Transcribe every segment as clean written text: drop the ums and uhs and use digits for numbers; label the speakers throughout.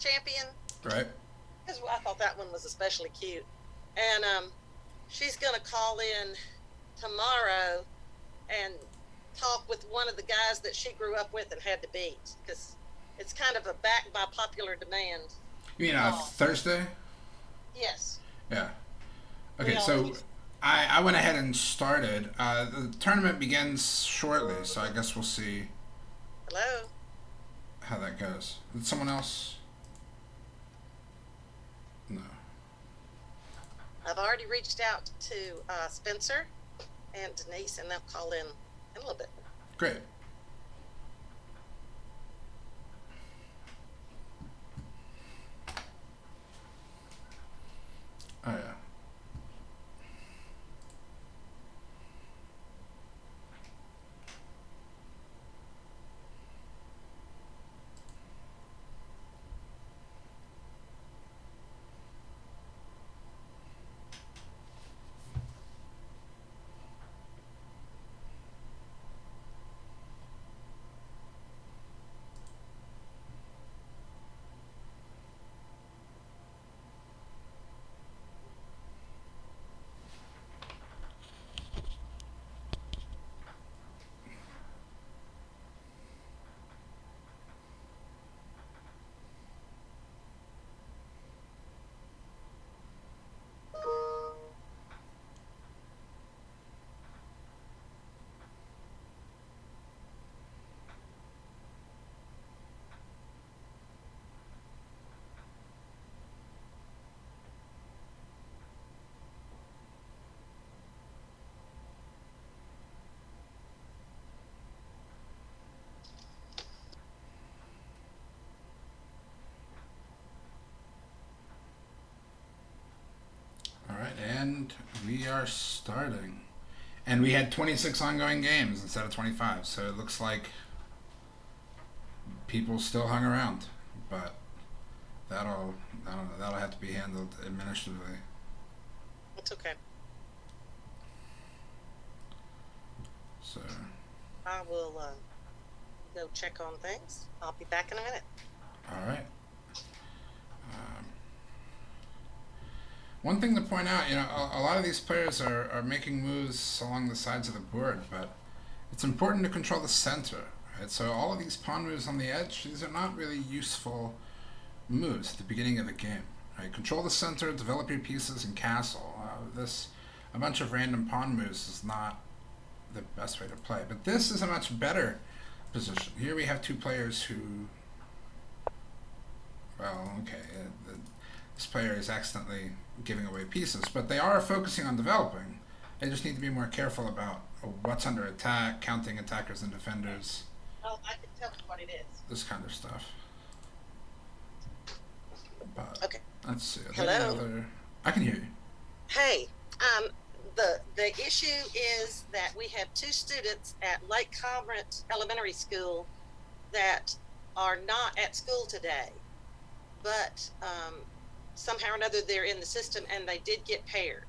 Speaker 1: champion.
Speaker 2: Right.
Speaker 1: Because I thought that one was especially cute. And she's going to call in tomorrow and talk with one of the guys that she grew up with and had to beat, because it's kind of a back by popular demand.
Speaker 2: You mean Thursday?
Speaker 1: Yes.
Speaker 2: Yeah. Okay, so I went ahead and started. The tournament begins shortly, so I guess we'll see
Speaker 1: Hello.
Speaker 2: how that goes. Did someone else? No.
Speaker 1: I've already reached out to Spencer and Denise, and they'll call in a little bit.
Speaker 2: Great. Oh yeah. All right, and we are starting. And we had 26 ongoing games instead of 25, so it looks like people still hung around, but that'll I don't know, that'll have to be handled administratively.
Speaker 1: It's okay.
Speaker 2: So
Speaker 1: I will go check on things. I'll be back in a minute.
Speaker 2: all right. Um, One thing to point out, a lot of these players are making moves along the sides of the board, but it's important to control the center, right? So all of these pawn moves on the edge, these are not really useful moves at the beginning of the game, right? Control the center, develop your pieces, and castle. A bunch of random pawn moves is not the best way to play, but this is a much better position. Here we have two players who, well, okay, this player is accidentally giving away pieces, but they are focusing on developing. They just need to be more careful about what's under attack, counting attackers and defenders.
Speaker 1: Oh, I can tell you what it is.
Speaker 2: This kind of stuff. But
Speaker 1: okay.
Speaker 2: Let's see.
Speaker 1: Hello.
Speaker 2: I can hear you.
Speaker 1: Hey, the issue is that we have two students at Lake Comrant Elementary School that are not at school today, but somehow or another they're in the system and they did get paired.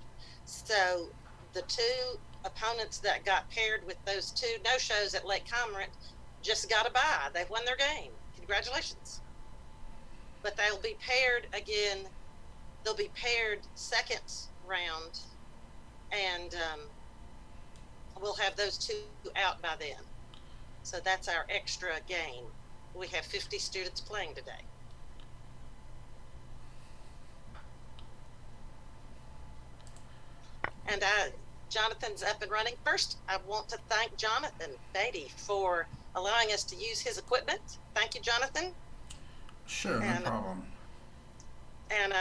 Speaker 1: So the two opponents that got paired with those two no-shows at Lake Comrant just got a bye. They've won their game. Congratulations. But they'll be paired again. They'll be paired second round, and we'll have those two out by then. So that's our extra game. We have 50 students playing today. And Jonathan's up and running. First, I want to thank Jonathan Beatty for allowing us to use his equipment. Thank you, Jonathan.
Speaker 2: Sure, no problem.
Speaker 1: And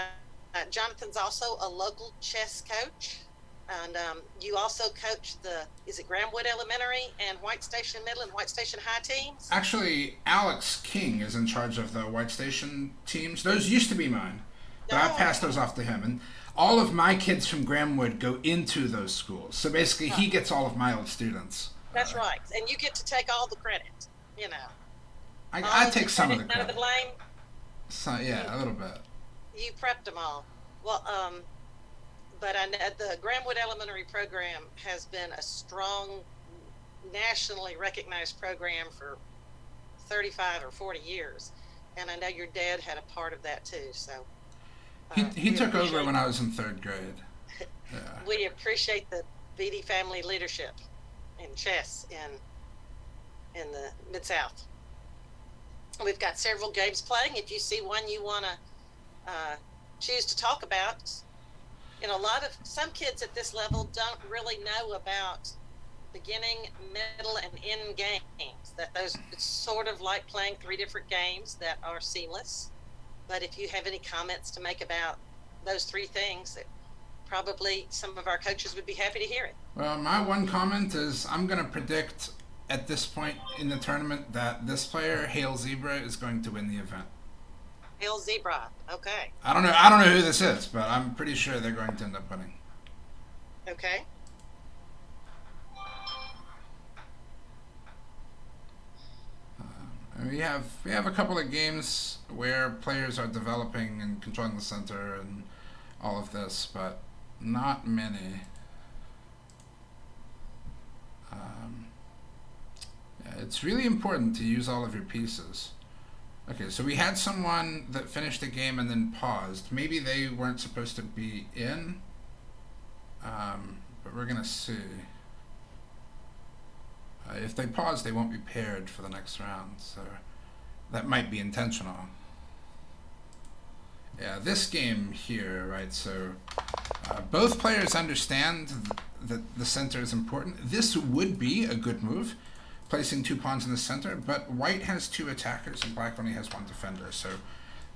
Speaker 1: Jonathan's also a local chess coach. And you also coach is it Grahamwood Elementary and White Station Middle and White Station High teams?
Speaker 2: Actually, Alex King is in charge of the White Station teams. Those used to be mine, but I passed those off to him. And all of my kids from Grahamwood go into those schools. So basically, he gets all of my old students.
Speaker 1: That's right. And you get to take all the credit,
Speaker 2: I take some of the credit.
Speaker 1: None of the blame?
Speaker 2: So, yeah, a little bit.
Speaker 1: You prepped them all. Well, but the Grahamwood Elementary program has been a strong, nationally recognized program for 35 or 40 years. and I know your dad had a part of that too. So
Speaker 2: He
Speaker 1: we
Speaker 2: took over
Speaker 1: appreciate
Speaker 2: when I was in third grade. Yeah.
Speaker 1: we appreciate the Beatty family leadership in chess in the Mid South. We've got several games playing. If you see one you want to choose to talk about, some kids at this level don't really know about beginning, middle, and end games. That those it's sort of like playing 3 different games that are seamless. But if you have any comments to make about those 3 things, that probably some of our coaches would be happy to hear it.
Speaker 2: Well, my one comment is I'm going to predict at this point in the tournament that this player, Hale Zebra, is going to win the event.
Speaker 1: Hale Zebra, okay.
Speaker 2: I don't know. I don't know who this is, but I'm pretty sure they're going to end up winning.
Speaker 1: Okay.
Speaker 2: And we have a couple of games where players are developing and controlling the center and all of this, but not many. Yeah, it's really important to use all of your pieces. Okay, so we had someone that finished a game and then paused. Maybe they weren't supposed to be in, but we're gonna see. If they pause, they won't be paired for the next round, so that might be intentional. Yeah, this game here, right, so both players understand that the center is important. This would be a good move, placing 2 pawns in the center, but white has 2 attackers and black only has 1 defender, so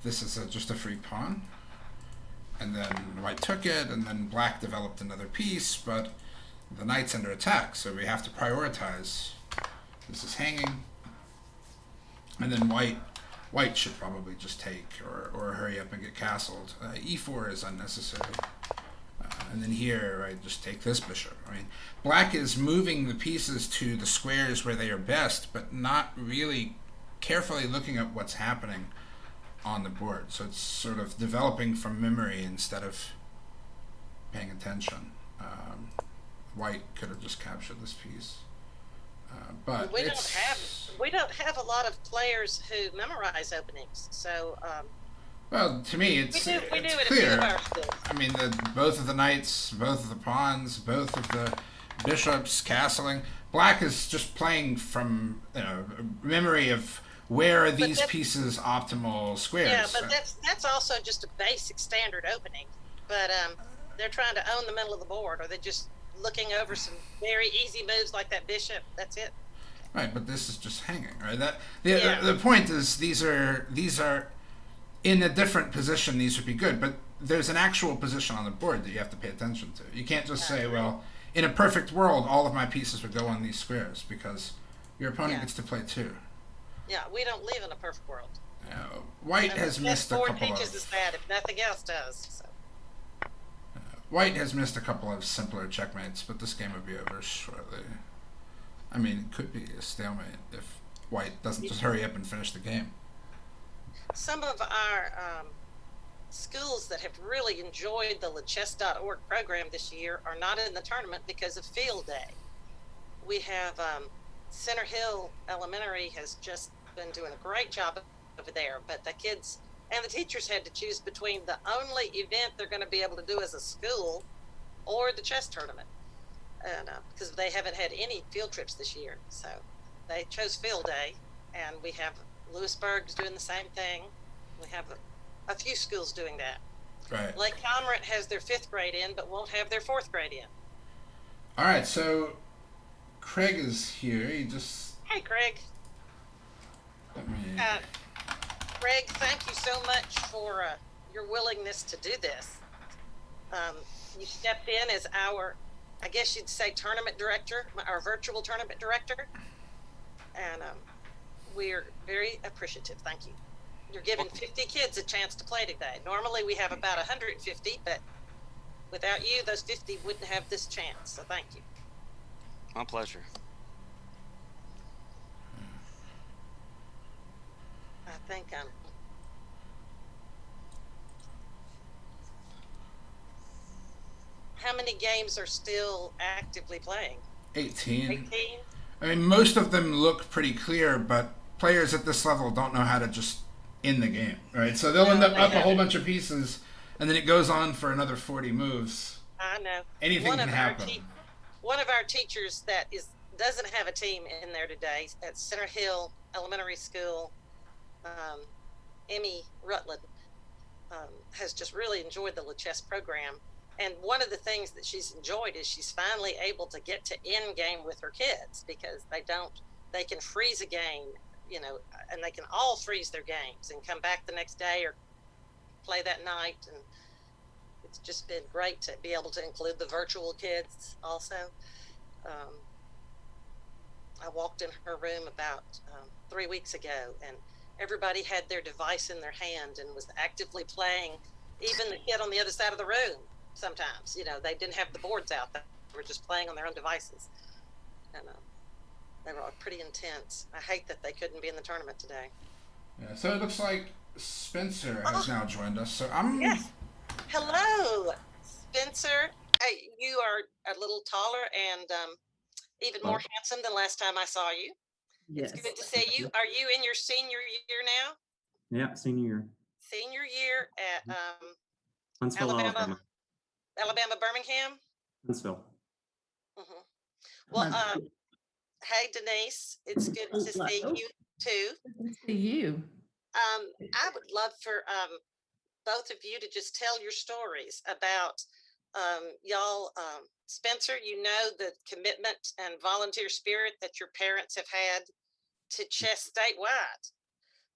Speaker 2: this is just a free pawn. And then white took it, and then black developed another piece, but the knight's under attack, so we have to prioritize. This is hanging, and then white should probably just take or hurry up and get castled. E4 is unnecessary, and then here, right, just take this bishop. I mean, black is moving the pieces to the squares where they are best, but not really carefully looking at what's happening on the board. So it's sort of developing from memory instead of paying attention. White could have just captured this piece, but
Speaker 1: we don't have a lot of players who memorize openings. So
Speaker 2: well, to me,
Speaker 1: we do
Speaker 2: it's
Speaker 1: it a
Speaker 2: clear.
Speaker 1: few of our schools.
Speaker 2: I mean, both of the knights, both of the pawns, both of the bishops castling. Black is just playing from memory of where are these pieces optimal squares.
Speaker 1: Yeah, but that's also just a basic standard opening. But they're trying to own the middle of the board, or they're just looking over some very easy moves like that bishop. That's it.
Speaker 2: Right, but this is just hanging, right? The point is these are in a different position. These would be good, but there's an actual position on the board that you have to pay attention to. You can't just say, well, in a perfect world, all of my pieces would go on these squares, because your opponent gets to play 2.
Speaker 1: Yeah, we don't live in a perfect world.
Speaker 2: White has missed a couple
Speaker 1: teaches us that, if nothing else does. So.
Speaker 2: White has missed a couple of simpler checkmates, but this game would be over shortly. I mean, it could be a stalemate if white doesn't just hurry up and finish the game.
Speaker 1: Some of our schools that have really enjoyed the LeChess.org program this year are not in the tournament because of field day. We have Center Hill Elementary has just been doing a great job over there, but the kids and the teachers had to choose between the only event they're going to be able to do as a school or the chess tournament, and because they haven't had any field trips this year, so they chose field day. And we have Lewisburg's doing the same thing. We have a few schools doing that.
Speaker 2: Right.
Speaker 1: Lake Comrade has their 5th grade in, but won't have their 4th grade in.
Speaker 2: All right, so Craig is here.
Speaker 1: Hey, Craig.
Speaker 2: Let me.
Speaker 1: Craig, thank you so much for your willingness to do this. You stepped in as our, I guess you'd say, tournament director, our virtual tournament director, and we're very appreciative. Thank you. You're giving 50 kids a chance to play today. Normally we have about 150, but without you, those 50 wouldn't have this chance. So thank you.
Speaker 3: My pleasure.
Speaker 1: I think how many games are still actively playing?
Speaker 2: 18.
Speaker 1: 18?
Speaker 2: I mean, most of them look pretty clear, but players at this level don't know how to just in the game, right? So they'll
Speaker 1: No,
Speaker 2: end up
Speaker 1: they
Speaker 2: up a whole
Speaker 1: haven't.
Speaker 2: bunch of pieces, and then it goes on for another 40 moves.
Speaker 1: I know.
Speaker 2: Anything
Speaker 1: One
Speaker 2: can
Speaker 1: of our
Speaker 2: happen.
Speaker 1: one of our teachers that doesn't have a team in there today at Center Hill Elementary School, um, Emmy Rutland, has just really enjoyed the chess program. And one of the things that she's enjoyed is she's finally able to get to end game with her kids, because they can freeze a game, and they can all freeze their games and come back the next day or play that night. And it's just been great to be able to include the virtual kids also. Um, I walked in her room about 3 weeks ago, and everybody had their device in their hand and was actively playing. Even the kid on the other side of the room, sometimes, they didn't have the boards out. They were just playing on their own devices. And they were all pretty intense. I hate that they couldn't be in the tournament today.
Speaker 2: Yeah, so it looks like Spencer has
Speaker 1: Oh,
Speaker 2: now joined us. So I'm.
Speaker 1: yes. Hello, Spencer. Hey, you are a little taller and even more handsome than last time I saw you. It's
Speaker 4: Yes.
Speaker 1: good to see you. Are you in your senior year now?
Speaker 4: Yeah, senior year.
Speaker 1: Senior year at
Speaker 4: Huntsville, Alabama.
Speaker 1: Alabama Birmingham.
Speaker 4: Huntsville.
Speaker 1: Hmm. Well, hey Denise, it's good to see you too.
Speaker 4: Good to see you.
Speaker 1: I would love for both of you to just tell your stories about y'all. Spencer, the commitment and volunteer spirit that your parents have had to chess statewide,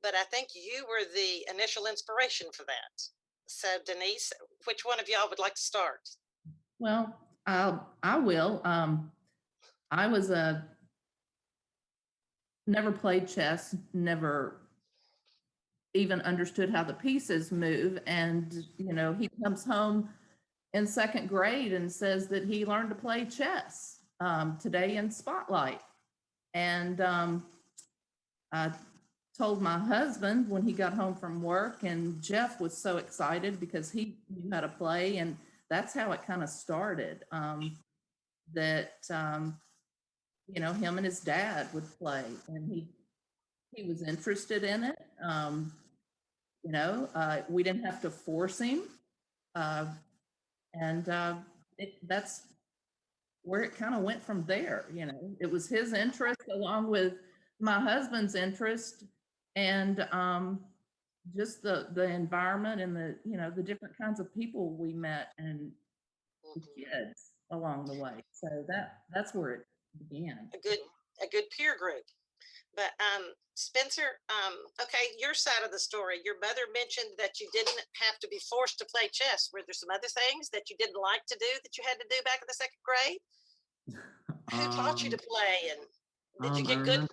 Speaker 1: but I think you were the initial inspiration for that. So Denise, which one of y'all would like to start?
Speaker 5: Well, I will. I was never played chess, never even understood how the pieces move. And, he comes home in second grade and says that he learned to play chess today in Spotlight. And I told my husband when he got home from work, and Jeff was so excited because he knew how to play. And that's how it kind of started. Him and his dad would play, and he was interested in it. We didn't have to force him, and that's where it kind of went from there. It was his interest along with my husband's interest, and just the environment and the different kinds of people we met and the kids along the way. So that's where it began.
Speaker 1: A good peer group. But Spencer, okay, your side of the story. Your mother mentioned that you didn't have to be forced to play chess. Were there some other things that you didn't like to do that you had to do back in the second grade? Who taught you to play, and did you get good?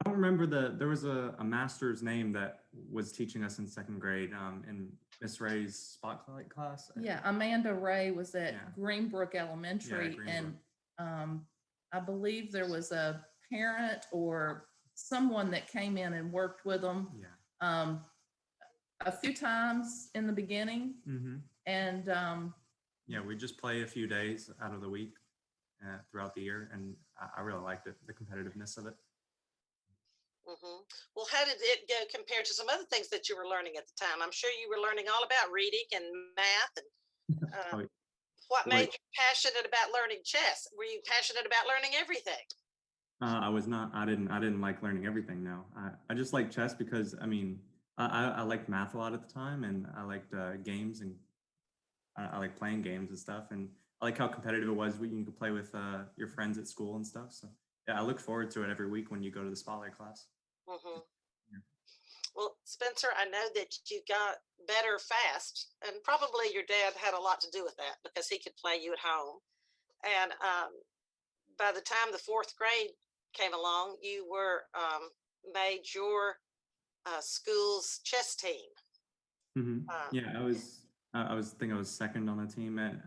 Speaker 4: I don't remember there was a master's name that was teaching us in second grade in Miss Ray's spotlight class.
Speaker 5: Yeah, Amanda Ray was at
Speaker 4: Yeah.
Speaker 5: Greenbrook Elementary, and I believe there was a parent or someone that came in and worked with them a few times in the beginning.
Speaker 4: Mm-hmm.
Speaker 5: And
Speaker 4: we just play a few days out of the week throughout the year, and I really liked it, the competitiveness of it.
Speaker 1: Mm-hmm. Well, how did it go compared to some other things that you were learning at the time? I'm sure you were learning all about reading and math. And what made you passionate about learning chess? Were you passionate about learning everything?
Speaker 4: I was not. I didn't like learning everything. No, I just liked chess because I liked math a lot at the time, and I liked games, and I like playing games and stuff, and I like how competitive it was. You could play with your friends at school and stuff. So yeah, I look forward to it every week when you go to the spotlight class.
Speaker 1: Mm-hmm. Yeah. Well, Spencer, I know that you got better fast, and probably your dad had a lot to do with that because he could play you at home. And by the time the fourth grade came along, you were made your school's chess team.
Speaker 4: Mm-hmm. I was second on the team, and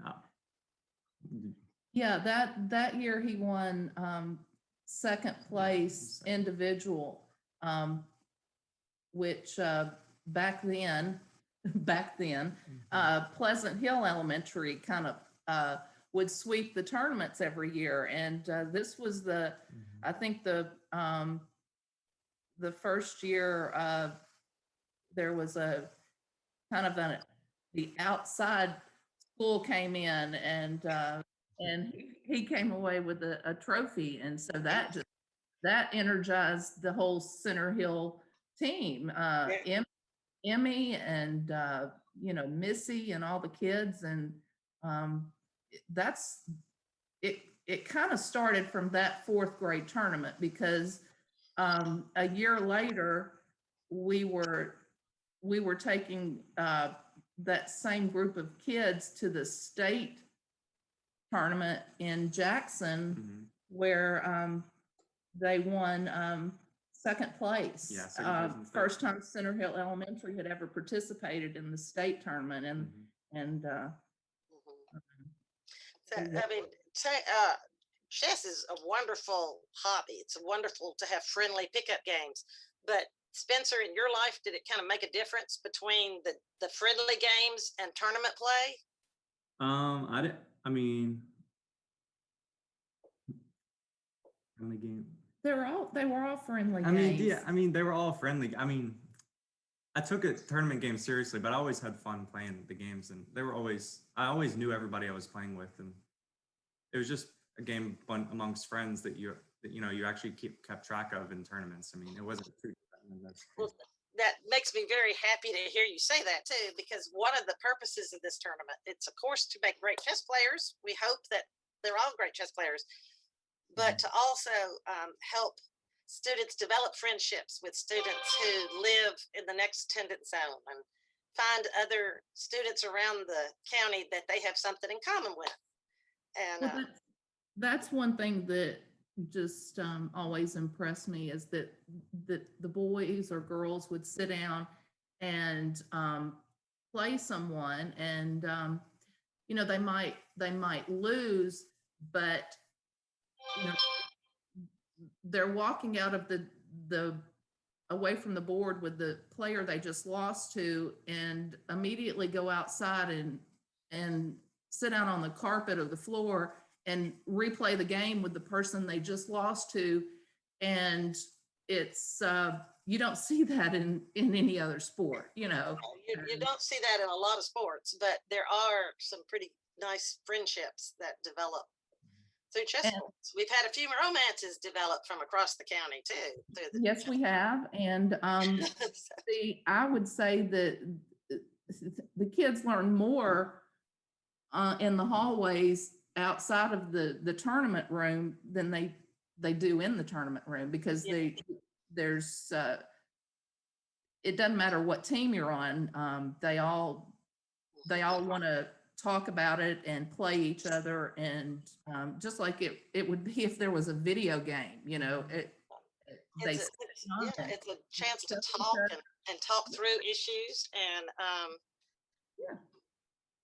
Speaker 5: that year he won second place individual, which back then Pleasant Hill Elementary kind of would sweep the tournaments every year, and this was I think the first year there was a kind of the outside school came in and he came away with a trophy. And so that energized the whole Center Hill team. Emmy and Missy and all the kids, and that's it. It kind of started from that fourth grade tournament because a year later we were taking that same group of kids to the state tournament in Jackson, where they won second place.
Speaker 4: Yeah, second place in the state.
Speaker 5: First time Center Hill Elementary had ever participated in the state tournament, and
Speaker 1: So, I mean, chess is a wonderful hobby. It's wonderful to have friendly pickup games. But Spencer, in your life, did it kind of make a difference between the friendly games and tournament play?
Speaker 4: I mean, friendly game.
Speaker 5: they were all friendly
Speaker 4: I mean,
Speaker 5: games.
Speaker 4: yeah, I mean, they were all friendly. I mean, I took a tournament game seriously, but I always had fun playing the games, and I always knew everybody I was playing with, and it was just a game amongst friends that you actually kept track of in tournaments. I mean, it wasn't too.
Speaker 1: Well, that makes me very happy to hear you say that too, because one of the purposes of this tournament, it's of course to make great chess players. We hope that they're all great chess players, but to also help students develop friendships with students who live in the next attendance zone and find other students around the county that they have something in common with. And
Speaker 5: Well, that's one thing that just always impressed me is that the boys or girls would sit down and play someone, and they might lose, but they're walking out of the away from the board with the player they just lost to, and immediately go outside and sit down on the carpet or the floor and replay the game with the person they just lost to. And it's you don't see that in any other sport,
Speaker 1: you don't see that in a lot of sports, but there are some pretty nice friendships that develop through chess sports. We've had a few romances develop from across the county too.
Speaker 5: Yes, we have. And I would say that the kids learn more in the hallways outside of the tournament room than they do in the tournament room, because there's it doesn't matter what team you're on. They all want to talk about it and play each other, and just like it would be if there was a video game,
Speaker 1: it's a chance to talk and talk through issues,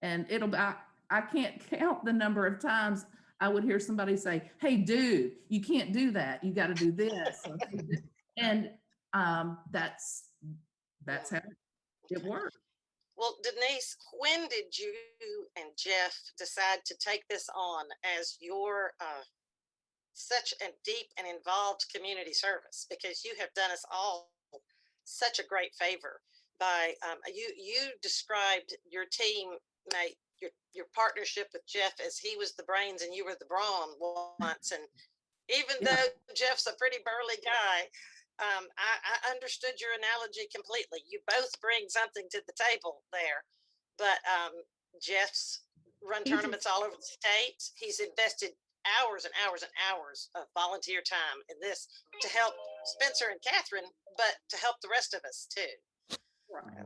Speaker 1: and
Speaker 5: and I can't count the number of times I would hear somebody say, "Hey dude, you can't do that, you got to do this." And that's how it works.
Speaker 1: Well, Denise, when did you and Jeff decide to take this on as your such a deep and involved community service? Because you have done us all such a great favor by you described your teammate, your partnership with Jeff as he was the brains and you were the brawn once. And even though Jeff's a pretty burly guy, I understood your analogy completely. You both bring something to the table there, but Jeff's run tournaments all over the state. He's invested hours and hours and hours of volunteer time in this to help Spencer and Catherine, but to help the rest of us too.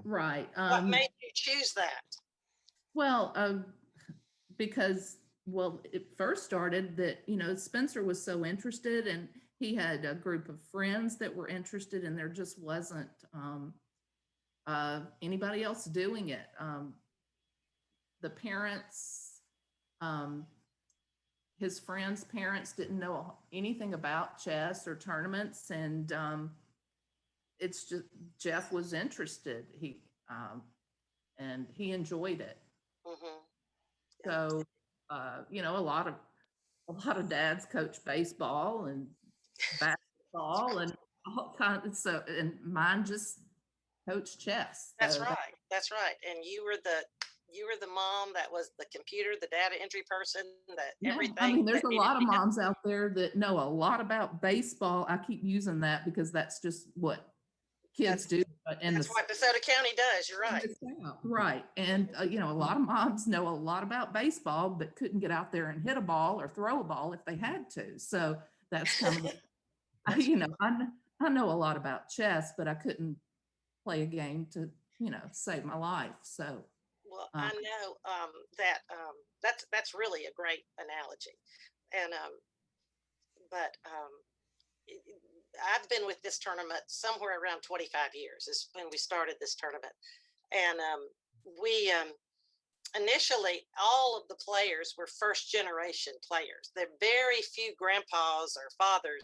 Speaker 5: Right.
Speaker 1: What made you choose that?
Speaker 5: Well, because it first started that, Spencer was so interested, and he had a group of friends that were interested, and there just wasn't anybody else doing it. The parents, his friends' parents didn't know anything about chess or tournaments, and it's just Jeff was interested. And he enjoyed it.
Speaker 1: Mm-hmm.
Speaker 5: So, a lot of dads coach baseball and basketball and all kinds. So, and mine just coach chess.
Speaker 1: That's
Speaker 5: So
Speaker 1: right. That's right. And you were the mom that was the computer, the data entry person, that
Speaker 5: yeah, I
Speaker 1: everything
Speaker 5: mean, there's
Speaker 1: that
Speaker 5: a
Speaker 1: needed
Speaker 5: lot
Speaker 1: to
Speaker 5: of
Speaker 1: be done.
Speaker 5: moms out there that know a lot about baseball. I keep using that because that's just what kids do in
Speaker 1: That's
Speaker 5: the
Speaker 1: what DeSoto County does. You're
Speaker 5: in
Speaker 1: right.
Speaker 5: the South, right? And you know, a lot of moms know a lot about baseball, but couldn't get out there and hit a ball or throw a ball if they had to. So that's kind of, you know, I know a lot about chess, but I couldn't play a game to, you know, save my life. So
Speaker 1: Well,
Speaker 5: um,
Speaker 1: I know that that's really a great analogy, and but I've been with this tournament somewhere around 25 years. Is when we started this tournament, and we initially all of the players were first generation players. There are very few grandpas or fathers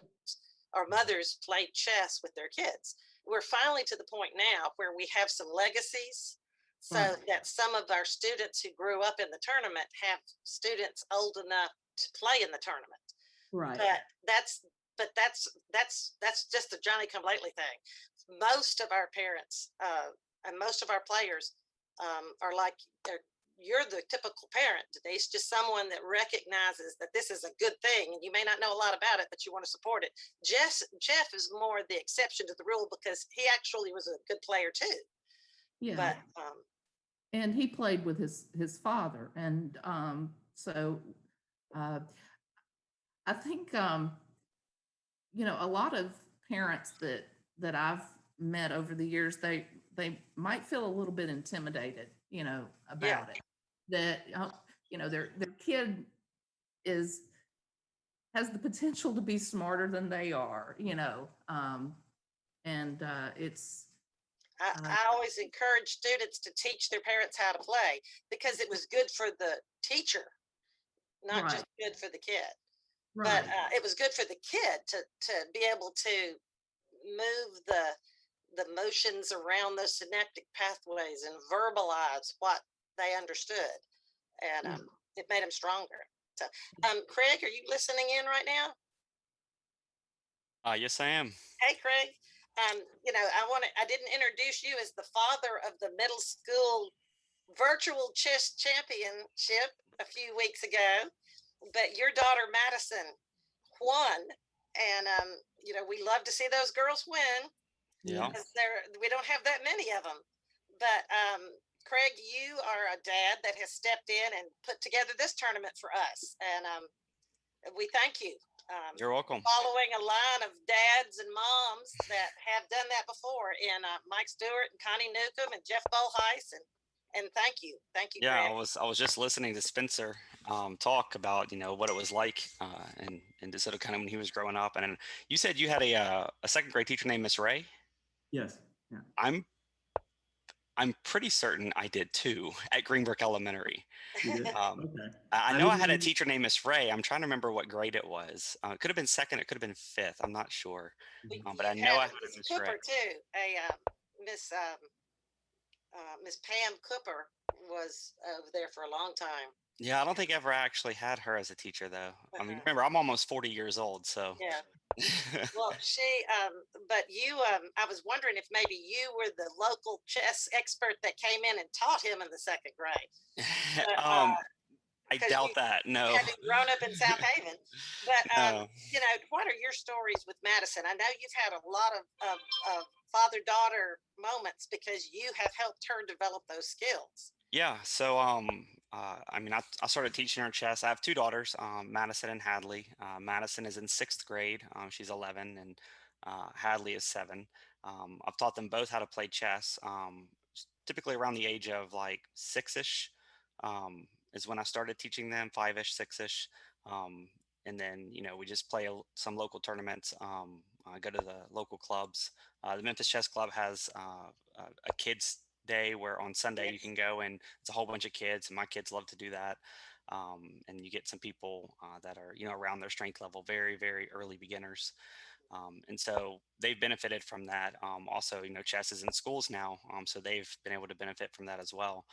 Speaker 1: or mothers played chess with their kids. We're finally to the point now where we have some legacies, so
Speaker 5: right,
Speaker 1: that some of our students who grew up in the tournament have students old enough to play in the tournament.
Speaker 5: right,
Speaker 1: But that's just a Johnny come lately thing. Most of our parents and most of our players are like you're the typical parent. Denise, just someone that recognizes that this is a good thing, and you may not know a lot about it, but you want to support it. Jeff is more the exception to the rule because he actually was a good player too.
Speaker 5: yeah.
Speaker 1: But
Speaker 5: And he played with his father, and so uh, I think you know, a lot of parents that I've met over the years, they might feel a little bit intimidated, you know,
Speaker 1: yeah,
Speaker 5: about it. That you know, their kid is has the potential to be smarter than they are, you know, and it's
Speaker 1: I always encourage students to teach their parents how to play because it was good for the teacher, not
Speaker 5: right,
Speaker 1: just good for the kid. But
Speaker 5: right,
Speaker 1: it was good for the kid to be able to move the motions around those synaptic pathways and verbalize what they understood, and
Speaker 5: yeah.
Speaker 1: it made them stronger. So, Craig, are you listening in right now?
Speaker 3: Yes, I am.
Speaker 1: Hey, Craig. You know, I didn't introduce you as the father of the middle school virtual chess championship a few weeks ago, but your daughter Madison won, and you know, we love to see those girls win
Speaker 3: Yeah.
Speaker 1: because we don't have that many of them. But Craig, you are a dad that has stepped in and put together this tournament for us, and we thank you.
Speaker 3: You're welcome.
Speaker 1: Following a line of dads and moms that have done that before, in Mike Stewart and Connie Newcomb and Jeff Bolheis, and thank you,
Speaker 3: Yeah,
Speaker 1: Craig.
Speaker 3: I was just listening to Spencer talk about what it was like in DeSoto County when he was growing up, and you said you had a second grade teacher named Miss Ray.
Speaker 4: Yes. Yeah.
Speaker 3: I'm pretty certain I did too at Greenbrook Elementary.
Speaker 4: You did.
Speaker 3: Um,
Speaker 4: Okay.
Speaker 3: I
Speaker 4: I
Speaker 3: know I
Speaker 4: didn't
Speaker 3: had a
Speaker 4: know.
Speaker 3: teacher named Miss Ray. I'm trying to remember what grade it was. It could have been second. It could have been fifth. I'm not sure. But
Speaker 1: You
Speaker 3: I know
Speaker 1: had
Speaker 3: I had a
Speaker 1: Miss
Speaker 3: Miss Ray.
Speaker 1: Cooper too. A Miss Miss Pam Cooper was over there for a long time.
Speaker 3: Yeah, I don't think I ever actually had her as a teacher, though. I mean,
Speaker 1: Uh-huh.
Speaker 3: remember, I'm almost 40 years old, so.
Speaker 1: Yeah. Well, but you, I was wondering if maybe you were the local chess expert that came in and taught him in the second grade. But,
Speaker 3: I
Speaker 1: because you,
Speaker 3: doubt that. No.
Speaker 1: having grown up in South Haven, but
Speaker 3: No.
Speaker 1: you know, what are your stories with Madison? I know you've had a lot of father-daughter moments because you have helped her develop those skills.
Speaker 3: Yeah. So, I mean, I started teaching her chess. I have two daughters, Madison and Hadley. Madison is in sixth grade. She's 11, and Hadley is 7. I've taught them both how to play chess. Typically around the age of like 6ish is when I started teaching them, 5ish, 6ish. And then, we just play some local tournaments. I go to the local clubs. The Memphis Chess Club has a kids day where on Sunday you can go and it's a whole bunch of kids, and my kids love to do that. And you get some people that are around their strength level, very very early beginners, and so they've benefited from that. Also, chess is in schools now, so they've been able to benefit from that as well.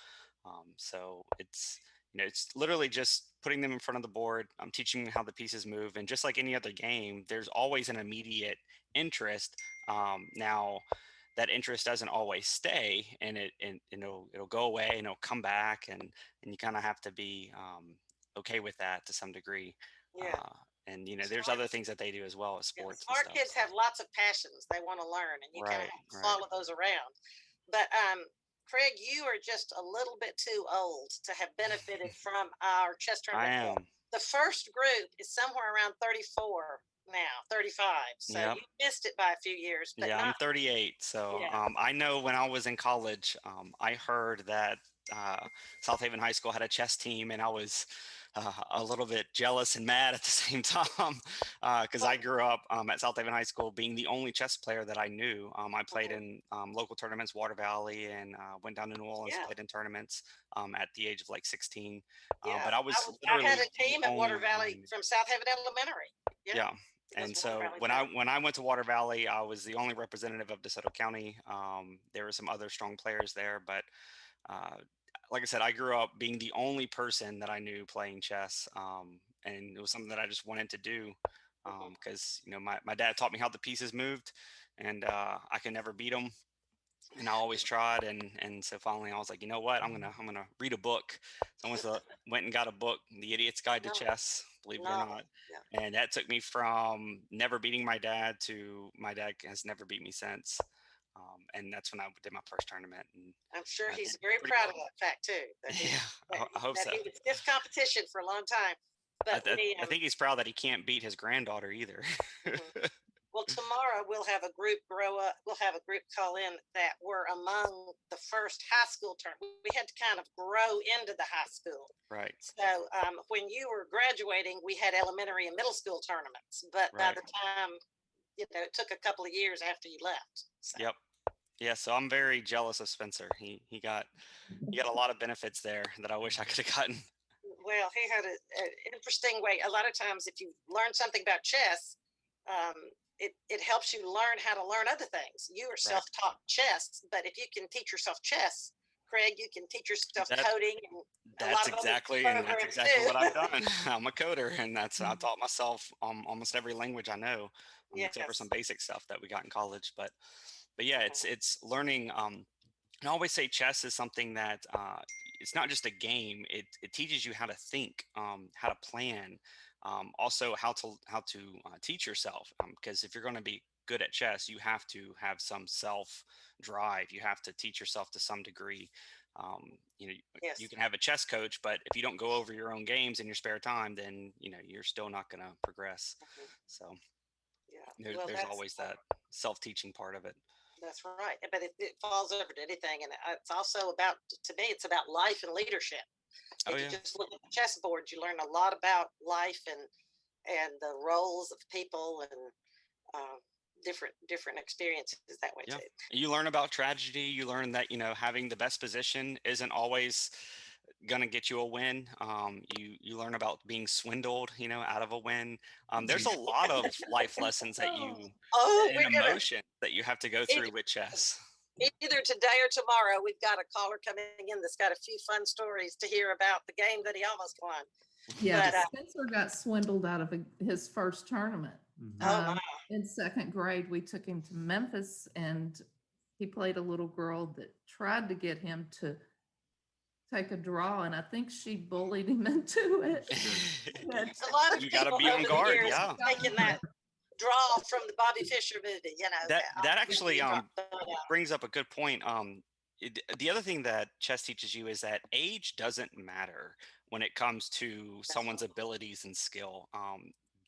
Speaker 3: So it's literally just putting them in front of the board. I'm teaching them how the pieces move, and just like any other game, there's always an immediate interest. Now that interest doesn't always stay, and it'll go away and it'll come back, and you kind of have to be okay with that to some degree.
Speaker 1: Yeah.
Speaker 3: And there's
Speaker 1: Smart,
Speaker 3: other things that they do as well as
Speaker 1: yeah,
Speaker 3: sports and
Speaker 1: smart
Speaker 3: stuff.
Speaker 1: kids
Speaker 3: So.
Speaker 1: have lots of passions they want to learn, and you kind of
Speaker 3: Right,
Speaker 1: have to
Speaker 3: right.
Speaker 1: follow those around. But Craig, you are just a little bit too old to have benefited from our chess
Speaker 3: I
Speaker 1: tournament.
Speaker 3: am.
Speaker 1: The first group is somewhere around 34 now, 35. So
Speaker 3: Yep.
Speaker 1: you missed it by a few years, but
Speaker 3: Yeah, I'm
Speaker 1: not.
Speaker 3: 38. So
Speaker 1: Yeah.
Speaker 3: I know when I was in college, I heard that South Haven High School had a chess team, and I was a little bit jealous and mad at the same time because I grew up at South Haven High School being the only chess player that I knew. I played in local tournaments, Water Valley, and went down to New Orleans,
Speaker 1: Yeah.
Speaker 3: played in tournaments at the age of like 16.
Speaker 1: Yeah.
Speaker 3: But I was
Speaker 1: I had
Speaker 3: literally
Speaker 1: a
Speaker 3: the
Speaker 1: team at
Speaker 3: only
Speaker 1: Water
Speaker 3: one I
Speaker 1: Valley
Speaker 3: knew.
Speaker 1: from South Haven Elementary. Yeah.
Speaker 3: Yeah.
Speaker 1: It was
Speaker 3: And
Speaker 1: Water
Speaker 3: so
Speaker 1: Valley
Speaker 3: when
Speaker 1: Town.
Speaker 3: I went to Water Valley, I was the only representative of DeSoto County. There were some other strong players there, but uh, like I said, I grew up being the only person that I knew playing chess, and it was something that I just wanted to do because my dad taught me how the pieces moved, and I could never beat them, and I always tried, and so finally I was like, you know what, I'm gonna read a book. So went and got a book, The Idiot's Guide to
Speaker 1: No,
Speaker 3: Chess, believe it or
Speaker 1: novel.
Speaker 3: not.
Speaker 1: Yeah.
Speaker 3: And that took me from never beating my dad to my dad has never beat me since. And that's when I did my first tournament, and
Speaker 1: I'm sure
Speaker 3: I
Speaker 1: he's
Speaker 3: did
Speaker 1: very
Speaker 3: pretty
Speaker 1: proud of
Speaker 3: well.
Speaker 1: that fact too. That he
Speaker 3: Yeah, I hope
Speaker 1: that
Speaker 3: so.
Speaker 1: he was stiff competition for a long time. But
Speaker 3: I think he's proud that he can't beat his granddaughter either.
Speaker 1: mhm. Well, tomorrow we'll have a group grow up. We'll have a group call in that were among the first high school term. We had to kind of grow into the high school.
Speaker 3: Right,
Speaker 1: So when you were graduating, we had elementary and middle school tournaments. But by
Speaker 3: right.
Speaker 1: the time, it took a couple of years after you left. So
Speaker 3: Yep. Yeah, so I'm very jealous of Spencer. He got a lot of benefits there that I wish I could have gotten.
Speaker 1: well, he had an interesting way. A lot of times, if you learn something about chess, um, it helps you learn how to learn other things. You are
Speaker 3: Right.
Speaker 1: self-taught chess, but if you can teach yourself chess, Craig, you can teach yourself
Speaker 3: That
Speaker 1: coding and a lot of other
Speaker 3: that's
Speaker 1: programs
Speaker 3: exactly
Speaker 1: too.
Speaker 3: what I've done. I'm a coder, and I taught myself almost every language I know, except for some
Speaker 1: Yes.
Speaker 3: basic stuff that we got in college. But yeah, it's learning. And I always say chess is something that it's not just a game. It teaches you how to think, how to plan, also how to teach yourself. Because if you're going to be good at chess, you have to have some self drive. You have to teach yourself to some degree. You know, you
Speaker 1: Yes.
Speaker 3: can have a chess coach, but if you don't go over your own games in your spare time, then you're still not going to progress.
Speaker 1: Mhm.
Speaker 3: So
Speaker 1: Yeah. Well,
Speaker 3: there's always that self teaching part of it.
Speaker 1: that's right. But it falls over to anything, and it's also about, to me, it's about life and leadership.
Speaker 3: Oh
Speaker 1: If you
Speaker 3: yeah.
Speaker 1: just look at the chessboard, you learn a lot about life and the roles of people and um, different experiences that way
Speaker 3: Yeah.
Speaker 1: too.
Speaker 3: You learn about tragedy. You learn that, having the best position isn't always going to get you a win. You learn about being swindled, out of a win. There's a lot of life lessons that
Speaker 1: Oh,
Speaker 3: and
Speaker 1: we're gonna
Speaker 3: emotion that you have to go through with chess.
Speaker 1: either today or tomorrow. We've got a caller coming in that's got a few fun stories to hear about the game that he almost won.
Speaker 5: Yeah,
Speaker 1: But
Speaker 5: Spencer got swindled out of his first tournament.
Speaker 4: Mhm.
Speaker 1: oh my,
Speaker 5: In second grade, we took him to Memphis and he played a little girl that tried to get him to take a draw, and I think she bullied him into it. But
Speaker 1: a lot of
Speaker 3: You got to
Speaker 1: people
Speaker 3: be on
Speaker 1: over the
Speaker 3: guard.
Speaker 1: years
Speaker 3: Yeah.
Speaker 1: taking that draw from the Bobby Fischer movie.
Speaker 3: That actually
Speaker 1: out.
Speaker 3: brings up a good point. The other thing that chess teaches you is that age doesn't matter when it comes to someone's abilities and skill.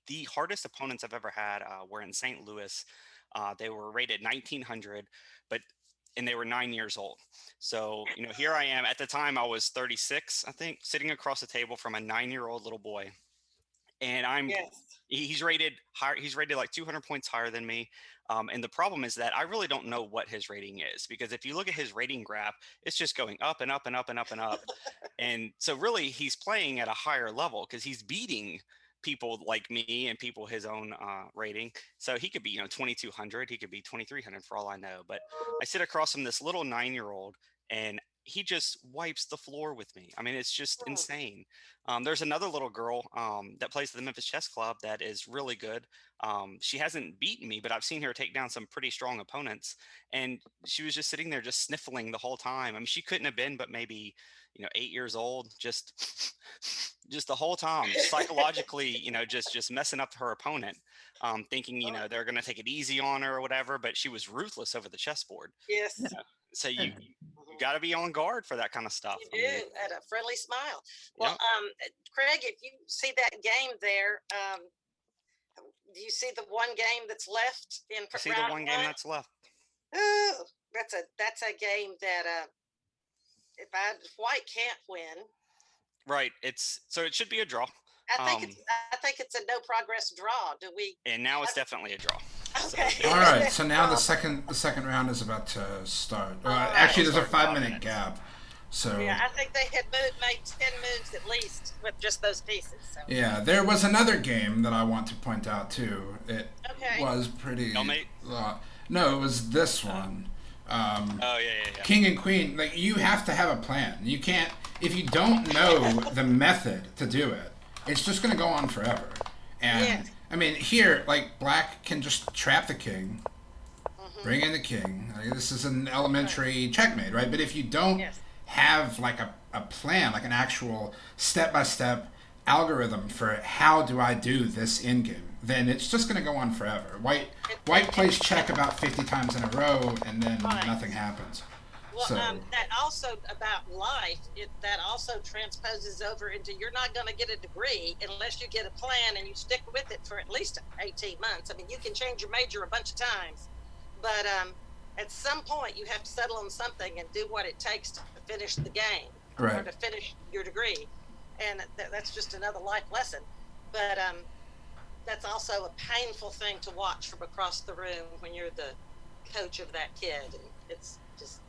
Speaker 3: The hardest opponents I've ever had were in St. Louis. They were rated 1900, and they were 9 years old. So, here I am. At the time, I was 36, I think, sitting across the table from a 9-year-old little boy, and
Speaker 1: Yes.
Speaker 3: he's rated higher. He's rated like 200 points higher than me. And the problem is that I really don't know what his rating is, because if you look at his rating graph, it's just going up and up and up and up and up. And so really he's playing at a higher level because he's beating people like me and people his own rating. So he could be, 2,200, he could be 2,300 for all I know. But I sit across from this little 9-year-old, and he just wipes the floor with me. I mean, it's just
Speaker 1: Hmm.
Speaker 3: insane. There's another little girl that plays at the Memphis Chess Club that is really good. She hasn't beaten me, but I've seen her take down some pretty strong opponents. And she was just sitting there, just sniffling the whole time. I mean, she couldn't have been but maybe 8 years old, just the whole time, psychologically, just messing up her opponent, thinking they're gonna take it easy on her or whatever. But she was ruthless over the chessboard.
Speaker 1: Yes.
Speaker 3: So you
Speaker 5: And
Speaker 3: you got to be on guard for that kind of stuff.
Speaker 1: You
Speaker 3: I mean,
Speaker 1: do, at a friendly smile. Well,
Speaker 3: yeah.
Speaker 1: Craig, if you see that game there, do you see the one game that's left in
Speaker 3: I see the
Speaker 1: round
Speaker 3: one game
Speaker 1: one?
Speaker 3: that's left.
Speaker 1: Ooh, that's a game that if White can't win,
Speaker 3: Right. So it should be a draw.
Speaker 1: I think it's a no progress draw. Do we?
Speaker 3: And now it's definitely a draw.
Speaker 1: Okay.
Speaker 3: So,
Speaker 2: All right, so now the second round is about to start.
Speaker 1: All right.
Speaker 2: Actually, there's a
Speaker 3: Start in 5
Speaker 2: 5-minute
Speaker 3: minutes.
Speaker 2: gap. So
Speaker 1: Yeah, I think they had made 10 moves at least with just those pieces. So.
Speaker 2: yeah, there was another game that I want to point out too. It
Speaker 1: Okay.
Speaker 2: was pretty.
Speaker 3: Stalemate?
Speaker 2: No, it was this one.
Speaker 3: Oh yeah.
Speaker 2: King and queen. Like, you have to have a plan. You can't, if you don't know the method to do it, it's just going to go on forever. And
Speaker 1: Yes.
Speaker 2: I mean, here, like, black can just trap the king, bring in the king. Like, this is an elementary checkmate, right? But if you don't
Speaker 1: Yes.
Speaker 2: have like a plan, like an actual step-by-step algorithm for how do I do this in game, then it's just going to go on forever. White plays check about 50 times in a row, and then
Speaker 1: Right.
Speaker 2: nothing happens.
Speaker 1: Well,
Speaker 2: So
Speaker 1: that also about life, that also transposes over into you're not going to get a degree unless you get a plan and you stick with it for at least 18 months. I mean, you can change your major a bunch of times, but at some point you have to settle on something and do what it takes to finish the game or
Speaker 2: right.
Speaker 1: to finish your degree. And that's just another life lesson. But that's also a painful thing to watch from across the room when you're the coach of that kid. And it's just,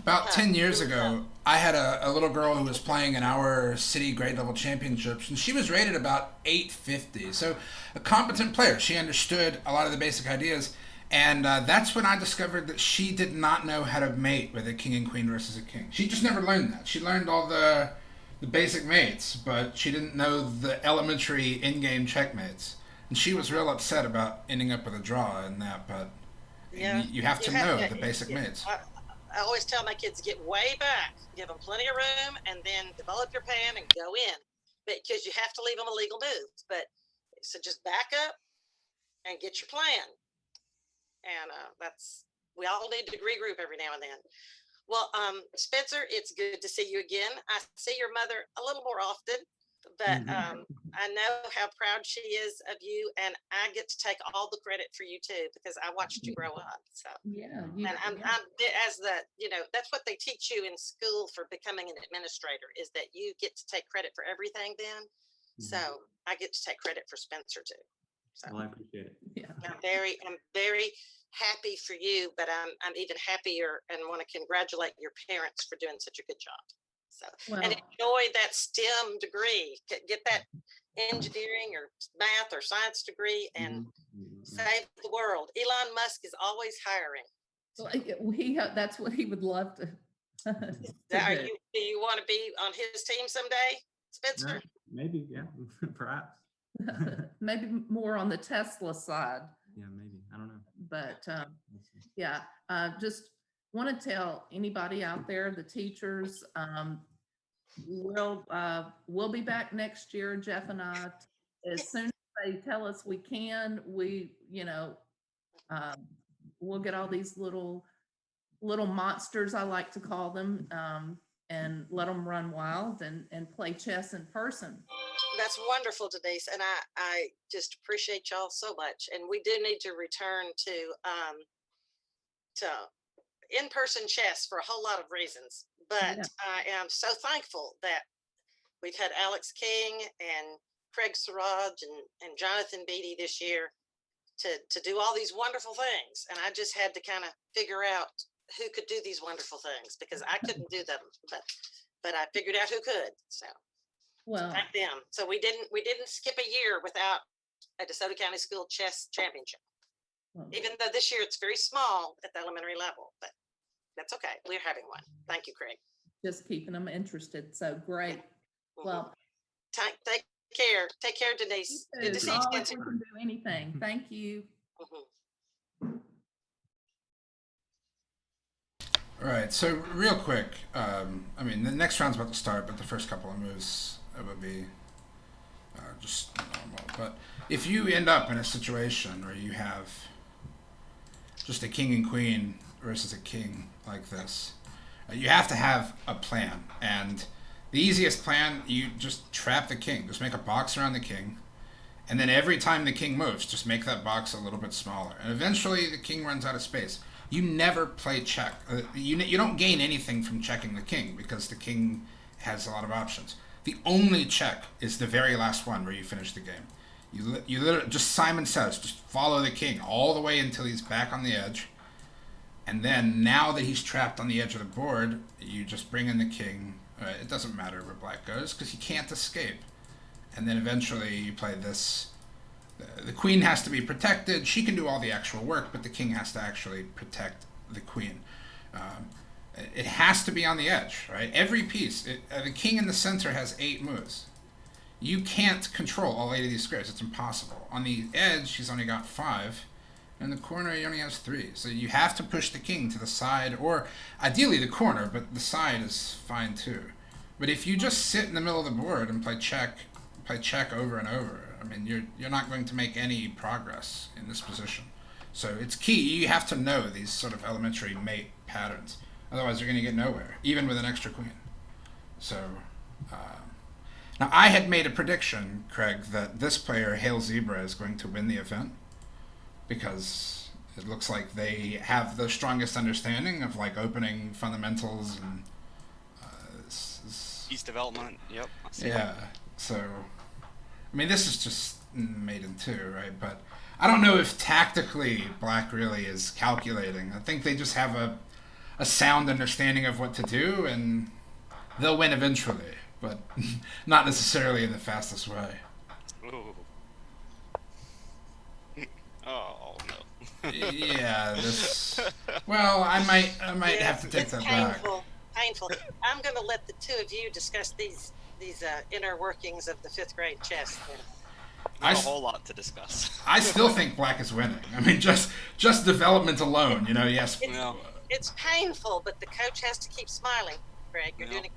Speaker 2: About 10 years ago, I had a little girl who was playing in our city grade level championships, and she was rated about 850. So a competent player. She understood a lot of the basic ideas. And that's when I discovered that she did not know how to mate with a king and queen versus a king. She just never learned that. She learned all the basic mates, but she didn't know the elementary in-game checkmates. And she was real upset about ending up with a draw in that, but
Speaker 1: Yeah.
Speaker 2: you have to know the basic mates.
Speaker 1: I always tell my kids, get way back, give them plenty of room, and then develop your plan and go in, because you have to leave them a legal move. But so just back up and get your plan. And we all need to regroup every now and then. Well, Spencer, it's good to see you again. I see your mother a little more often, but I know how proud she is of you, and I get to take all the credit for you too, because I watched you grow up. So,
Speaker 5: yeah,
Speaker 1: and I'm as the, that's what they teach you in school for becoming an administrator, is that you get to take credit for everything then. So I get to take credit for Spencer too. So
Speaker 4: Well, I appreciate it.
Speaker 5: yeah.
Speaker 1: I'm very happy for you, but I'm even happier and want to congratulate your parents for doing such a good job. So,
Speaker 5: Well,
Speaker 1: and enjoy that STEM degree, get that engineering or math or science degree, and save the world. Elon Musk is always hiring.
Speaker 5: that's what he would love to.
Speaker 1: Do you want to be on his team someday, Spencer?
Speaker 4: Maybe, yeah, perhaps.
Speaker 5: Maybe more on the Tesla side,
Speaker 4: Yeah, maybe. I don't know.
Speaker 5: but yeah, just want to tell anybody out there, the teachers, we'll be back next year, Jeff and I, as soon as they tell us we can. We'll get all these little monsters, I like to call them, and let them run wild and play chess in person.
Speaker 1: That's wonderful, Denise, and I just appreciate y'all so much. And we do need to return to in-person chess for a whole lot of reasons. But
Speaker 5: Yeah.
Speaker 1: I am so thankful that we've had Alex King and Craig Siraj and Jonathan Beatty this year to do all these wonderful things. And I just had to kind of figure out who could do these wonderful things, because I couldn't do them, but I figured out who could. So
Speaker 5: Well,
Speaker 1: thank them. So we didn't skip a year without a DeSoto County School Chess Championship, even though this year it's very small at the elementary level, but that's okay. We're having one. Thank you, Craig.
Speaker 5: just keeping them interested. So great. Well,
Speaker 1: Take care. Take care, Denise. Good to see you,
Speaker 5: always
Speaker 1: Spencer.
Speaker 5: we can do anything. Thank you.
Speaker 1: Mhm.
Speaker 2: All right, so real quick, I mean, the next round's about to start, but the first couple of moves it would be just normal. But if you end up in a situation where you have just a king and queen versus a king like this, you have to have a plan. And the easiest plan, you just trap the king. Just make a box around the king. And then every time the king moves, just make that box a little bit smaller. And eventually the king runs out of space. You never play check. You don't gain anything from checking the king because the king has a lot of options. The only check is the very last one where you finish the game. You literally, just Simon Says, just follow the king all the way until he's back on the edge. And then now that he's trapped on the edge of the board, you just bring in the king. It doesn't matter where black goes because he can't escape. And then eventually you play this. The queen has to be protected. She can do all the actual work, but the king has to actually protect the queen. It has to be on the edge, right? Every piece. The king in the center has 8 moves. You can't control all 8 of these squares. It's impossible. On the edge, he's only got 5. In the corner, he only has 3. So you have to push the king to the side, or ideally the corner, but the side is fine too. But if you just sit in the middle of the board and play check over and over, I mean, you're not going to make any progress in this position. So it's key. You have to know these sort of elementary mate patterns. Otherwise, you're going to get nowhere, even with an extra queen. So now I had made a prediction, Craig, that this player, Hail Zebra, is going to win the event because it looks like they have the strongest understanding of like opening fundamentals and
Speaker 3: Piece development. Yep. I see.
Speaker 2: yeah. So, I mean, this is just maiden 2, right? But I don't know if tactically black really is calculating. I think they just have a sound understanding of what to do, and they'll win eventually, but not necessarily in the fastest way.
Speaker 3: Ooh. Oh no.
Speaker 2: Yeah, this. Well, I might have to take
Speaker 1: It's
Speaker 2: that back.
Speaker 1: painful. I'm going to let the two of you discuss these inner workings of the 5th grade chess.
Speaker 3: Not a whole lot to discuss.
Speaker 2: I still think black is winning. I mean, just development alone, you know. Yes.
Speaker 1: It's painful, but the coach has to keep smiling. Greg, you're doing it.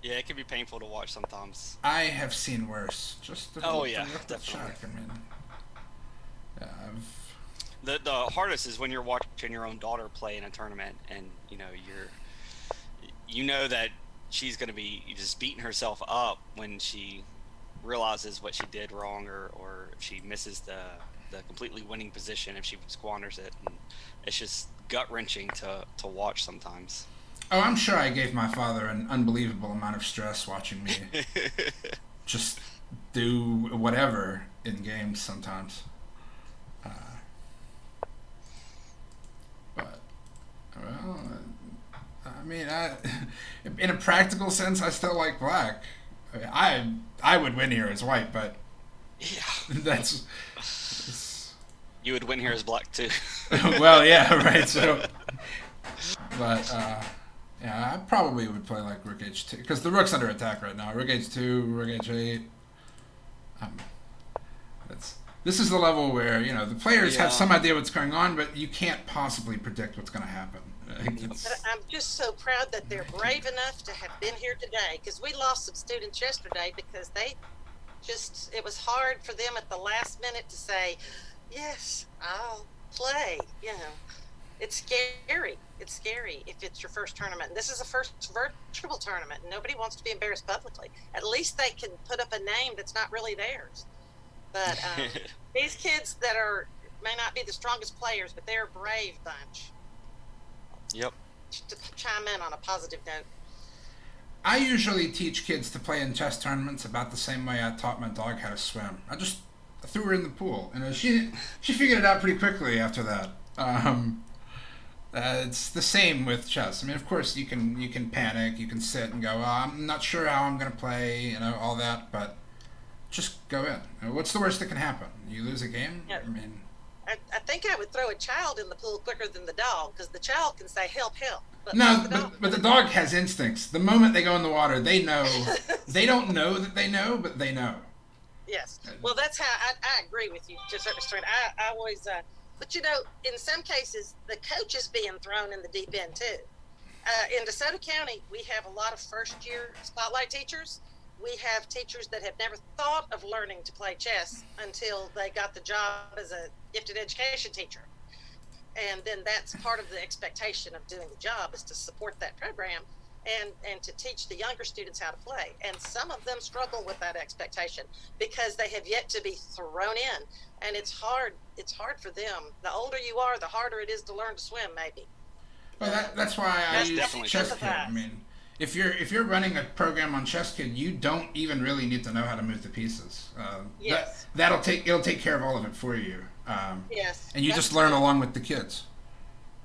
Speaker 3: Yeah, it can be painful to watch sometimes.
Speaker 2: I have seen worse. Just
Speaker 3: Oh yeah,
Speaker 2: definitely.
Speaker 3: definitely.
Speaker 2: I mean, yeah,
Speaker 3: The hardest is when you're watching your own daughter play in a tournament, and you know that she's going to be just beating herself up when she realizes what she did wrong, or if she misses the completely winning position, if she squanders it, and it's just gut wrenching to watch sometimes.
Speaker 2: Oh, I'm sure I gave my father an unbelievable amount of stress watching me just do whatever in games sometimes. But, well, I mean, in a practical sense, I still like black. I would win here as white, but
Speaker 3: Yeah.
Speaker 2: that's
Speaker 3: You would win here as black too.
Speaker 2: well, yeah, right. So, but yeah, I probably would play like Rook H2 because the rook's under attack right now. Rook H2, Rook H8. This is the level where the players have some idea what's going on, but you can't possibly predict what's going to happen.
Speaker 1: But I'm just so proud that they're brave enough to have been here today, because we lost some students yesterday because it was hard for them at the last minute to say, yes, I'll play. It's scary. It's scary if it's your first tournament. And this is a first virtual tournament, and nobody wants to be embarrassed publicly. At least they can put up a name that's not really theirs. But these kids that may not be the strongest players, but they're a brave bunch.
Speaker 2: Yep.
Speaker 1: To chime in on a positive note.
Speaker 2: I usually teach kids to play in chess tournaments about the same way I taught my dog how to swim. I just threw her in the pool, and she figured it out pretty quickly after that. It's the same with chess. I mean, of course, you can panic, you can sit and go, I'm not sure how I'm going to play, all that, but just go in. What's the worst that can happen? You lose a game?
Speaker 1: Yeah.
Speaker 2: I mean,
Speaker 1: I think I would throw a child in the pool quicker than the dog, because the child can say help, help, but
Speaker 2: No,
Speaker 1: the dog.
Speaker 2: but the dog has instincts. The moment they go in the water, they know. They don't know that they know, but they know.
Speaker 1: Yes. Well, that's how I agree with you to a certain extent. I always, but in some cases, the coach is being thrown in the deep end too. In DeSoto County, we have a lot of first year spotlight teachers. We have teachers that have never thought of learning to play chess until they got the job as a gifted education teacher. And then that's part of the expectation of doing the job, is to support that program and to teach the younger students how to play. And some of them struggle with that expectation because they have yet to be thrown in. And it's hard for them. The older you are, the harder it is to learn to swim, maybe.
Speaker 2: Well, that's why I
Speaker 3: That's
Speaker 2: use
Speaker 3: definitely
Speaker 2: Chess
Speaker 1: true.
Speaker 2: Kid. I mean, if you're running a program on Chess Kid, you don't even really need to know how to move the pieces.
Speaker 1: Yes.
Speaker 2: It'll take care of all of it for you.
Speaker 1: Yes.
Speaker 2: And you just learn along with the kids.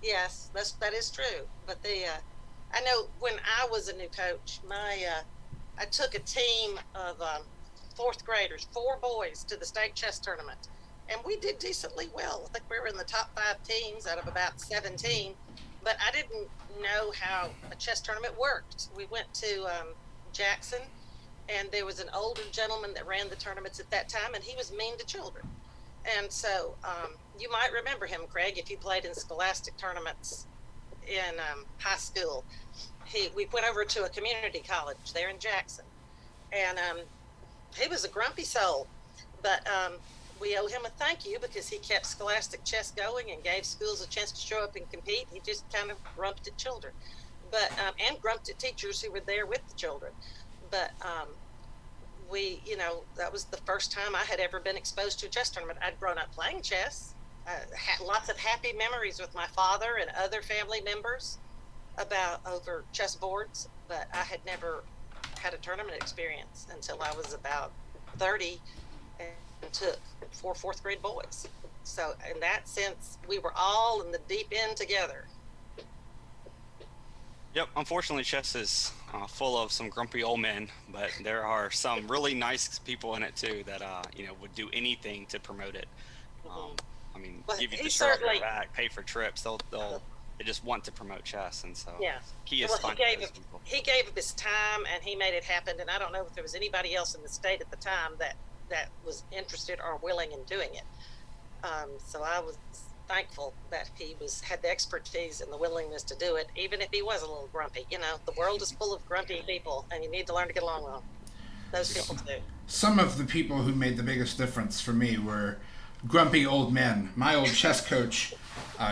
Speaker 1: Yes, that is true. But I know when I was a new coach, I took a team of fourth graders, 4 boys, to the state chess tournament, and we did decently well. I think we were in the top 5 teams out of about 17. But I didn't know how a chess tournament worked. We went to Jackson, and there was an older gentleman that ran the tournaments at that time, and he was mean to children. And so you might remember him, Craig, if you played in scholastic tournaments in high school. We went over to a community college there in Jackson, and he was a grumpy soul, but we owe him a thank you because he kept scholastic chess going and gave schools a chance to show up and compete. He just kind of grumped at children, but and grumped at teachers who were there with the children. But that was the first time I had ever been exposed to a chess tournament. I'd grown up playing chess, had lots of happy memories with my father and other family members over chess boards, but I had never had a tournament experience until I was about 30 and took 4 fourth grade boys. So in that sense, we were all in the deep end together.
Speaker 3: Yep, unfortunately, chess is full of some grumpy old men, but there are some really nice people in it too that would do anything to promote it. I mean,
Speaker 1: Well,
Speaker 3: give you
Speaker 1: he
Speaker 3: the shirt on
Speaker 1: certainly-
Speaker 3: their back, pay for trips. They just want to promote chess, and so
Speaker 1: Yeah.
Speaker 3: key is
Speaker 1: Well,
Speaker 3: finding those people.
Speaker 1: he gave up his time and he made it happen. And I don't know if there was anybody else in the state at the time that was interested or willing in doing it. So I was thankful that he had the expertise and the willingness to do it, even if he was a little grumpy. The world is full of grumpy people, and you need to learn to get along with them. Those people too.
Speaker 2: Some of the people who made the biggest difference for me were grumpy old men. My old chess coach,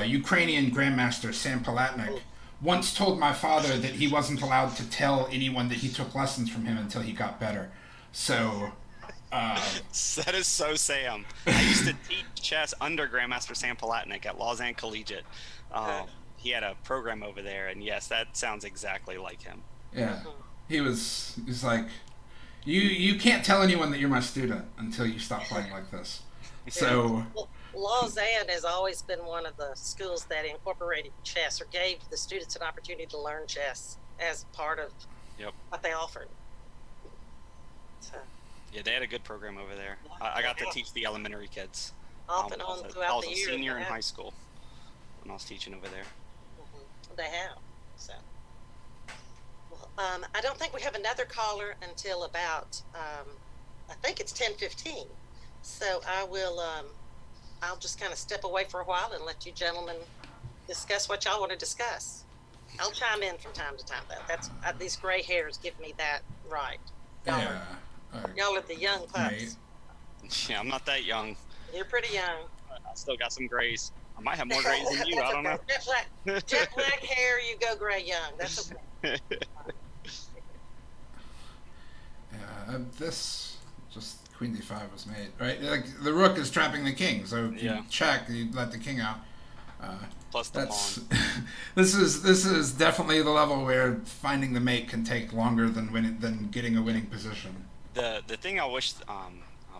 Speaker 2: Ukrainian Grandmaster Sam Palatnik, once told my father that he wasn't allowed to tell anyone that he took lessons from him until he got better. So
Speaker 3: That is so Sam. I used to teach chess under Grandmaster Sam Palatnik at Lausanne Collegiate. He had a program over there, and yes, that sounds exactly like him.
Speaker 2: yeah, he's like, you can't tell anyone that you're my student until you stop playing like this. So
Speaker 1: Well, Lausanne has always been one of the schools that incorporated chess or gave the students an opportunity to learn chess as part of what they offered. So,
Speaker 3: Yeah, they had a good program over there. I got to teach the elementary kids.
Speaker 1: off and on throughout the
Speaker 3: I was
Speaker 1: year.
Speaker 3: a senior in
Speaker 1: they
Speaker 3: high
Speaker 1: have.
Speaker 3: school when I was teaching over there.
Speaker 1: They have. So, well, I don't think we have another caller until about, I think it's 10:15. So I will, I'll just kind of step away for a while and let you gentlemen discuss what y'all want to discuss. I'll chime in from time to time, though. That's these gray hairs give me that right.
Speaker 2: yeah,
Speaker 1: Y'all are the young pups.
Speaker 3: Yeah, I'm not that young.
Speaker 1: You're pretty young.
Speaker 3: I still got some grays. I might have more grays than you.
Speaker 1: That's
Speaker 3: I don't know.
Speaker 1: okay. Jet black hair, you go gray young. That's okay.
Speaker 2: yeah. This just Queen D5 was made, right? Like the rook is trapping the king, so if you check, you let the king out.
Speaker 3: Plus the
Speaker 2: That's
Speaker 3: pawn.
Speaker 2: this is definitely the level where finding the mate can take longer than getting a winning position.
Speaker 3: The thing I wish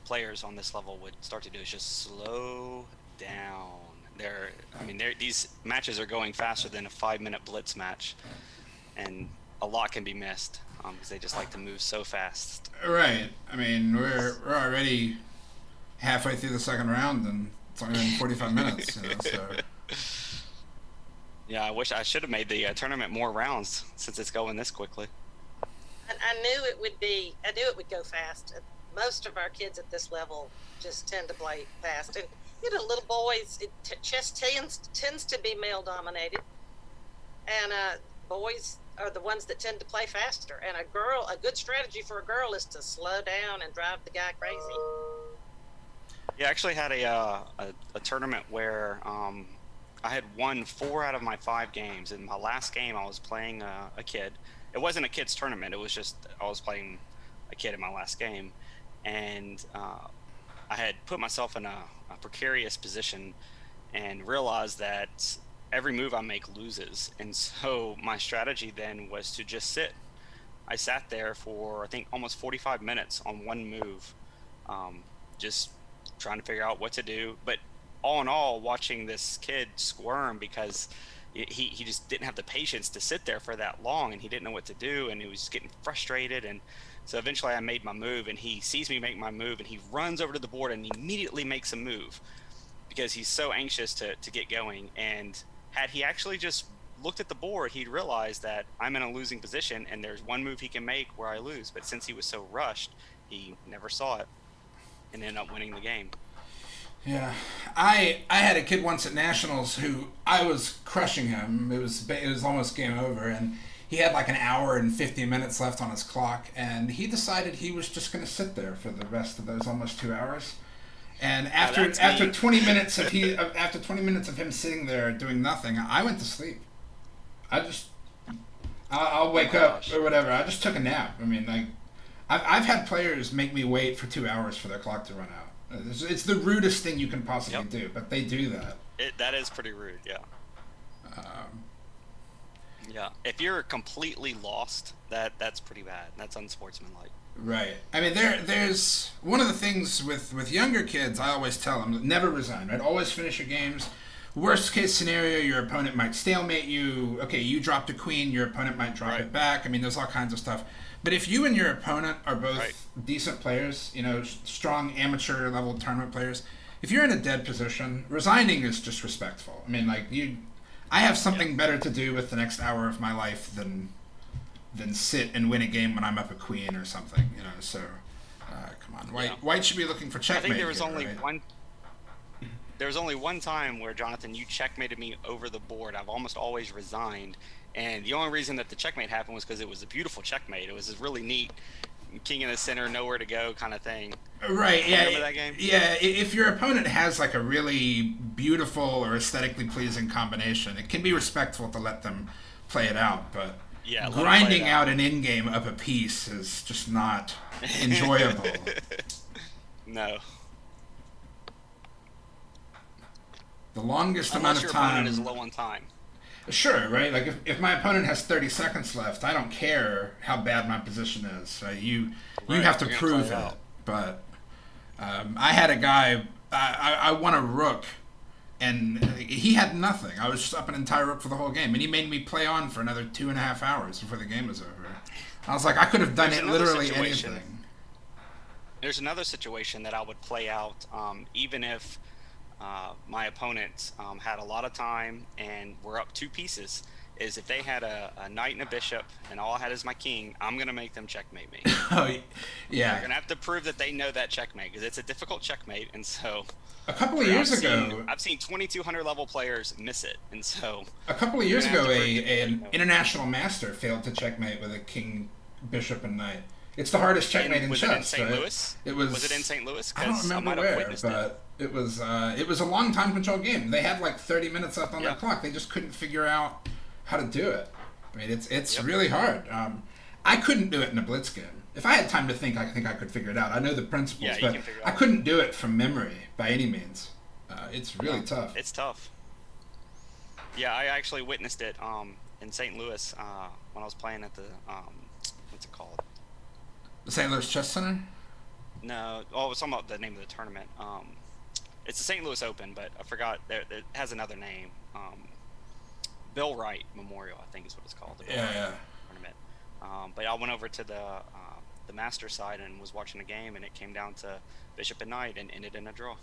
Speaker 3: players on this level would start to do is just slow down. These matches are going faster than a 5-minute blitz match, and a lot can be missed because they just like to move so fast.
Speaker 2: Right. I mean, we're already halfway through the second round, and It's only been 45 minutes, you know, so.
Speaker 3: Yeah, I wish I should have made the tournament more rounds since it's going this quickly.
Speaker 1: I knew it would be. I knew it would go fast. Most of our kids at this level just tend to play fast, and little boys. Chess tends to be male dominated, and boys are the ones that tend to play faster. And a good strategy for a girl is to slow down and drive the guy crazy.
Speaker 3: Yeah, I actually had a tournament where I had won 4 out of my 5 games. In my last game, I was playing a kid. It wasn't a kids tournament. It was just I was playing a kid in my last game, and I had put myself in a precarious position and realized that every move I make loses. And so my strategy then was to just sit. I sat there for, I think, almost 45 minutes on one move, just trying to figure out what to do. But all in all, watching this kid squirm because he just didn't have the patience to sit there for that long, and he didn't know what to do, and he was getting frustrated. And so eventually I made my move, and he sees me make my move, and he runs over to the board and immediately makes a move because he's so anxious to get going. And had he actually just looked at the board, he'd realize that I'm in a losing position and there's one move he can make where I lose. But since he was so rushed, he never saw it and ended up winning the game.
Speaker 2: Yeah, I had a kid once at Nationals who I was crushing him. It was almost game over, and he had like an hour and 50 minutes left on his clock, and he decided he was just going to sit there for the rest of those almost 2 hours. And after 20 minutes of after 20 minutes of him sitting there doing nothing, I went to sleep. I'll wake up or whatever. I just took a nap. I mean, like I've had players make me wait for 2 hours for their clock to run out. It's the rudest thing you can possibly do, but they do that.
Speaker 3: That is pretty rude, yeah. Yeah, if you're completely lost, that's pretty bad. That's unsportsmanlike.
Speaker 2: Right. I mean, there's one of the things with younger kids. I always tell them never resign. Right. Always finish your games. Worst case scenario, your opponent might stalemate you. Okay, you dropped a queen, your opponent might drop it back. I mean, there's all kinds of stuff. But if you and your opponent are both decent players, strong amateur level tournament players, if you're in a dead position, resigning is just respectful. I mean, like I have something better to do with the next hour of my life than sit and win a game when I'm up a queen or something. So come on, White should be looking for checkmate.
Speaker 3: I think there was
Speaker 2: here,
Speaker 3: only
Speaker 2: right?
Speaker 3: one. There was only one time where, Jonathan, you checkmated me over the board. I've almost always resigned. And the only reason that the checkmate happened was because it was a beautiful checkmate. It was this really neat king in the center, nowhere to go kind of thing.
Speaker 2: Right, yeah.
Speaker 3: Remember that game?
Speaker 2: Yeah, if your opponent has like a really beautiful or aesthetically pleasing combination, it can be respectful to let them play it out. But grinding out an in-game up a piece is just not enjoyable.
Speaker 3: No.
Speaker 2: The longest
Speaker 3: Unless
Speaker 2: amount of
Speaker 3: your
Speaker 2: time
Speaker 3: opponent is low on time.
Speaker 2: Sure, right? Like if my opponent has 30 seconds left, I don't care how bad my position is. Right? You have to prove it. But I had a guy, I won a rook, and he had nothing. I was just up an entire rook for the whole game, and he made me play on for another 2.5 hours before the game was over. I was like, I could have done literally anything.
Speaker 3: There's another situation that I would play out, even if my opponent had a lot of time and we're up 2 pieces, is if they had a knight and a bishop and all I had is my king, I'm going to make them checkmate me.
Speaker 2: Oh, yeah.
Speaker 3: They're going to have to prove that they know that checkmate because it's a difficult checkmate. And so
Speaker 2: a couple of years ago,
Speaker 3: I've seen 2200 level players miss it. And so
Speaker 2: a couple of years ago, an international master failed to checkmate with a king, bishop, and knight. It's the hardest checkmate in chess. Was it in
Speaker 3: St. Louis? Was it in St. Louis?
Speaker 2: I don't remember where, but it was a long time control game. They had like 30 minutes left on their clock. They just couldn't figure out how to do it. I mean, it's really hard. I couldn't do it in a blitz game. If I had time to think, I think I could figure it out. I know the principles, but I couldn't do it from memory by any means. It's really tough.
Speaker 3: It's tough. Yeah, I actually witnessed it in St. Louis when I was playing at the what's it called?
Speaker 2: The St. Louis Chess Center?
Speaker 3: No. Oh, I was talking about the name of the tournament. It's the St. Louis Open, but I forgot. It has another name. Bill Wright Memorial, I think is what it's called. The Bill Wright tournament. But I went over to the master side and was watching the game, and it came down to bishop and knight and ended in a draw.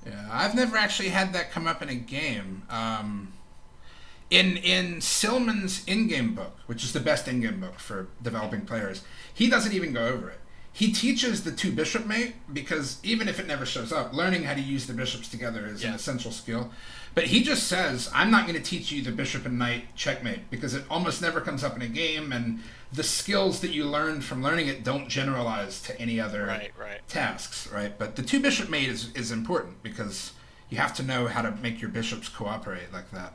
Speaker 2: Yeah, I've never actually had that come up in a game. In Silman's in-game book, which is the best in-game book for developing players, he doesn't even go over it. He teaches the two bishop mate because even if it never shows up, learning how to use the bishops together is an essential skill. But he just says, I'm not going to teach you the bishop and knight checkmate because it almost never comes up in a game, and the skills that you learned from learning it don't generalize to any other tasks, right? But the two bishop mate is important because you have to know how to make your bishops cooperate like that.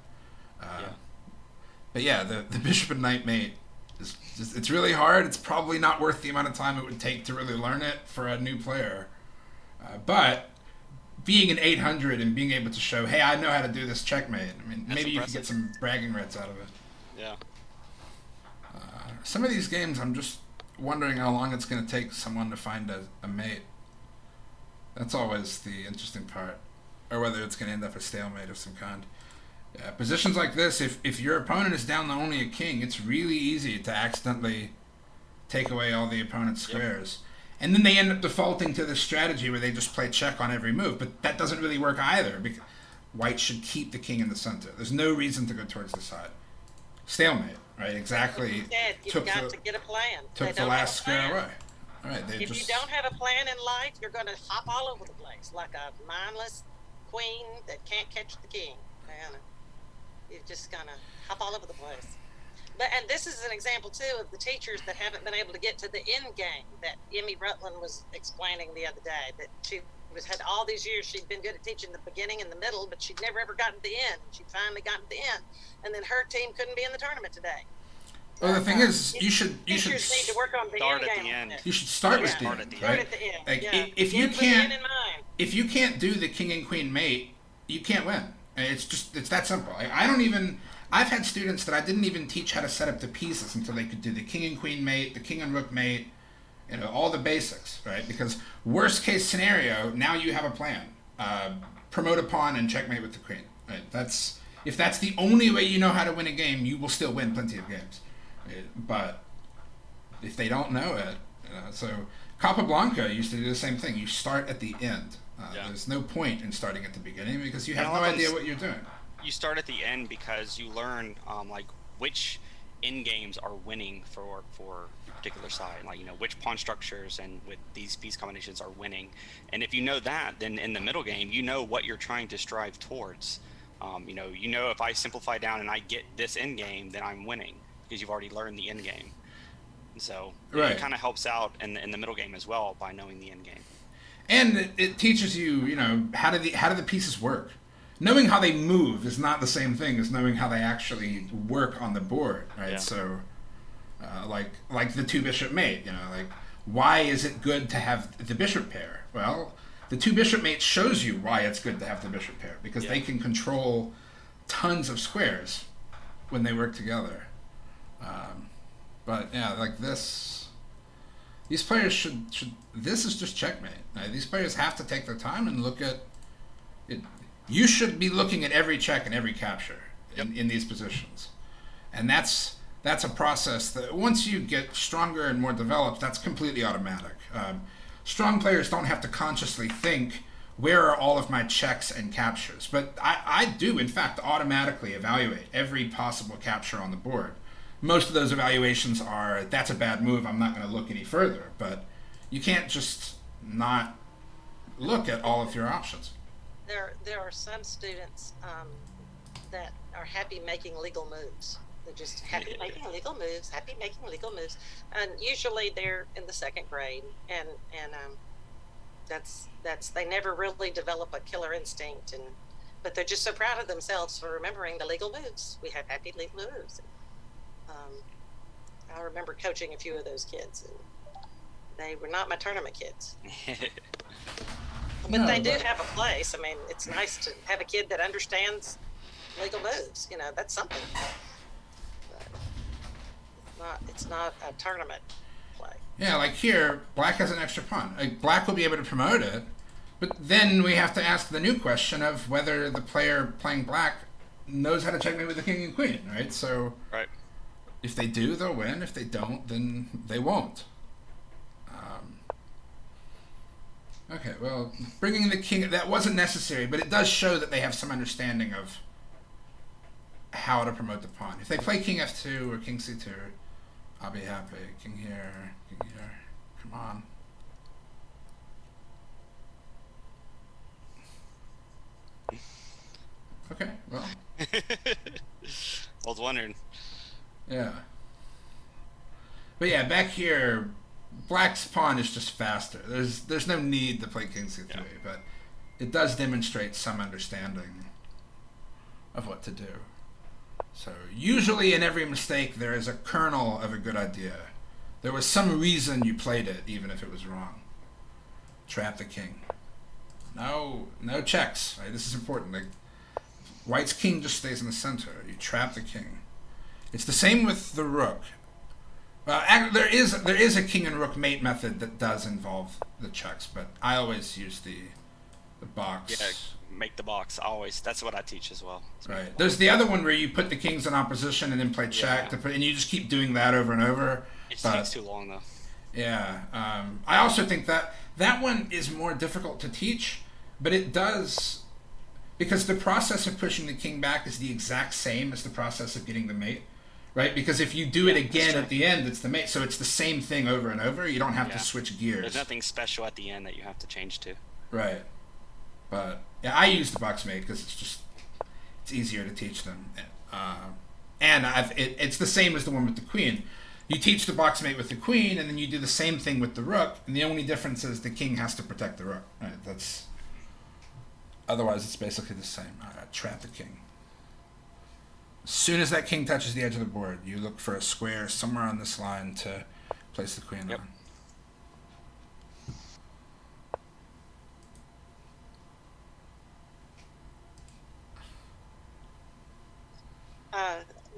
Speaker 2: But yeah, the bishop and knight mate is just, it's really hard. It's probably not worth the amount of time it would take to really learn it for a new player. But being an 800 and being able to show, hey, I know how to do this checkmate. I mean, maybe you could get some bragging rights out of it.
Speaker 3: Yeah.
Speaker 2: Some of these games, I'm just wondering how long it's going to take someone to find a mate. That's always the interesting part. Or whether it's going to end up a stalemate of some kind. Positions like this, if your opponent is down to only a king, it's really easy to accidentally take away all the opponent's squares. And then they end up defaulting to this strategy where they just play check on every move. But that doesn't really work either, because white should keep the king in the center. There's no reason to go towards the side. Stalemate, right? Exactly.
Speaker 1: You've got to get a plan.
Speaker 2: Took the last square away. All right,
Speaker 1: if you don't have a plan in life, you're going to hop all over the place like a mindless queen that can't catch the king. Man, you're just going to hop all over the place. And this is an example, too, of the teachers that haven't been able to get to the end game that Emmy Rutland was explaining the other day, that she had all these years she'd been good at teaching the beginning and the middle, but she'd never ever gotten to the end. She finally got to the end, and then her team couldn't be in the tournament today.
Speaker 2: Well, the thing is, you should
Speaker 1: need to work on the
Speaker 3: start
Speaker 1: end
Speaker 3: at
Speaker 1: game.
Speaker 3: the end.
Speaker 2: You should start with the end, right?
Speaker 1: Start at the end.
Speaker 2: Like, if you can't do the king and queen mate, you can't win. It's that simple. I've had students that I didn't even teach how to set up the pieces until they could do the king and queen mate, the king and rook mate, all the basics, right? Because worst case scenario, now you have a plan. Promote a pawn and checkmate with the queen. Right? If that's the only way you know how to win a game, you will still win plenty of games. But if they don't know it, so Capablanca used to do the same thing. You start at the end. There's no point in starting at the beginning because you have no idea what you're doing.
Speaker 3: You start at the end because you learn like which end games are winning for a particular side, like which pawn structures and with these piece combinations are winning. And if you know that, then in the middle game you know what you're trying to strive towards. If I simplify down and I get this end game, then I'm winning because you've already learned the end game. And so it kind of helps out in the middle game as well by knowing the end game.
Speaker 2: And it teaches you, how do the pieces work. Knowing how they move is not the same thing as knowing how they actually work on the board, right?
Speaker 3: Yeah.
Speaker 2: So, like the two bishop mate, why is it good to have the bishop pair? Well, the two bishop mate shows you why it's good to have the bishop pair because they can control tons of squares when they work together. But yeah, like this, these players should. This is just checkmate. These players have to take their time and look at it. You should be looking at every check and every capture in these positions. And that's a process that once you get stronger and more developed, that's completely automatic. Strong players don't have to consciously think, where are all of my checks and captures? But I do, in fact, automatically evaluate every possible capture on the board. Most of those evaluations are, that's a bad move, I'm not going to look any further. But you can't just not look at all of your options.
Speaker 1: There are some students that are happy making legal moves. They're just happy making legal moves, and usually they're in the second grade, and that's they never really develop a killer instinct, but they're just so proud of themselves for remembering the legal moves. We have happy legal moves. I remember coaching a few of those kids, and they were not my tournament kids. But they do have a place. I mean, it's nice to have a kid that understands legal moves. That's something. But it's not a tournament play.
Speaker 2: Yeah, like here, black has an extra pawn. Black will be able to promote it, but then we have to ask the new question of whether the player playing black knows how to checkmate with the king and queen, right? So if they do, they'll win. If they don't, then they won't. Okay, well, bringing the king, that wasn't necessary, but it does show that they have some understanding of how to promote the pawn. If they play king f2 or king c2, I'll be happy. King here, king here. Come on. Okay, well.
Speaker 3: I was wondering.
Speaker 2: Yeah. But yeah, back here, black's pawn is just faster. There's no need to play king c3,
Speaker 3: Yeah.
Speaker 2: but it does demonstrate some understanding of what to do. So usually in every mistake there is a kernel of a good idea. There was some reason you played it, even if it was wrong. Trap the king. No checks. Right? This is important. Like, white's king just stays in the center. You trap the king. It's the same with the rook. There is a king and rook mate method that does involve the checks, but I always use the box.
Speaker 3: Yeah, make the box always. That's what I teach as well.
Speaker 2: Right. There's the other one where you put the kings in opposition and then play check
Speaker 3: Yeah.
Speaker 2: and you just keep doing that over and over.
Speaker 3: It just
Speaker 2: But
Speaker 3: takes too long though.
Speaker 2: yeah, I also think that one is more difficult to teach, but it does, because the process of pushing the king back is the exact same as the process of getting the mate. Right, because if you do it again at the end, it's the mate. So it's the same thing over and over. You don't have to switch gears.
Speaker 3: There's nothing special at the end that you have to change to.
Speaker 2: Right, but yeah, I use the box mate because it's easier to teach them, and it's the same as the one with the queen. You teach the box mate with the queen, and then you do the same thing with the rook. And the only difference is the king has to protect the rook. Right, otherwise it's basically the same. Trap the king. As soon as that king touches the edge of the board, you look for a square somewhere on this line to place the queen
Speaker 3: Yep.
Speaker 2: on.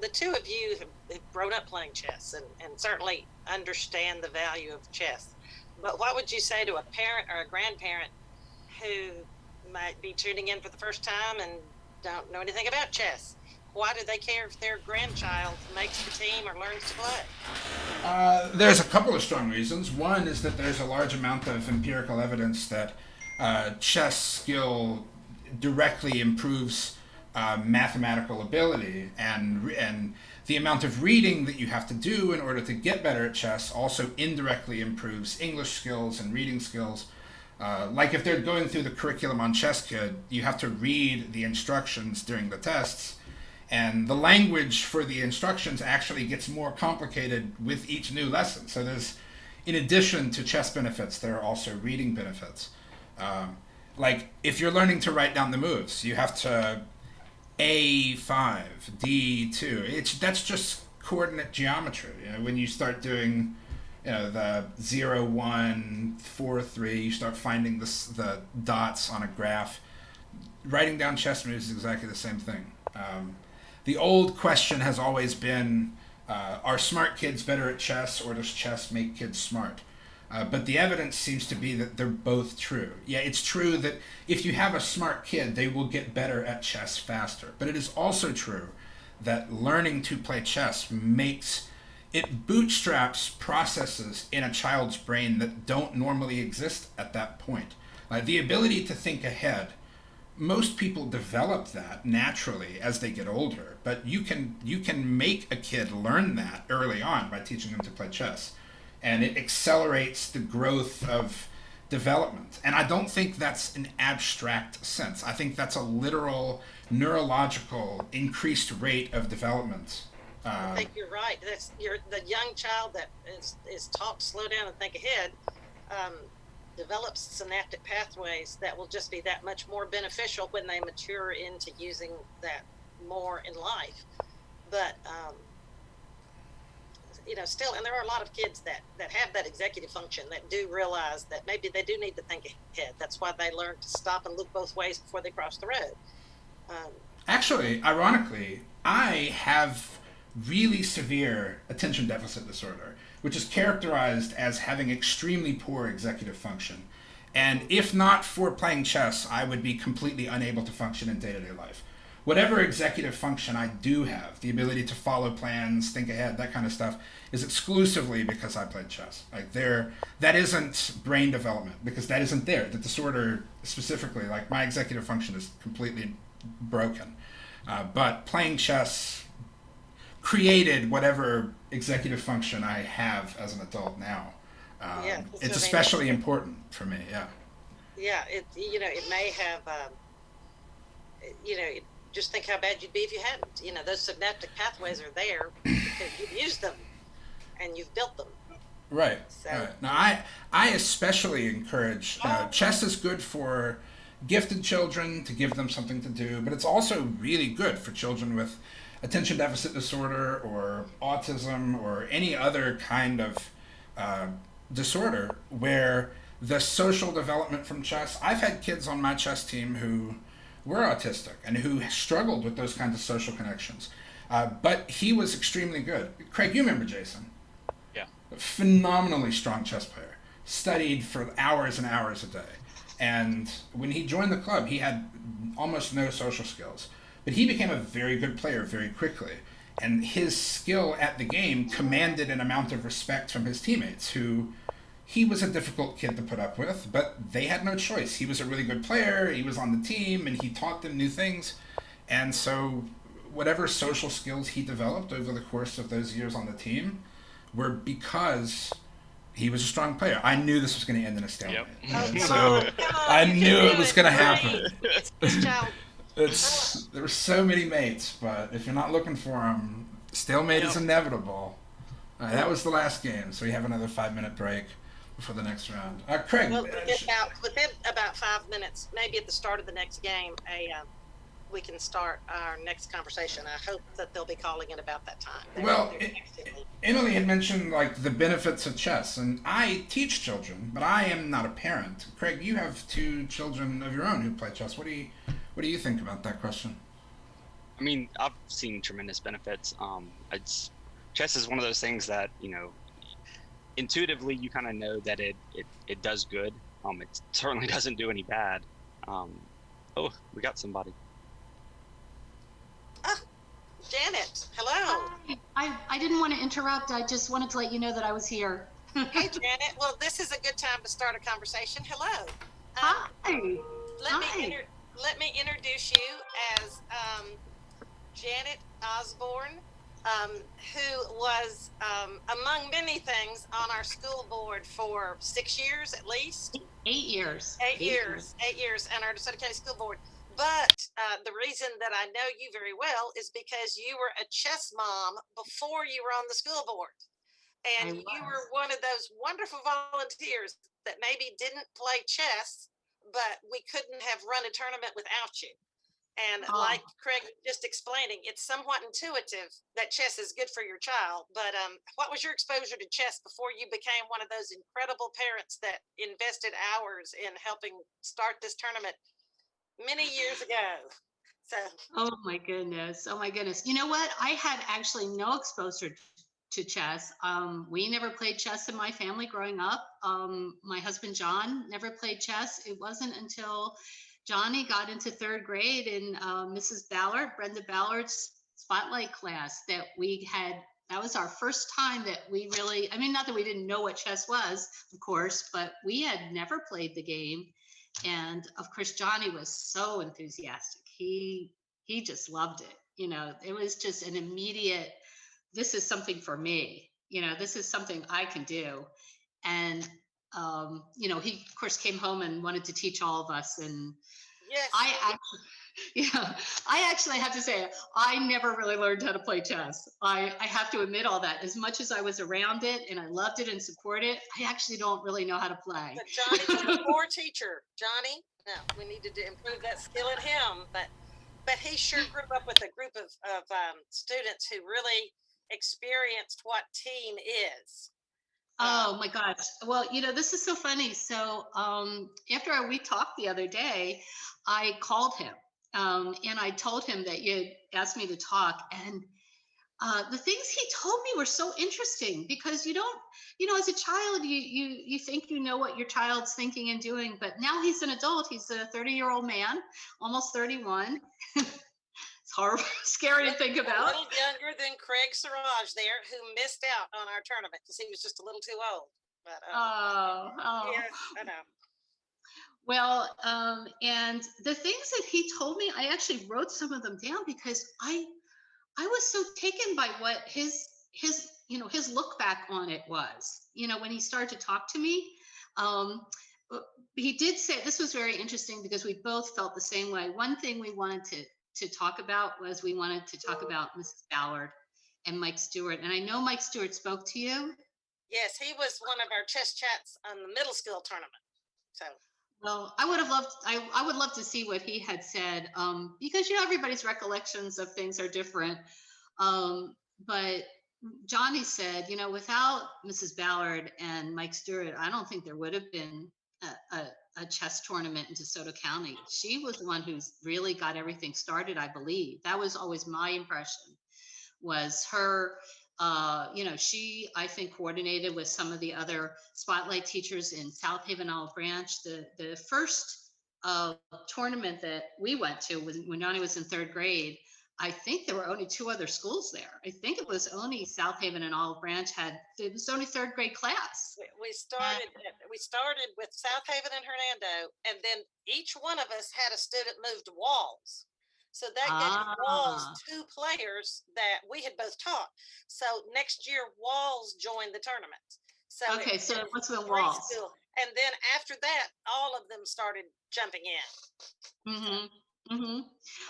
Speaker 1: The two of you have grown up playing chess and certainly understand the value of chess. But what would you say to a parent or a grandparent who might be tuning in for the first time and don't know anything about chess? Why do they care if their grandchild makes the team or learns to play?
Speaker 2: There's a couple of strong reasons. One is that there's a large amount of empirical evidence that chess skill directly improves mathematical ability, and the amount of reading that you have to do in order to get better at chess also indirectly improves English skills and reading skills. Like if they're going through the curriculum on Chess Kid, you have to read the instructions during the tests. And the language for the instructions actually gets more complicated with each new lesson. So there's, in addition to chess benefits, there are also reading benefits. Like if you're learning to write down the moves, you have to A5, D2. That's just coordinate geometry. You know, when you start doing, the 0, 1, 4, 3, you start finding the dots on a graph. Writing down chess moves is exactly the same thing. The old question has always been, are smart kids better at chess, or does chess make kids smart? But the evidence seems to be that they're both true. Yeah, it's true that if you have a smart kid, they will get better at chess faster. But it is also true that learning to play chess bootstraps processes in a child's brain that don't normally exist at that point. The ability to think ahead, most people develop that naturally as they get older, but you can make a kid learn that early on by teaching them to play chess, and it accelerates the growth of development. And I don't think that's an abstract sense. I think that's a literal neurological increased rate of development.
Speaker 1: I think you're right. The young child that is taught to slow down and think ahead. Develops synaptic pathways that will just be that much more beneficial when they mature into using that more in life. But still, and there are a lot of kids that have that executive function that do realize that maybe they do need to think ahead. That's why they learn to stop and look both ways before they cross the road.
Speaker 2: Actually, ironically, I have really severe attention deficit disorder, which is characterized as having extremely poor executive function. And if not for playing chess, I would be completely unable to function in day-to-day life. whatever executive function I do have, the ability to follow plans, think ahead, that kind of stuff, is exclusively because I played chess. Like that isn't brain development, because that isn't there. The disorder specifically, like my executive function is completely broken. But playing chess created whatever executive function I have as an adult now.
Speaker 1: Yeah,
Speaker 2: It's
Speaker 1: so
Speaker 2: especially important for me. Yeah.
Speaker 1: Yeah, it may have, just think how bad you'd be if you hadn't. Those synaptic pathways are there because you've used them and you've built them.
Speaker 2: Right.
Speaker 1: So,
Speaker 2: Right. Now, I especially encourage chess is good for gifted children to give them something to do, but it's also really good for children with attention deficit disorder or autism or any other kind of uh, disorder where the social development from chess. I've had kids on my chess team who were autistic and who struggled with those kinds of social connections. But he was extremely good. Craig, you remember Jason?
Speaker 3: Yeah.
Speaker 2: A phenomenally strong chess player. Studied for hours and hours a day. And when he joined the club, he had almost no social skills. But he became a very good player very quickly. And his skill at the game commanded an amount of respect from his teammates, who he was a difficult kid to put up with, but they had no choice. He was a really good player, he was on the team, and he taught them new things. And so whatever social skills he developed over the course of those years on the team were because he was a strong player. I knew this was going to end in a stalemate.
Speaker 3: Yep.
Speaker 2: And
Speaker 1: come
Speaker 2: so
Speaker 1: on, come on,
Speaker 2: I
Speaker 1: you
Speaker 2: knew
Speaker 1: can
Speaker 2: it
Speaker 1: do
Speaker 2: was going to happen.
Speaker 1: Great. It's child.
Speaker 2: There were so many mates, but if you're not looking for them, stalemate is
Speaker 3: Yep.
Speaker 2: inevitable. That was the last game, so we have another 5-minute break before the next round. Craig,
Speaker 1: Well, within about 5 minutes, maybe at the start of the next game, we can start our next conversation. I hope that they'll be calling in about that time.
Speaker 2: Well,
Speaker 1: They're texting me.
Speaker 2: Emily had mentioned like the benefits of chess, and I teach children, but I am not a parent. Craig, you have 2 children of your own who play chess. What do you think about that question?
Speaker 3: I mean, I've seen tremendous benefits. Chess is one of those things that, intuitively you kind of know that it does good. It certainly doesn't do any bad. Oh, we got somebody.
Speaker 1: Janet, hello.
Speaker 6: I didn't want to interrupt. I just wanted to let you know that I was here.
Speaker 1: Hey, Janet. Well, this is a good time to start a conversation. Hello.
Speaker 6: Hi.
Speaker 1: Let me introduce you as Janet Osborne, who was, among many things, on our school board for 6 years at least.
Speaker 6: 8 years.
Speaker 1: 8 years. 8 years on our DeSoto County School Board. But the reason that I know you very well is because you were a chess mom before you were on the school board. And you were one of those wonderful volunteers that maybe didn't play chess, but we couldn't have run a tournament without you. And like Craig was just explaining, it's somewhat intuitive that chess is good for your child. But what was your exposure to chess before you became one of those incredible parents that invested hours in helping start this tournament many years ago? So,
Speaker 6: Oh my goodness. Oh my goodness. You know what? I had actually no exposure to chess. We never played chess in my family growing up. My husband, John, never played chess. It wasn't until Johnny got into 3rd grade in Mrs. Ballard, Brenda Ballard's spotlight class that that was our first time that we really, I mean, not that we didn't know what chess was, of course, but we had never played the game. And of course, Johnny was so enthusiastic. He just loved it. It was just an immediate, this is something for me. This is something I can do. And he of course came home and wanted to teach all of us. And
Speaker 1: yes.
Speaker 6: I actually have to say, I never really learned how to play chess. I have to admit all that. As much as I was around it and I loved it and support it, I actually don't really know how to play.
Speaker 1: But Johnny was a poor teacher. Johnny, no, we needed to improve that skill in him. But he sure grew up with a group of students who really experienced what team is.
Speaker 6: Oh my gosh. Well, this is so funny. So after we talked the other day, I called him and I told him that you had asked me to talk. And the things he told me were so interesting because you don't, as a child, you think you know what your child's thinking and doing, but now he's an adult. He's a 30-year-old man, almost 31. It's horrible, scary to think
Speaker 1: A
Speaker 6: about.
Speaker 1: little younger than Craig Siraj there, who missed out on our tournament because he was just a little too old. But
Speaker 6: Oh.
Speaker 1: yes, I know.
Speaker 6: Well, and the things that he told me, I actually wrote some of them down because I was so taken by what his his look back on it was. When he started to talk to me, he did say this was very interesting because we both felt the same way. One thing we wanted to talk about was we wanted to talk about Mrs. Ballard and Mike Stewart. And I know Mike Stewart spoke to you.
Speaker 1: Yes, he was one of our chess chats on the middle school tournament. So.
Speaker 6: Well, I would have loved. I would love to see what he had said, because everybody's recollections of things are different. But Johnny said, without Mrs. Ballard and Mike Stewart, I don't think there would have been a chess tournament in DeSoto County. She was the one who's really got everything started, I believe. That was always my impression, was her. She, I think, coordinated with some of the other spotlight teachers in South Haven, Olive Branch. The first tournament that we went to was when Johnny was in third grade. I think there were only 2 other schools there. I think it was only South Haven and Olive Branch it was only third grade class.
Speaker 1: We started with South Haven and Hernando, and then each one of us had a student move to Walls. So that gave Walls 2 players that we had both taught. So next year, Walls joined the tournament. So
Speaker 6: okay, so what's been Walls?
Speaker 1: And then after that, all of them started jumping in.
Speaker 6: Mm-hmm. Mm-hmm.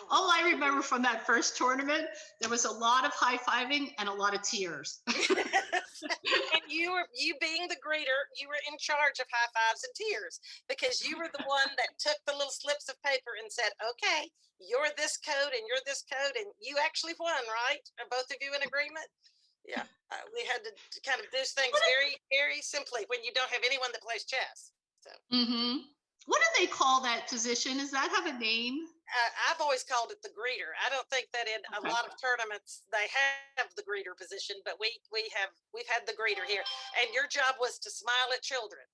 Speaker 6: All I remember from that first tournament, there was a lot of high-fiving and a lot of tears.
Speaker 1: And you being the greeter, you were in charge of high fives and tears, because you were the one that took the little slips of paper and said, okay, you're this code and you're this code, and you actually won, right? Are both of you in agreement? Yeah, we had to kind of do things very, very simply when you don't have anyone that plays chess. So.
Speaker 6: Mm-hmm. What do they call that position? Does that have a name?
Speaker 1: I've always called it the greeter. I don't think that in a lot of tournaments they have the greeter position, but we've had the greeter here. And your job was to smile at children.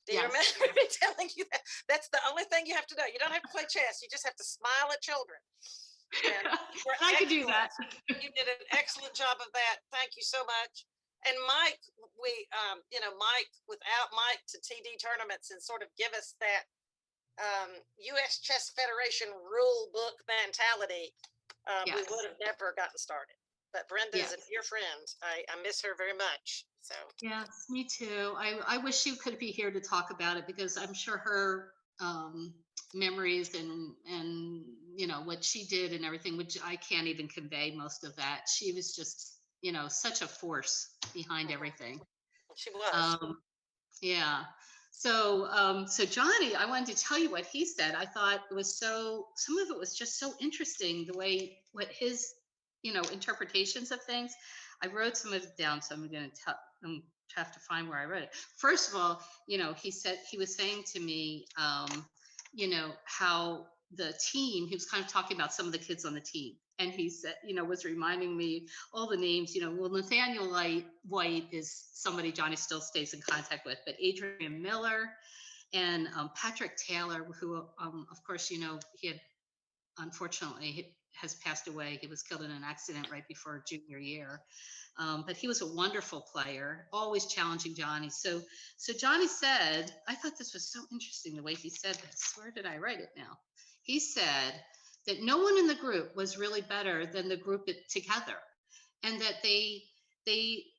Speaker 1: Do you remember me telling you that? That's the only thing you have to do. You don't have to play chess. You just have to smile at children. And
Speaker 6: I could do that.
Speaker 1: You did an excellent job of that. Thank you so much. And Mike, Mike, without Mike to TD tournaments and sort of give us that U.S. Chess Federation rule book mentality, we would have never gotten started. But Brenda is a dear friend. I miss her very much. So
Speaker 6: yes, me too. I wish she could be here to talk about it, because I'm sure her memories and what she did and everything, which I can't even convey most of that. She was just such a force behind everything.
Speaker 1: She was.
Speaker 6: Yeah. So Johnny, I wanted to tell you what he said. I thought it was some of it was just so interesting, the way, what his, interpretations of things. I wrote some of it down, so I'm going to have to find where I wrote it. First of all, he said, he was saying to me, how the team, he was kind of talking about some of the kids on the team. And he said, was reminding me all the names, well, Nathaniel White is somebody Johnny still stays in contact with, but Adrian Miller and Patrick Taylor, who, of course, he had, unfortunately, has passed away. He was killed in an accident right before junior year. But he was a wonderful player, always challenging Johnny. So Johnny said, I thought this was so interesting, the way he said this. Where did I write it now? He said that no one in the group was really better than the group together, and that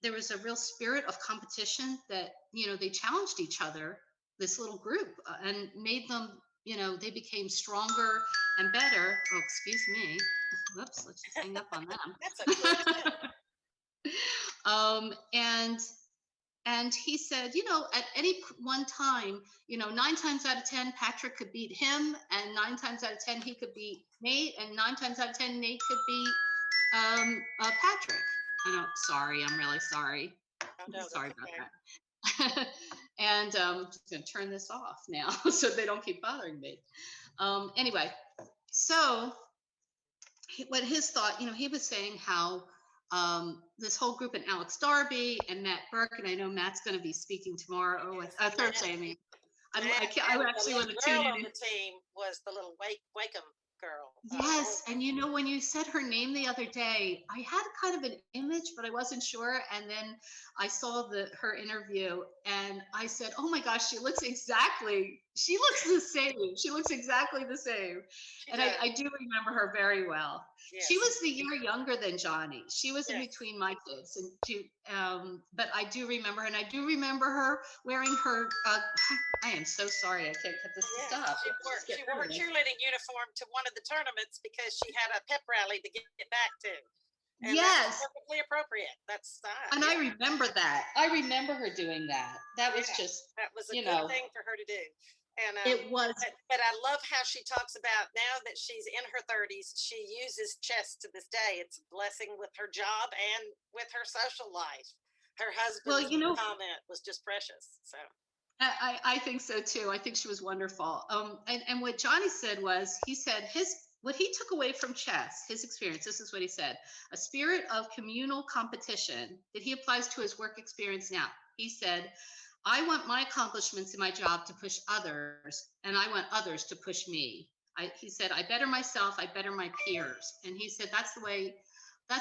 Speaker 6: there was a real spirit of competition, that they challenged each other, this little group, and made them, they became stronger and better. Oh, excuse me. Whoops, let's just hang up on them.
Speaker 1: That's
Speaker 6: okay. And he said, at any one time, 9 times out of 10, Patrick could beat him, and 9 times out of 10, he could beat Nate, and 9 times out of 10, Nate could beat Patrick. Sorry, I'm really sorry. Sorry about that. And I'm just going to turn this off now so they don't keep bothering me. Anyway, so what his thought, he was saying how this whole group, and Alex Darby and Matt Burke, and I know Matt's going to be speaking tomorrow, Thursday. I mean, I actually want to tune in.
Speaker 1: The team was the little Wakeham girl.
Speaker 6: Yes, and you know, when you said her name the other day, I had kind of an image, but I wasn't sure. And then I saw her interview, and I said, "Oh my gosh, she looks the same. She looks exactly the same."
Speaker 1: She
Speaker 6: And
Speaker 1: does.
Speaker 6: I do remember her very well. She
Speaker 1: Yes.
Speaker 6: was the year younger than Johnny. She was in
Speaker 1: Yes.
Speaker 6: between my kids, but I do remember her, and I do remember her wearing her. I am so sorry, I can't get this to
Speaker 1: Yes,
Speaker 6: stop. Let's
Speaker 1: she
Speaker 6: get
Speaker 1: wore
Speaker 6: rid
Speaker 1: her
Speaker 6: of this.
Speaker 1: cheerleading uniform to one of the tournaments because she had a pep rally to get back to. And
Speaker 6: Yes.
Speaker 1: that's perfectly appropriate. That's fine.
Speaker 6: And I remember that. I remember her doing that. That was
Speaker 1: Yeah,
Speaker 6: just,
Speaker 1: that was a
Speaker 6: you
Speaker 1: good
Speaker 6: know,
Speaker 1: thing for her to do. And
Speaker 6: it was.
Speaker 1: but I love how she talks about now that she's in her 30s, she uses chess to this day. It's a blessing with her job and with her social life. Her husband's comment was just precious. So
Speaker 6: I think so too. I think she was wonderful. And what Johnny said was, he said what he took away from chess, his experience, this is what he said: a spirit of communal competition that he applies to his work experience now. He said, "I want my accomplishments in my job to push others, and I want others to push me." He said, "I better myself, I better my peers." And he said, that's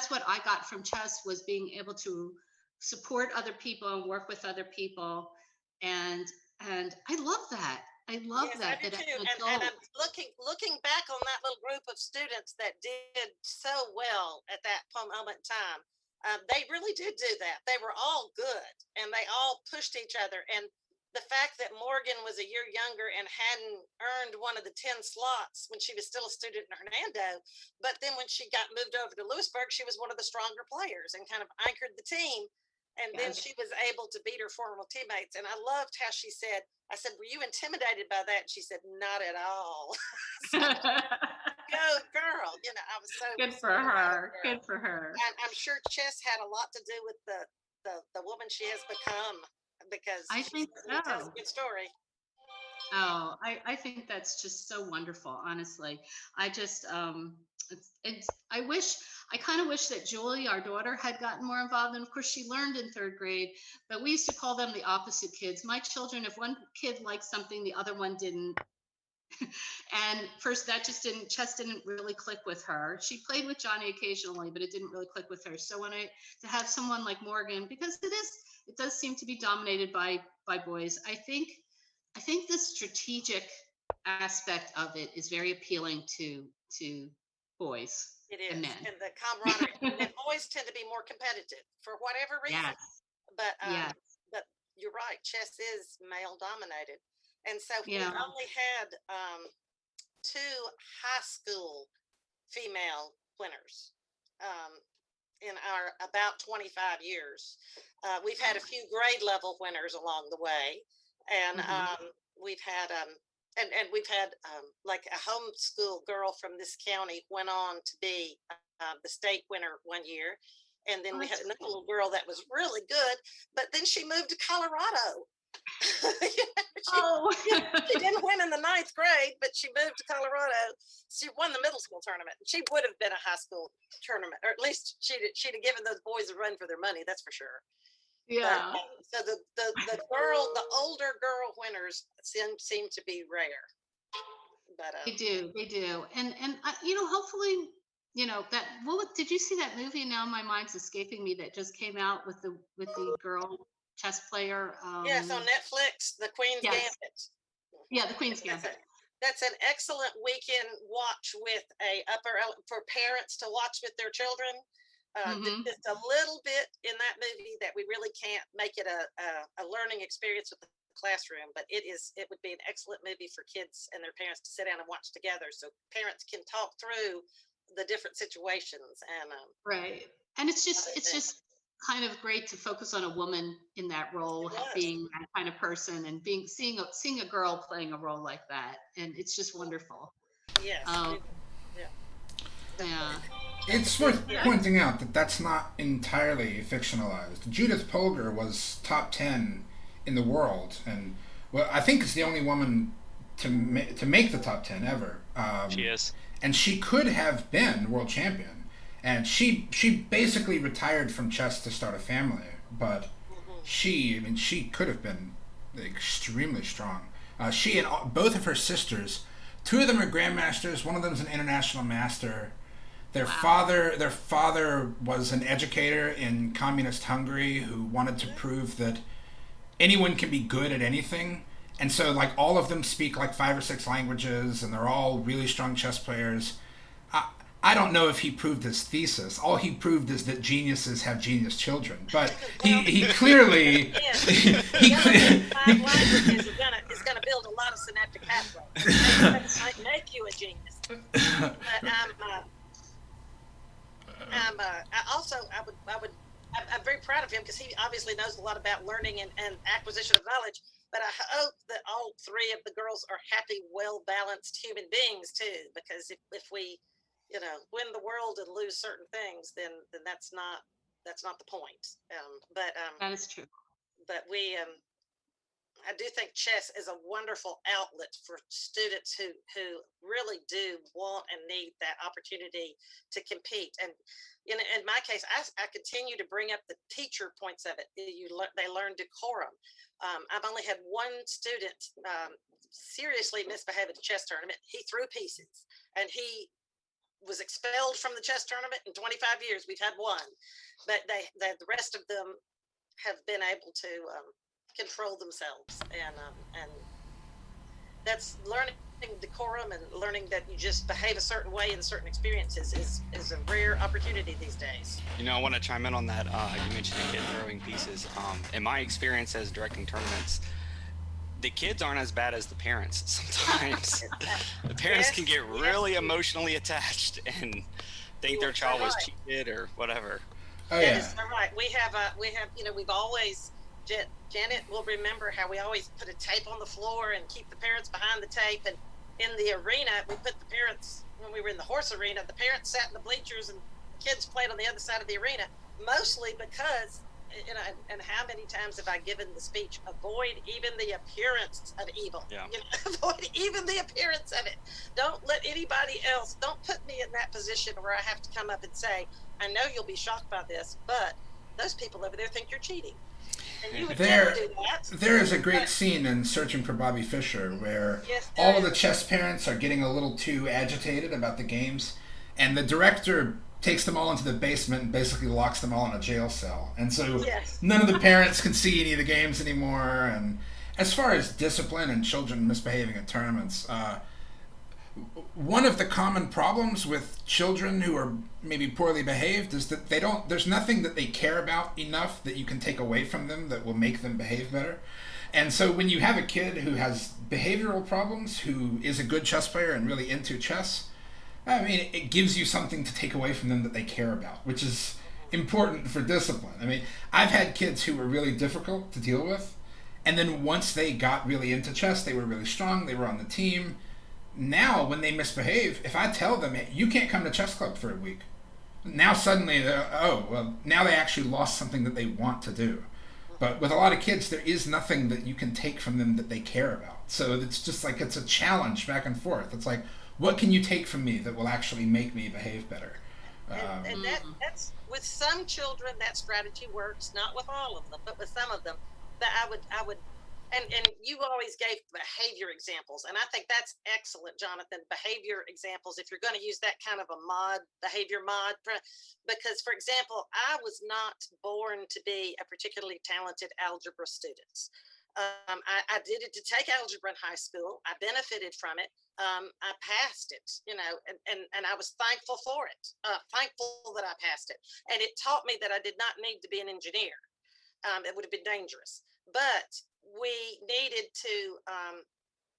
Speaker 6: what I got from chess, was being able to support other people and work with other people. And I love that. I love
Speaker 1: yes,
Speaker 6: that.
Speaker 1: I do
Speaker 6: That
Speaker 1: too.
Speaker 6: an
Speaker 1: And
Speaker 6: adult.
Speaker 1: I'm looking back on that little group of students that did so well at that moment in time. They really did do that. They were all good, and they all pushed each other. And the fact that Morgan was a year younger and hadn't earned one of the 10 slots when she was still a student in Hernando, but then when she got moved over to Lewisburg, she was one of the stronger players and kind of anchored the team. And then
Speaker 6: Yes.
Speaker 1: she was able to beat her former teammates. And I loved how she said, I said, "Were you intimidated by that?" And she said, "Not at all." Go girl. I was so
Speaker 6: Good for
Speaker 1: proud of
Speaker 6: her.
Speaker 1: her.
Speaker 6: Good for her.
Speaker 1: And I'm sure chess had a lot to do with the woman she has become, because
Speaker 6: I
Speaker 1: she
Speaker 6: think
Speaker 1: certainly tells
Speaker 6: so.
Speaker 1: a good story.
Speaker 6: Oh, I think that's just so wonderful, honestly. I just I kind of wish that Julie, our daughter, had gotten more involved. And of course she learned in third grade, but we used to call them the opposite kids. My children, if one kid liked something, the other one didn't. And first, chess didn't really click with her. She played with Johnny occasionally, but it didn't really click with her. So to have someone like Morgan, because it does seem to be dominated by boys. I think the strategic aspect of it is very appealing to boys
Speaker 1: It
Speaker 6: and
Speaker 1: is.
Speaker 6: men.
Speaker 1: And the camaraderie. And boys tend to be more competitive for whatever reason.
Speaker 6: Yes.
Speaker 1: But
Speaker 6: Yes.
Speaker 1: but you're right, chess is male dominated. And so we
Speaker 6: Yeah.
Speaker 1: only had 2 high school female winners in our about 25 years. We've had a few grade level winners along the way, and we've had we've had like a homeschool girl from this county went on to be the state winner one year. And then we had another little girl that was really good, but then she moved to Colorado. She didn't win in the 9th grade, but she moved to Colorado. She won the middle school tournament. She would have been a high school tournament, or at least she'd have given those boys a run for their money. That's for sure.
Speaker 6: Yeah.
Speaker 1: But, so the older girl winners seem to be rare. But
Speaker 6: They do, and hopefully, that. What did you see that movie? Now my mind's escaping me. That just came out with the girl chess player.
Speaker 1: Yes, on Netflix, The Queen's Gambit.
Speaker 6: Yeah, The Queen's Gambit.
Speaker 1: That's an excellent weekend watch with for parents to watch with their children. Just a little bit in that movie that we really can't make it a learning experience with the classroom, but it would be an excellent movie for kids and their parents to sit down and watch together, so parents can talk through the different situations. And
Speaker 6: right, and it's just kind of great to focus on a woman in that role, being that kind of person, and seeing a girl playing a role like that, and it's just wonderful.
Speaker 1: Yes.
Speaker 6: Yeah.
Speaker 2: It's worth pointing out that that's not entirely fictionalized. Judith Poger was top 10 in the world, and I think it's the only woman to make the top 10 ever.
Speaker 7: She is.
Speaker 2: And she could have been world champion. And she basically retired from chess to start a family, but she could have been extremely strong. She and both of her sisters two of them are grandmasters. One of them's an international master. Their
Speaker 6: Wow.
Speaker 2: father was an educator in communist Hungary who wanted to prove that anyone can be good at anything. And so, like, all of them speak like 5 or 6 languages, and they're all really strong chess players. I don't know if he proved his thesis. All he proved is that geniuses have genius children. But he clearly
Speaker 1: Yeah.
Speaker 2: he,
Speaker 1: Developing five
Speaker 2: he,
Speaker 1: languages is gonna build a lot of synaptic pathways. Might make you a genius. But I'm very proud of him because he obviously knows a lot about learning and acquisition of knowledge. But I hope that all 3 of the girls are happy, well balanced human beings too. Because if we, win the world and lose certain things, then that's not the point.
Speaker 6: That is true.
Speaker 1: But I do think chess is a wonderful outlet for students who really do want and need that opportunity to compete. And in my case, I continue to bring up the teacher points of it. They learn decorum. I've only had one student seriously misbehave at the chess tournament. He threw pieces, and he was expelled from the chess tournament in 25 years. We've had one, but the rest of them have been able to control themselves, and that's learning decorum and learning that you just behave a certain way in certain experiences is a rare opportunity these days.
Speaker 3: I want to chime in on that. You mentioned a kid throwing pieces. In my experience as directing tournaments, the kids aren't as bad as the parents sometimes. The parents
Speaker 1: Yes,
Speaker 3: can get
Speaker 1: yes.
Speaker 3: really emotionally attached and think their
Speaker 1: You're
Speaker 3: child was
Speaker 1: right.
Speaker 3: cheated or whatever.
Speaker 2: oh
Speaker 1: That
Speaker 2: yeah.
Speaker 1: is so right. We have we've always, Janet will remember how we always put a tape on the floor and keep the parents behind the tape. And in the arena, we put the parents, when we were in the horse arena, the parents sat in the bleachers and the kids played on the other side of the arena, mostly because, and how many times have I given the speech, avoid even the appearance of evil.
Speaker 3: Yeah.
Speaker 1: Avoid even the appearance of it. Don't let anybody else, don't put me in that position where I have to come up and say, I know you'll be shocked by this, but those people over there think you're cheating. And you would never do that.
Speaker 2: There is a great scene in Searching for Bobby Fischer where
Speaker 1: Yes,
Speaker 2: all
Speaker 1: there
Speaker 2: of the
Speaker 1: is.
Speaker 2: chess parents are getting a little too agitated about the games, and the director takes them all into the basement and basically locks them all in a jail cell. And so
Speaker 1: Yes.
Speaker 2: none of the parents can see any of the games anymore. And as far as discipline and children misbehaving at tournaments, one of the common problems with children who are maybe poorly behaved is that there's nothing that they care about enough that you can take away from them that will make them behave better. And so when you have a kid who has behavioral problems, who is a good chess player and really into chess, I mean, it gives you something to take away from them that they care about, which is important for discipline. I mean, I've had kids who were really difficult to deal with, and then once they got really into chess, they were really strong, they were on the team. Now, when they misbehave, if I tell them, hey, you can't come to chess club for a week, now suddenly, now they actually lost something that they want to do. But with a lot of kids, there is nothing that you can take from them that they care about. So it's just like it's a challenge back and forth. It's like, what can you take from me that will actually make me behave better?
Speaker 1: And that's with some children that strategy works, not with all of them, but with some of them. That I would and you always gave behavior examples, and I think that's excellent, Jonathan. Behavior examples, if you're going to use that kind of a behavior mod, because for example, I was not born to be a particularly talented algebra student. I did it to take algebra in high school. I benefited from it. I passed it, and I was thankful for it. Thankful that I passed it, and it taught me that I did not need to be an engineer. It would have been dangerous, but we needed to.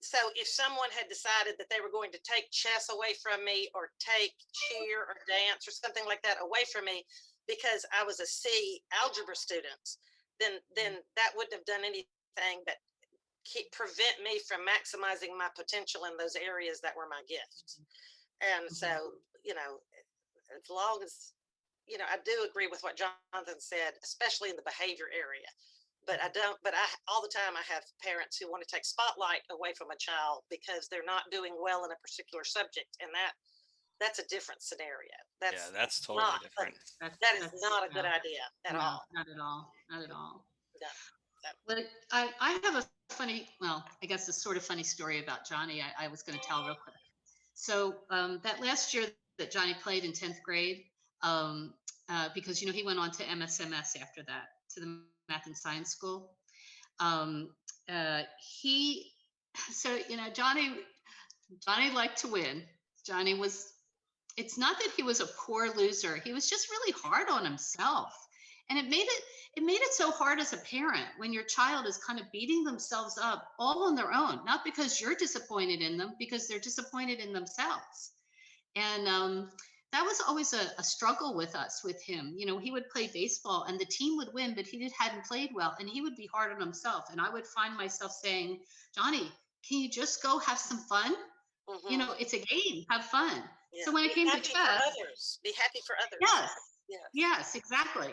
Speaker 1: So if someone had decided that they were going to take chess away from me, or take cheer or dance or something like that away from me because I was a C algebra student, then that wouldn't have done anything but prevent me from maximizing my potential in those areas that were my gift. And so, as long as, I do agree with what Jonathan said, especially in the behavior area. But all the time I have parents who want to take spotlight away from a child because they're not doing well in a particular subject. And that's a different scenario.
Speaker 3: That's totally
Speaker 1: not
Speaker 3: different.
Speaker 1: That is not a good idea at
Speaker 6: No,
Speaker 1: all.
Speaker 6: not at all. Not at all.
Speaker 1: No.
Speaker 6: But I have a funny, well, I guess a sort of funny story about Johnny I was going to tell real quick. So that last year that Johnny played in 10th grade, because, you know, he went on to MSMS after that, to the Math and Science School. Um, uh, he, so, you know, Johnny liked to win. Johnny was, it's not that he was a poor loser. He was just really hard on himself. And it made it so hard as a parent when your child is kind of beating themselves up all on their own, not because you're disappointed in them, because they're disappointed in themselves. And that was always a struggle with us, with him. You know, he would play baseball and the team would win, but hadn't played well, and he would be hard on himself. And I would find myself saying, Johnny, can you just go have some fun? You know, it's a game, have fun.
Speaker 1: Yeah.
Speaker 6: So when it came to
Speaker 1: Be happy for
Speaker 6: chess,
Speaker 1: others. Be happy for others.
Speaker 6: yes,
Speaker 1: Yes.
Speaker 6: yes, exactly.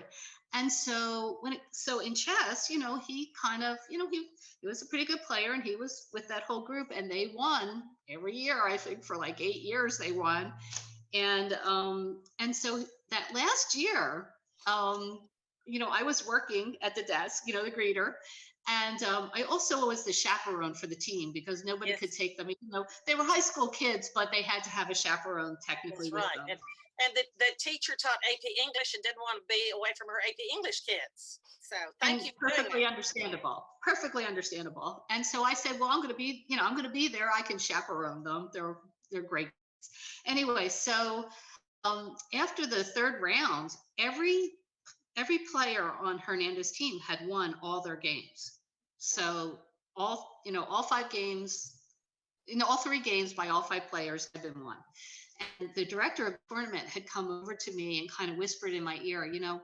Speaker 6: And so so in chess, you know, he kind of, you know, he was a pretty good player, and he was with that whole group, and they won every year. I think for like 8 years they won. And so that last year, you know, I was working at the desk, you know, the greeter. And I also was the chaperone for the team, because nobody
Speaker 1: Yes.
Speaker 6: could take them, even though they were high school kids, but they had to have a chaperone technically
Speaker 1: That's
Speaker 6: with
Speaker 1: right.
Speaker 6: them.
Speaker 1: And the teacher taught AP English and didn't want to be away from her AP English kids. So thank
Speaker 6: And
Speaker 1: you for doing
Speaker 6: perfectly
Speaker 1: that.
Speaker 6: understandable, perfectly understandable. And so I said, well, I'm going to be, you know, I'm going to be there. I can chaperone them. They're great. Anyway, so after the third round, every player on Hernandez's team had won all their games. So all 5 games, all 3 games by all 5 players had been won. And the director of the tournament had come over to me and kind of whispered in my ear, you know,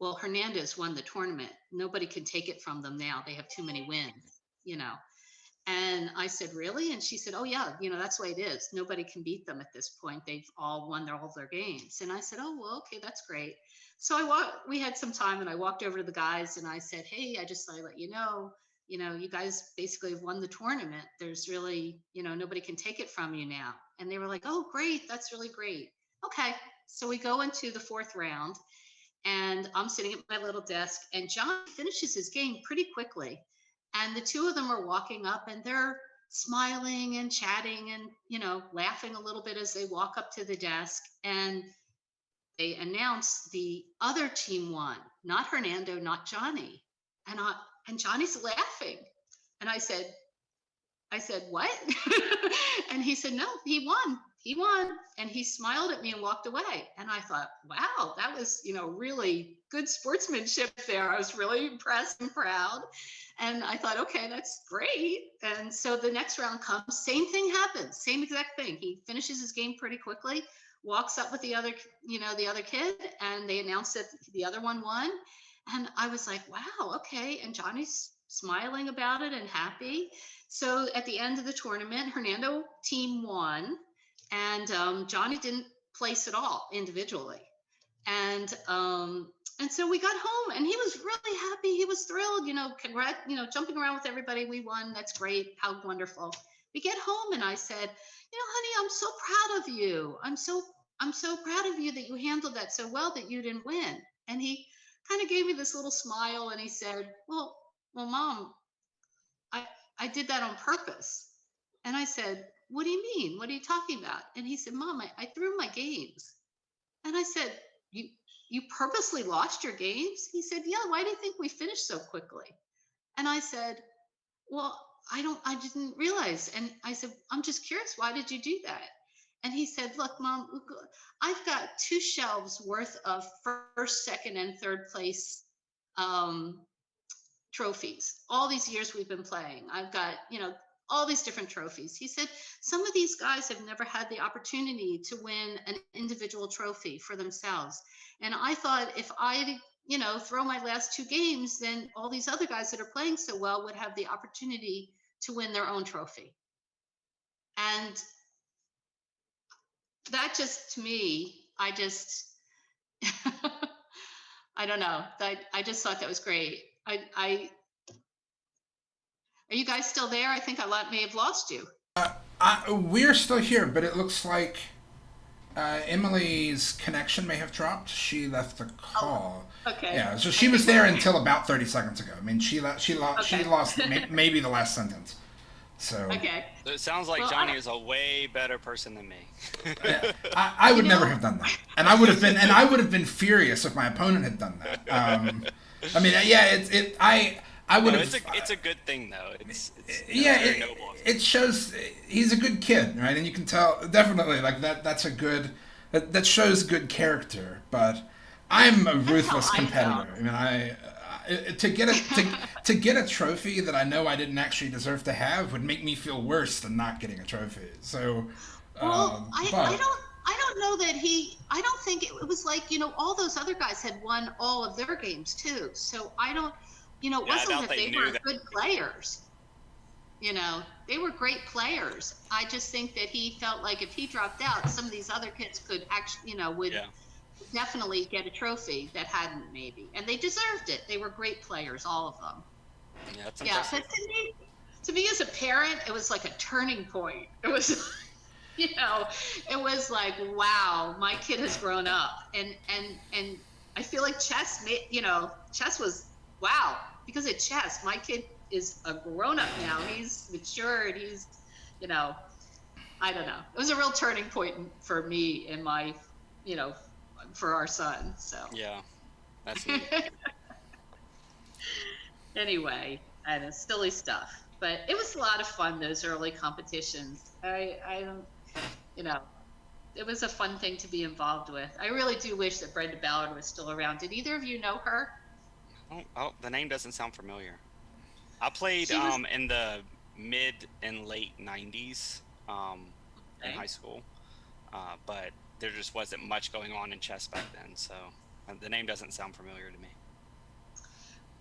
Speaker 6: well, Hernandez won the tournament. Nobody can take it from them now. They have too many wins, you know. And I said, really? And she said, oh yeah, you know, that's the way it is. Nobody can beat them at this point. They've all won all their games. And I said, oh, well, okay, that's great. So we had some time, and I walked over to the guys and I said, hey, I just thought I'd let you know, you guys basically have won the tournament. There's really, you know, nobody can take it from you now. And they were like, oh, great. That's really great. Okay. So we go into the 4th round, and I'm sitting at my little desk, and John finishes his game pretty quickly. And the 2 of them are walking up, and they're smiling and chatting and, you know, laughing a little bit as they walk up to the desk. And they announce the other team won, not Hernando, not Johnny. And Johnny's laughing. And I said, what? And he said, no, he won. He won. And he smiled at me and walked away. And I thought, wow, that was, you know, really good sportsmanship there. I was really impressed and proud. And I thought, okay, that's great. And so the next round comes, same thing happens, same exact thing. He finishes his game pretty quickly, walks up with the other kid, and they announce that the other one won. And I was like, wow, okay. And Johnny's smiling about it and happy. So at the end of the tournament, Hernando team won, and Johnny didn't place at all individually. And so we got home, and he was really happy. He was thrilled, you know, jumping around with everybody. We won. That's great. How wonderful. We get home, and I said, you know, honey, I'm so proud of you. I'm so proud of you that you handled that so well that you didn't win. And he kind of gave me this little smile, and he said, well, Mom, I did that on purpose. And I said, what do you mean? What are you talking about? And he said, Mom, I threw my games. And I said, you purposely lost your games? He said, yeah, why do you think we finished so quickly? And I said, well, I didn't realize. And I said, I'm just curious, why did you do that? And he said, look, Mom, I've got 2 shelves worth of 1st, 2nd, and 3rd place trophies. All these years we've been playing, I've got, you know, all these different trophies. He said, some of these guys have never had the opportunity to win an individual trophy for themselves. And I thought, if I, you know, throw my last 2 games, then all these other guys that are playing so well would have the opportunity to win their own trophy. And that just, to me, I don't know. I just thought that was great. Are you guys still there? I think I may have lost you.
Speaker 2: We're still here, but it looks like Emily's connection may have dropped. She left the call.
Speaker 6: Oh, okay.
Speaker 2: Yeah, so she was there until about 30 seconds ago. I mean, she lost maybe the last sentence. So
Speaker 6: Okay.
Speaker 3: It sounds like
Speaker 6: Well,
Speaker 3: Johnny is a way better person than me.
Speaker 2: I would never have done that, and I would have been furious if my opponent had done that. I mean, yeah, I would
Speaker 3: No,
Speaker 2: have.
Speaker 3: it's a good thing though. It's
Speaker 2: Yeah,
Speaker 3: very noble.
Speaker 2: it shows he's a good kid, right? And you can tell definitely like that. That's a good. That shows good character. But I'm a ruthless
Speaker 6: how I
Speaker 2: competitor.
Speaker 6: felt.
Speaker 2: I mean, to get a trophy that I know I didn't actually deserve to have would make me feel worse than not getting a trophy. So,
Speaker 6: Well,
Speaker 2: but
Speaker 6: I don't know that I don't think it was like, all those other guys had won all of their games too. So I don't, it
Speaker 3: Yeah, I
Speaker 6: wasn't
Speaker 3: doubt
Speaker 6: that
Speaker 3: they
Speaker 6: they
Speaker 3: knew
Speaker 6: weren't
Speaker 3: that.
Speaker 6: good players. They were great players. I just think that he felt like if he dropped out, some of these other kids could actually, would
Speaker 3: Yeah.
Speaker 6: definitely get a trophy that hadn't maybe. And they deserved it. They were great players, all of them.
Speaker 3: Yeah, that's
Speaker 6: Yeah,
Speaker 3: impressive.
Speaker 6: but to me as a parent, it was like a turning point. It was, it was like, wow, my kid has grown up, and I feel like chess was wow, because of chess, my kid is a grown up now. He's matured. He's, I don't know. It was a real turning point for me and my, for our son. So
Speaker 3: Yeah, that's neat.
Speaker 6: anyway, I know, silly stuff, but it was a lot of fun, those early competitions. I don't, it was a fun thing to be involved with. I really do wish that Brenda Ballard was still around. Did either of you know her?
Speaker 3: Oh, the name doesn't sound familiar. I played
Speaker 6: She was-
Speaker 3: in the mid and late 90s in
Speaker 6: Okay.
Speaker 3: high school, but there just wasn't much going on in chess back then, so the name doesn't sound familiar to me.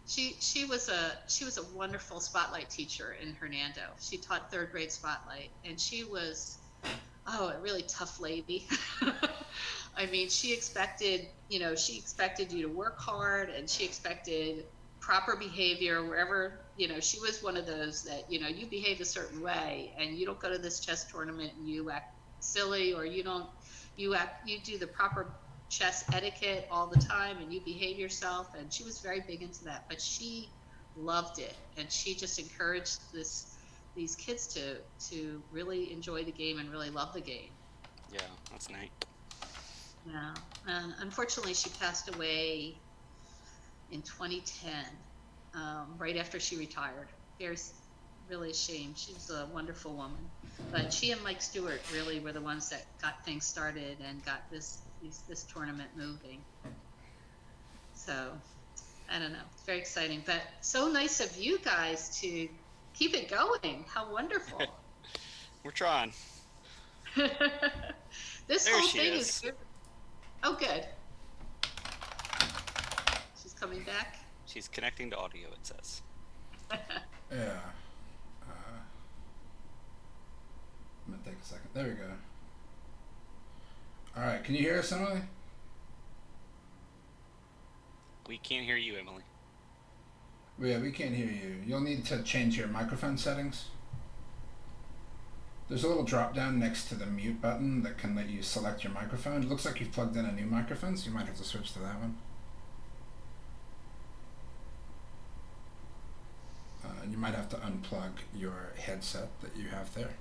Speaker 6: She was a wonderful spotlight teacher in Hernando. She taught third grade spotlight, and she was a really tough lady. I mean, she expected you to work hard, and she expected proper behavior wherever. She was one of those that you behave a certain way, and you don't go to this chess tournament and you act silly, or you do the proper chess etiquette all the time, and you behave yourself. And she was very big into that, but she loved it, and she just encouraged these kids to really enjoy the game and really love the game.
Speaker 3: Yeah, that's neat.
Speaker 6: Yeah. Unfortunately, she passed away in 2010, right after she retired. Really a shame. She's a wonderful woman, but she and Mike Stewart really were the ones that got things started and got this tournament moving. So I don't know. It's very exciting, but so nice of you guys to keep it going. How wonderful.
Speaker 3: We're trying.
Speaker 6: This
Speaker 3: There
Speaker 6: whole
Speaker 3: she
Speaker 6: thing
Speaker 3: is.
Speaker 6: is good. Oh, good. She's coming back.
Speaker 3: She's connecting to audio, it says.
Speaker 2: yeah. I'm gonna take a second. There we go. All right, can you hear us, Emily?
Speaker 3: We can't hear you, Emily.
Speaker 2: Yeah, we can't hear you. You'll need to change your microphone settings. There's a little drop down next to the mute button that can let you select your microphone. It looks like you've plugged in a new microphone, so you might have to switch to that one. And you might have to unplug your headset that you have there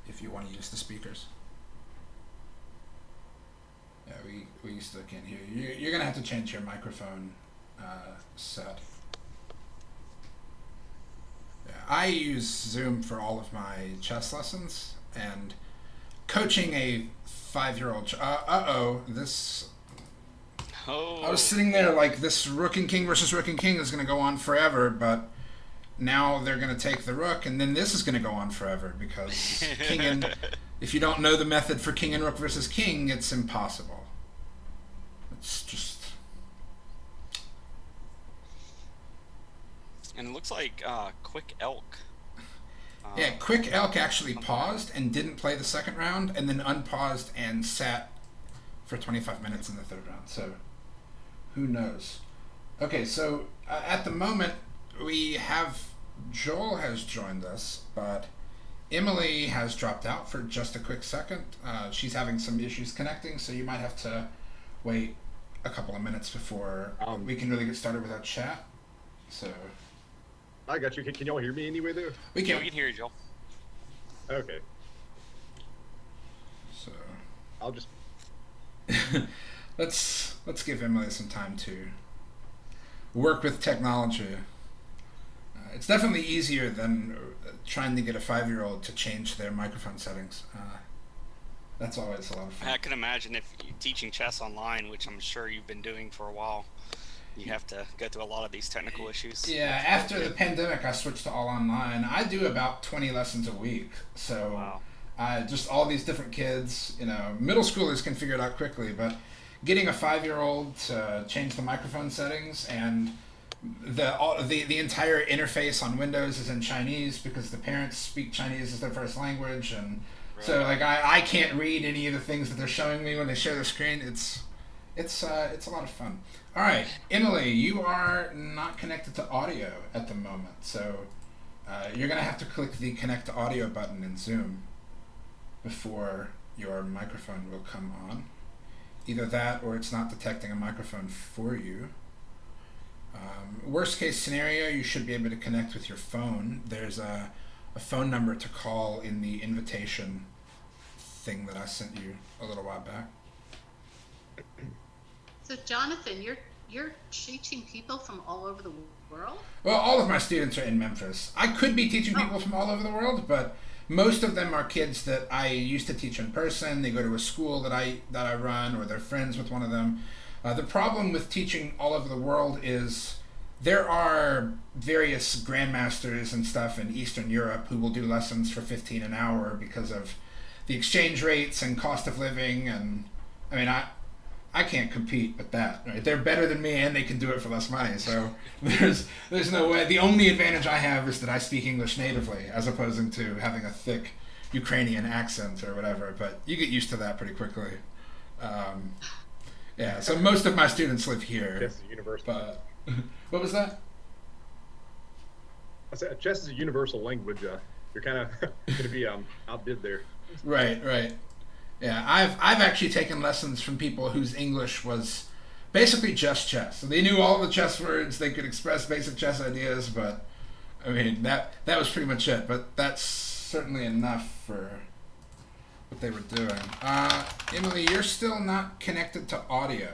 Speaker 2: if you want to use the speakers. Yeah, we still can't hear you. You're going to have to change your microphone set. Yeah, I use Zoom for all of my chess lessons, and coaching a 5-year-old. This.
Speaker 3: Oh.
Speaker 2: I was sitting there like this rook and king versus rook and king is going to go on forever, but now they're going to take the rook, and then this is going to go on forever because king and if you don't know the method for king and rook versus king, it's impossible. It's just.
Speaker 3: And it looks like Quick Elk.
Speaker 2: Yeah, Quick Elk actually paused and didn't play the second round, and then unpaused and sat for 25 minutes in the third round. So, who knows? Okay, so at the moment we have Joel has joined us, but Emily has dropped out for just a quick second. She's having some issues connecting, so you might have to wait a couple of minutes before we can really get started with our chat. So.
Speaker 7: I got you. Can y'all hear me anyway there?
Speaker 2: We
Speaker 3: Yeah,
Speaker 2: can.
Speaker 3: we can hear you, Joel.
Speaker 7: Okay.
Speaker 2: So
Speaker 7: I'll just.
Speaker 2: let's give Emily some time to work with technology. It's definitely easier than trying to get a 5-year-old to change their microphone settings. That's always a lot of fun.
Speaker 3: I can imagine if you're teaching chess online, which I'm sure you've been doing for a while, you have to go through a lot of these technical issues.
Speaker 2: Yeah, after the pandemic, I switched to all online. I do about 20 lessons a week. So
Speaker 3: Wow.
Speaker 2: just all these different kids, middle schoolers can figure it out quickly, but getting a 5-year-old to change the microphone settings and the entire interface on Windows is in Chinese because the parents speak Chinese as their first language, and so like I can't read any of the things that they're showing me when they share their screen. It's a lot of fun. All right, Emily, you are not connected to audio at the moment, so you're gonna have to click the connect to audio button in Zoom before your microphone will come on. Either that or it's not detecting a microphone for you. Worst case scenario, you should be able to connect with your phone. There's a phone number to call in the invitation thing that I sent you a little while back.
Speaker 6: So Jonathan, you're teaching people from all over the world?
Speaker 2: Well, all of my students are in Memphis. I could be teaching people from all over the world, but most of them are kids that I used to teach in person. They go to a school that I run, or they're friends with one of them. The problem with teaching all over the world is there are various grandmasters and stuff in Eastern Europe who will do lessons for $15 an hour because of the exchange rates and cost of living, and I mean I can't compete with that. Right? They're better than me and they can do it for less money. So there's no way. The only advantage I have is that I speak English natively as opposed to having a thick Ukrainian accent or whatever. But you get used to that pretty quickly. Yeah. So most of my students live here.
Speaker 7: Chess is universal.
Speaker 2: But what was that?
Speaker 7: I said chess is a universal language. You're kind of going to be outdid there.
Speaker 2: Right. Yeah, I've actually taken lessons from people whose English was basically just chess. So they knew all the chess words, they could express basic chess ideas, but I mean that was pretty much it. But that's certainly enough for what they were doing. Emily, you're still not connected to audio.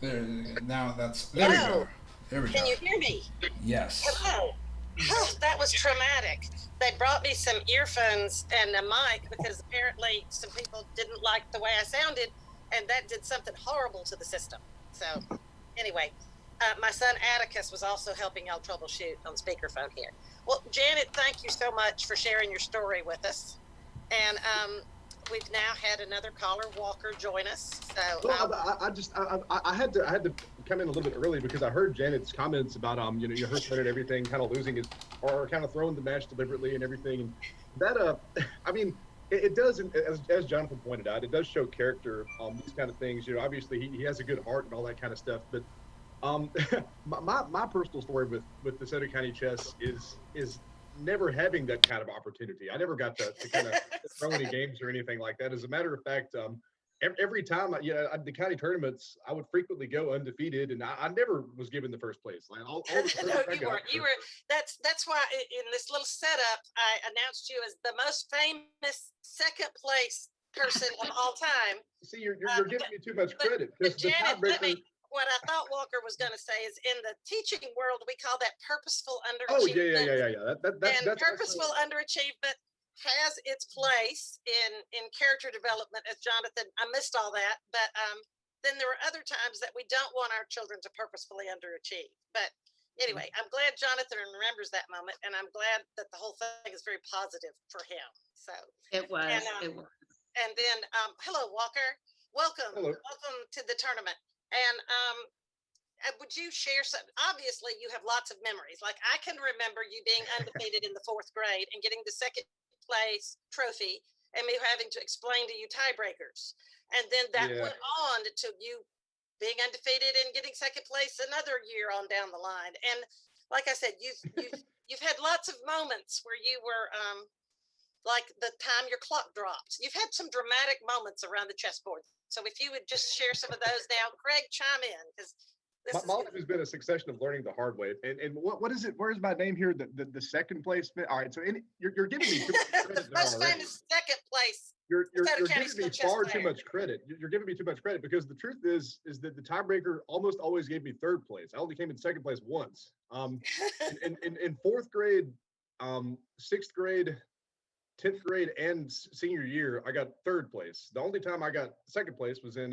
Speaker 2: There we go. There we go.
Speaker 1: Can you hear me?
Speaker 2: Yes.
Speaker 1: Hello. Oh, that was traumatic. They brought me some earphones and a mic because apparently some people didn't like the way I sounded, and that did something horrible to the system. So anyway, my son Atticus was also helping y'all troubleshoot on speakerphone here. Well, Janet, thank you so much for sharing your story with us. And we've now had another caller, Walker, join us. So
Speaker 7: I had to come in a little bit early because I heard Janet's comments about her son and everything kind of losing his or kind of throwing the match deliberately and everything. And that I mean it does, as Jonathan pointed out, it does show character. These kind of things. Obviously he has a good heart and all that kind of stuff. But my personal story with DeSoto County Chess is never having that kind of opportunity. I never got to kind of throw any games or anything like that. As a matter of fact, every time the county tournaments, I would frequently go undefeated, and I never was given the first place. Like all the
Speaker 1: no, you were. That's why in this little setup, I announced you as the most famous second place person of all time.
Speaker 7: See, you're giving me too much credit.
Speaker 1: But Janet, what I thought Walker was going to say is in the teaching world, we call that purposeful underachievement.
Speaker 7: Oh, yeah. That's
Speaker 1: purposeful underachievement has its place in character development, as Jonathan, I missed all that. But then there are other times that we don't want our children to purposefully underachieve. But anyway, I'm glad Jonathan remembers that moment, and I'm glad that the whole thing is very positive for him. So
Speaker 6: it was.
Speaker 1: And then, hello, Walker. Welcome.
Speaker 7: Hello.
Speaker 1: Welcome to the tournament. And would you share some? Obviously, you have lots of memories. Like I can remember you being undefeated in the 4th grade and getting the second place trophy, and me having to explain to you tiebreakers. And then that went on to you being undefeated and getting second place another year on down the line. And like I said, you've had lots of moments where you were like the time your clock dropped. You've had some dramatic moments around the chessboard. So if you would just share some of those now, Greg, chime in because This
Speaker 7: My
Speaker 1: is
Speaker 7: life
Speaker 1: good.
Speaker 7: has been a succession of learning the hard way. And what is it? Where's my name here? The second place. All right, so you're giving me too much
Speaker 1: The
Speaker 7: credit now
Speaker 1: most
Speaker 7: already.
Speaker 1: famous second place
Speaker 7: You're
Speaker 1: DeSoto County
Speaker 7: giving
Speaker 1: School
Speaker 7: me
Speaker 1: chess
Speaker 7: far too
Speaker 1: player.
Speaker 7: much credit. You're giving me too much credit because the truth is that the tiebreaker almost always gave me third place. I only came in second place once. In fourth grade, sixth grade, 10th grade, and senior year, I got third place. The only time I got second place was in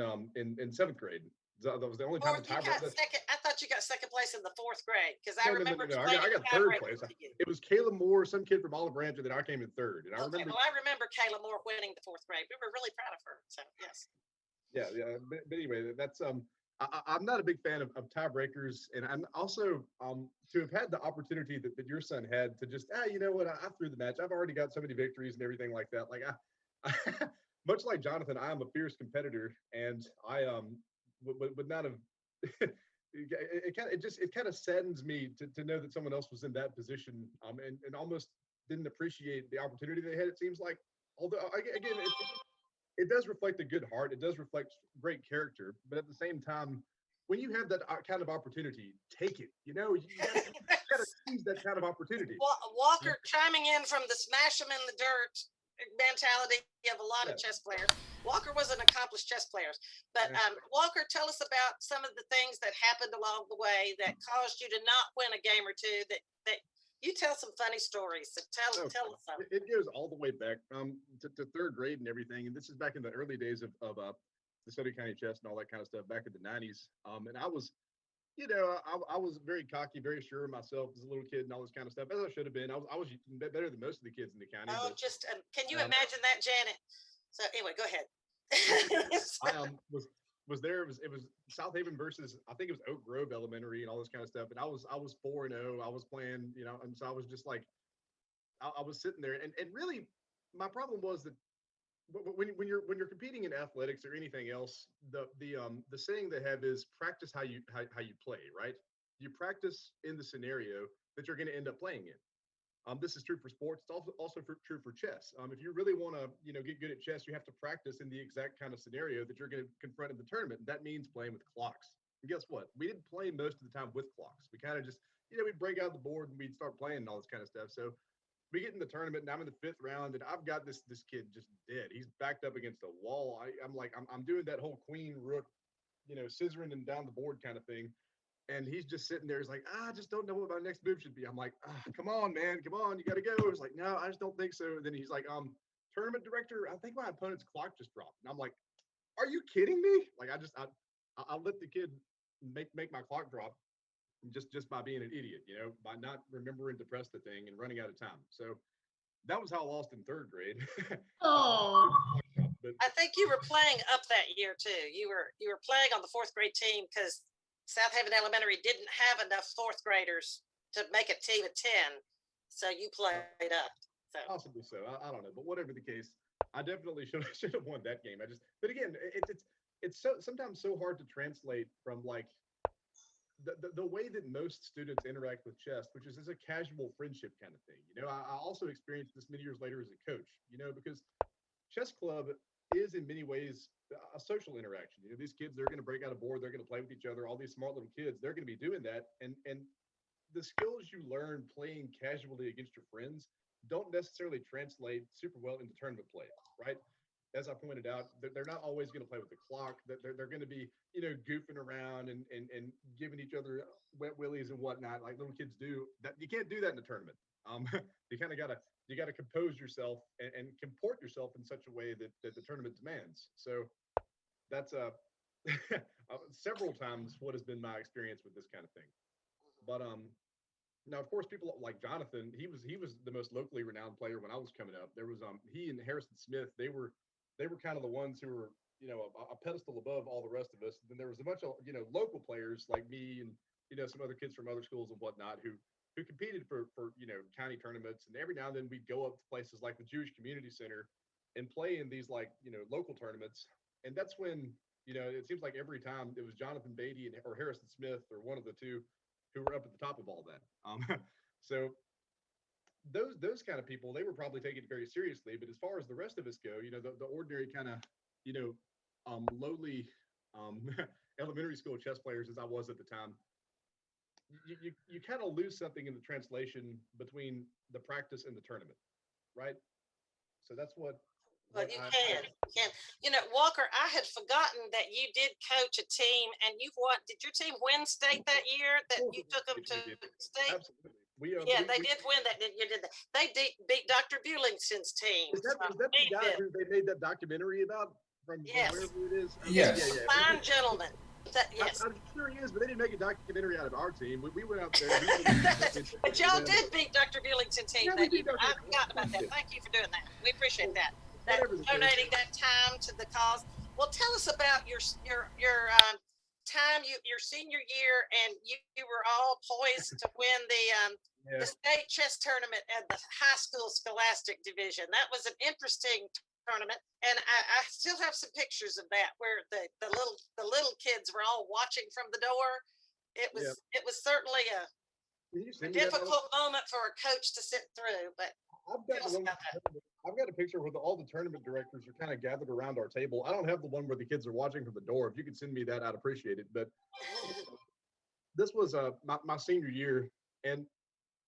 Speaker 7: seventh grade. That was the only time the
Speaker 1: You got
Speaker 7: tiebreaker.
Speaker 1: second. I thought you got second place in the fourth grade because I
Speaker 7: No, no, no,
Speaker 1: remember
Speaker 7: no, no.
Speaker 1: explaining
Speaker 7: I got
Speaker 1: the
Speaker 7: third
Speaker 1: tiebreaker
Speaker 7: place.
Speaker 1: to you.
Speaker 7: It was Caleb Moore, some kid from Olive Branch, and then I came in third. And I
Speaker 1: Okay,
Speaker 7: remember,
Speaker 1: well, I remember Kayla Moore winning the fourth grade. We were really proud of her. So yes.
Speaker 7: yeah. But anyway, that's I'm not a big fan of tiebreakers, and I'm also to have had the opportunity that your son had to just you know what, I threw the match. I've already got so many victories and everything like that. Like I much like Jonathan, I am a fierce competitor, and I would not have. It kind of saddens me to know that someone else was in that position and almost didn't appreciate the opportunity they had. It seems like, although again, it does reflect a good heart. It does reflect great character. But at the same time, when you have that kind of opportunity, take it. You know, you gotta seize that kind of opportunity.
Speaker 1: Walker chiming in from the smash them in the dirt mentality of a lot of chess players. Walker was an accomplished chess player. But Walker, tell us about some of the things that happened along the way that caused you to not win a game or two. That you tell some funny stories. So tell us something.
Speaker 7: It goes all the way back to third grade and everything. And this is back in the early days of DeSoto County chess and all that kind of stuff back in the 90s. And I was, you know, I was very cocky, very sure of myself as a little kid and all this kind of stuff, as I should have been. I was better than most of the kids in the county.
Speaker 1: Oh,
Speaker 7: but,
Speaker 1: just can you imagine that, Janet? So anyway, go ahead.
Speaker 7: I was there. It was South Haven versus, I think it was Oak Grove Elementary and all this kind of stuff. And I was 4-0. I was playing, you know, and so I was just like, I was sitting there, and really, my problem was that when you're competing in athletics or anything else, the saying they have is practice how you play, right? You practice in the scenario that you're going to end up playing in. This is true for sports. It's also true for chess. If you really want to, you know, get good at chess, you have to practice in the exact kind of scenario that you're going to confront in the tournament. And that means playing with clocks. And guess what? We didn't play most of the time with clocks. We kind of just, you know, we'd break out the board and we'd start playing and all this kind of stuff. So we get in the tournament and I'm in the fifth round and I've got this kid just dead. He's backed up against a wall. I'm doing that whole queen rook, you know, scissoring and down the board kind of thing. And he's just sitting there. He's like, I just don't know what my next move should be. I'm like, come on, man, come on, you got to go. He's like, no, I just don't think so. And then he's like, tournament director, I think my opponent's clock just dropped. And I'm like, are you kidding me? Like, I let the kid make my clock drop just by being an idiot, you know, by not remembering to press the thing and running out of time. So that was how I lost in third grade.
Speaker 6: Oh,
Speaker 7: But
Speaker 1: I think you were playing up that year too. You were playing on the fourth grade team because South Haven Elementary didn't have enough fourth graders to make a team of 10. So you played up. So
Speaker 7: possibly so. I don't know, but whatever the case, I definitely should have won that game. But again, it's so sometimes so hard to translate from like the way that most students interact with chess, which is as a casual friendship kind of thing. You know, I also experienced this many years later as a coach, you know, because chess club is in many ways a social interaction. You know, these kids, they're going to break out a board, they're going to play with each other, all these smart little kids, they're going to be doing that. And the skills you learn playing casually against your friends don't necessarily translate super well into tournament play, right? As I pointed out, they're not always going to play with the clock. They're going to be, you know, goofing around and giving each other wet willies and whatnot, like little kids do. That you can't do that in a tournament. You kind of gotta compose yourself and comport yourself in such a way that the tournament demands. So that's several times what has been my experience with this kind of thing. But now of course people like Jonathan, he was the most locally renowned player when I was coming up. There was he and Harrison Smith, they were kind of the ones who were, you know, a pedestal above all the rest of us. Then there was a bunch of, you know, local players like me and, you know, some other kids from other schools and whatnot who competed for you know, county tournaments. And every now and then we'd go up to places like the Jewish Community Center and play in these like, you know, local tournaments. And that's when, you know, it seems like every time it was Jonathan Beatty or Harrison Smith or one of the two who were up at the top of all that. So those kind of people, they were probably taking it very seriously. But as far as the rest of us go, you know, the ordinary kind of, you know, lowly elementary school chess players as I was at the time, you kind of lose something in the translation between the practice and the tournament, right? So that's what
Speaker 1: Well,
Speaker 7: what
Speaker 1: you
Speaker 7: I
Speaker 1: can. You can. You know, Walker, I had forgotten that you did coach a team, and you've won. Did your team win state that year that you took them to state?
Speaker 7: absolutely.
Speaker 1: Yeah, they did win that. You did that. They beat Dr. Bewlingson's team.
Speaker 7: Is that the
Speaker 1: Beat
Speaker 7: guy
Speaker 1: them.
Speaker 7: who they made that documentary about from
Speaker 1: Yes.
Speaker 7: wherever it is? Okay,
Speaker 2: Yes.
Speaker 1: Fine gentleman. Yes.
Speaker 7: I'm sure he is, but they didn't make a documentary out of our team. We went out there.
Speaker 1: But y'all did beat Dr. Bewlingson's team
Speaker 7: Yeah, we
Speaker 1: that year.
Speaker 7: beat Dr.
Speaker 1: I forgot about that. Thank you for doing that. We appreciate that.
Speaker 7: Whatever the case.
Speaker 1: Donating that time to the cause. Well, tell us about your time, your senior year, and you were all poised to win the state chess tournament at the high school scholastic division. That was an interesting tournament, and I still have some pictures of that where the little kids were all watching from the door. It was certainly a difficult moment for a coach to sit through, but
Speaker 7: I've got a picture where all the tournament directors are kind of gathered around our table. I don't have the one where the kids are watching from the door. If you could send me that, I'd appreciate it. But this was my senior year, and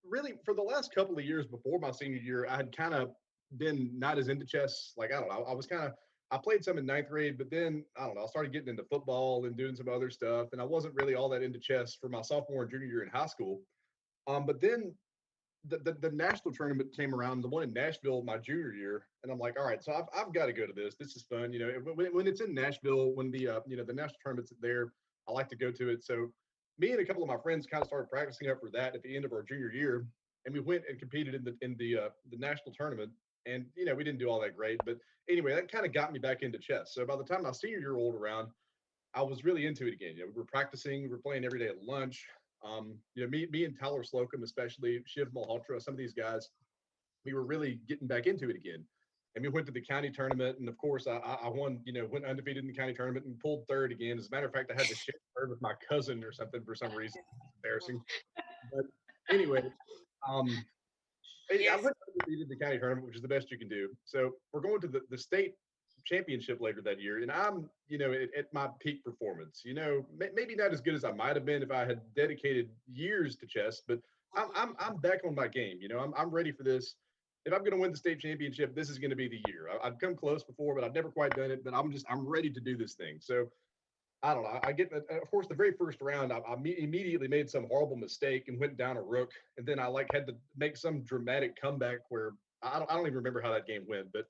Speaker 7: really for the last couple of years before my senior year, I had kind of been not as into chess. Like, I don't know, I played some in ninth grade, but then I don't know, I started getting into football and doing some other stuff, and I wasn't really all that into chess for my sophomore and junior year in high school. But then the national tournament came around, the one in Nashville my junior year, and I'm like, all right, so I've got to go to this. This is fun, you know. When it's in Nashville, when the the national tournament's there, I like to go to it. So me and a couple of my friends kind of started practicing up for that at the end of our junior year, and we went and competed in the national tournament. And we didn't do all that great, but anyway, that kind of got me back into chess. So by the time my senior year rolled around, I was really into it again. We were practicing, we were playing every day at lunch. Me and Tyler Slocum, especially Shiv Malhotra, some of these guys, we were really getting back into it again. And we went to the county tournament, and of course, I won. Went undefeated in the county tournament and pulled third again. As a matter of fact, I had to share third with my cousin or something for some reason. Embarrassing. But anyway, I went undefeated in the county tournament, which is the best you can do. So we're going to the state championship later that year, and I'm at my peak performance. Maybe not as good as I might have been if I had dedicated years to chess, but I'm back on my game. I'm ready for this. If I'm going to win the state championship, this is going to be the year. I've come close before, but I've never quite done it. But I'm ready to do this thing. So I don't know. I get, of course, the very first round, I immediately made some horrible mistake and went down a rook, and then I had to make some dramatic comeback where I don't even remember how that game went, but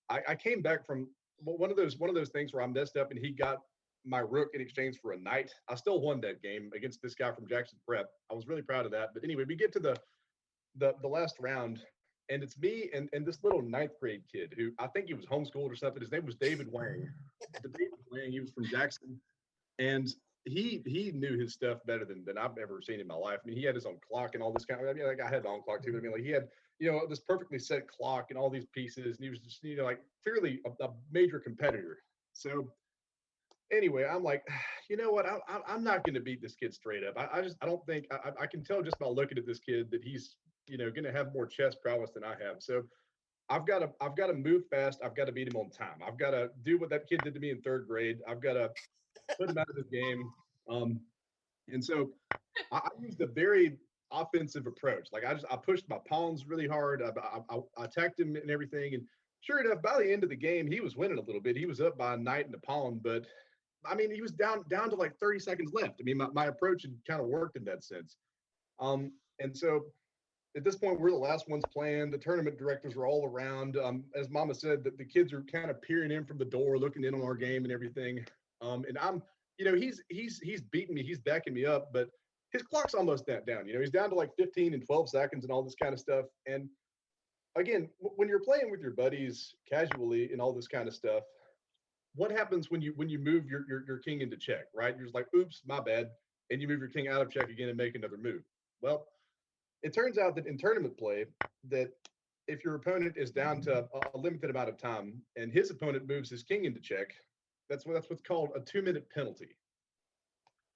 Speaker 7: I came back from one of those things where I messed up and he got my rook in exchange for a knight. I still won that game against this guy from Jackson Prep. I was really proud of that. But anyway, we get to the last round, and it's me and this little ninth grade kid who I think he was homeschooled or something. His name was David Wang. He was from Jackson, and he knew his stuff better than I've ever seen in my life. I mean, he had his own clock and all this kind of. I mean, I had my own clock too. But I mean, he had this perfectly set clock and all these pieces, and he was just clearly a major competitor. So anyway, I'm like, you know what? I'm not going to beat this kid straight up. I don't think I can tell just by looking at this kid that he's going to have more chess prowess than I have. So I've got to move fast. I've got to beat him on time. I've got to do what that kid did to me in third grade. I've got to put him out of the game. And so I used a very offensive approach. I pushed my pawns really hard. I attacked him and everything. And sure enough, by the end of the game, he was winning a little bit. He was up by a knight and a pawn, but I mean, he was down to like 30 seconds left. I mean, my approach had kind of worked in that sense. And so at this point, we're the last ones playing. The tournament directors are all around. As Mama said, the kids are kind of peering in from the door, looking in on our game and everything. And I'm, he's beating me, he's backing me up, but his clock's almost down. He's down to like 15 and 12 seconds and all this kind of stuff. And again, when you're playing with your buddies casually and all this kind of stuff, what happens when you move your king into check, right? You're just like, oops, my bad. And you move your king out of check again and make another move. Well, it turns out that in tournament play, that if your opponent is down to a limited amount of time and his opponent moves his king into check, that's what's called a 2-minute penalty.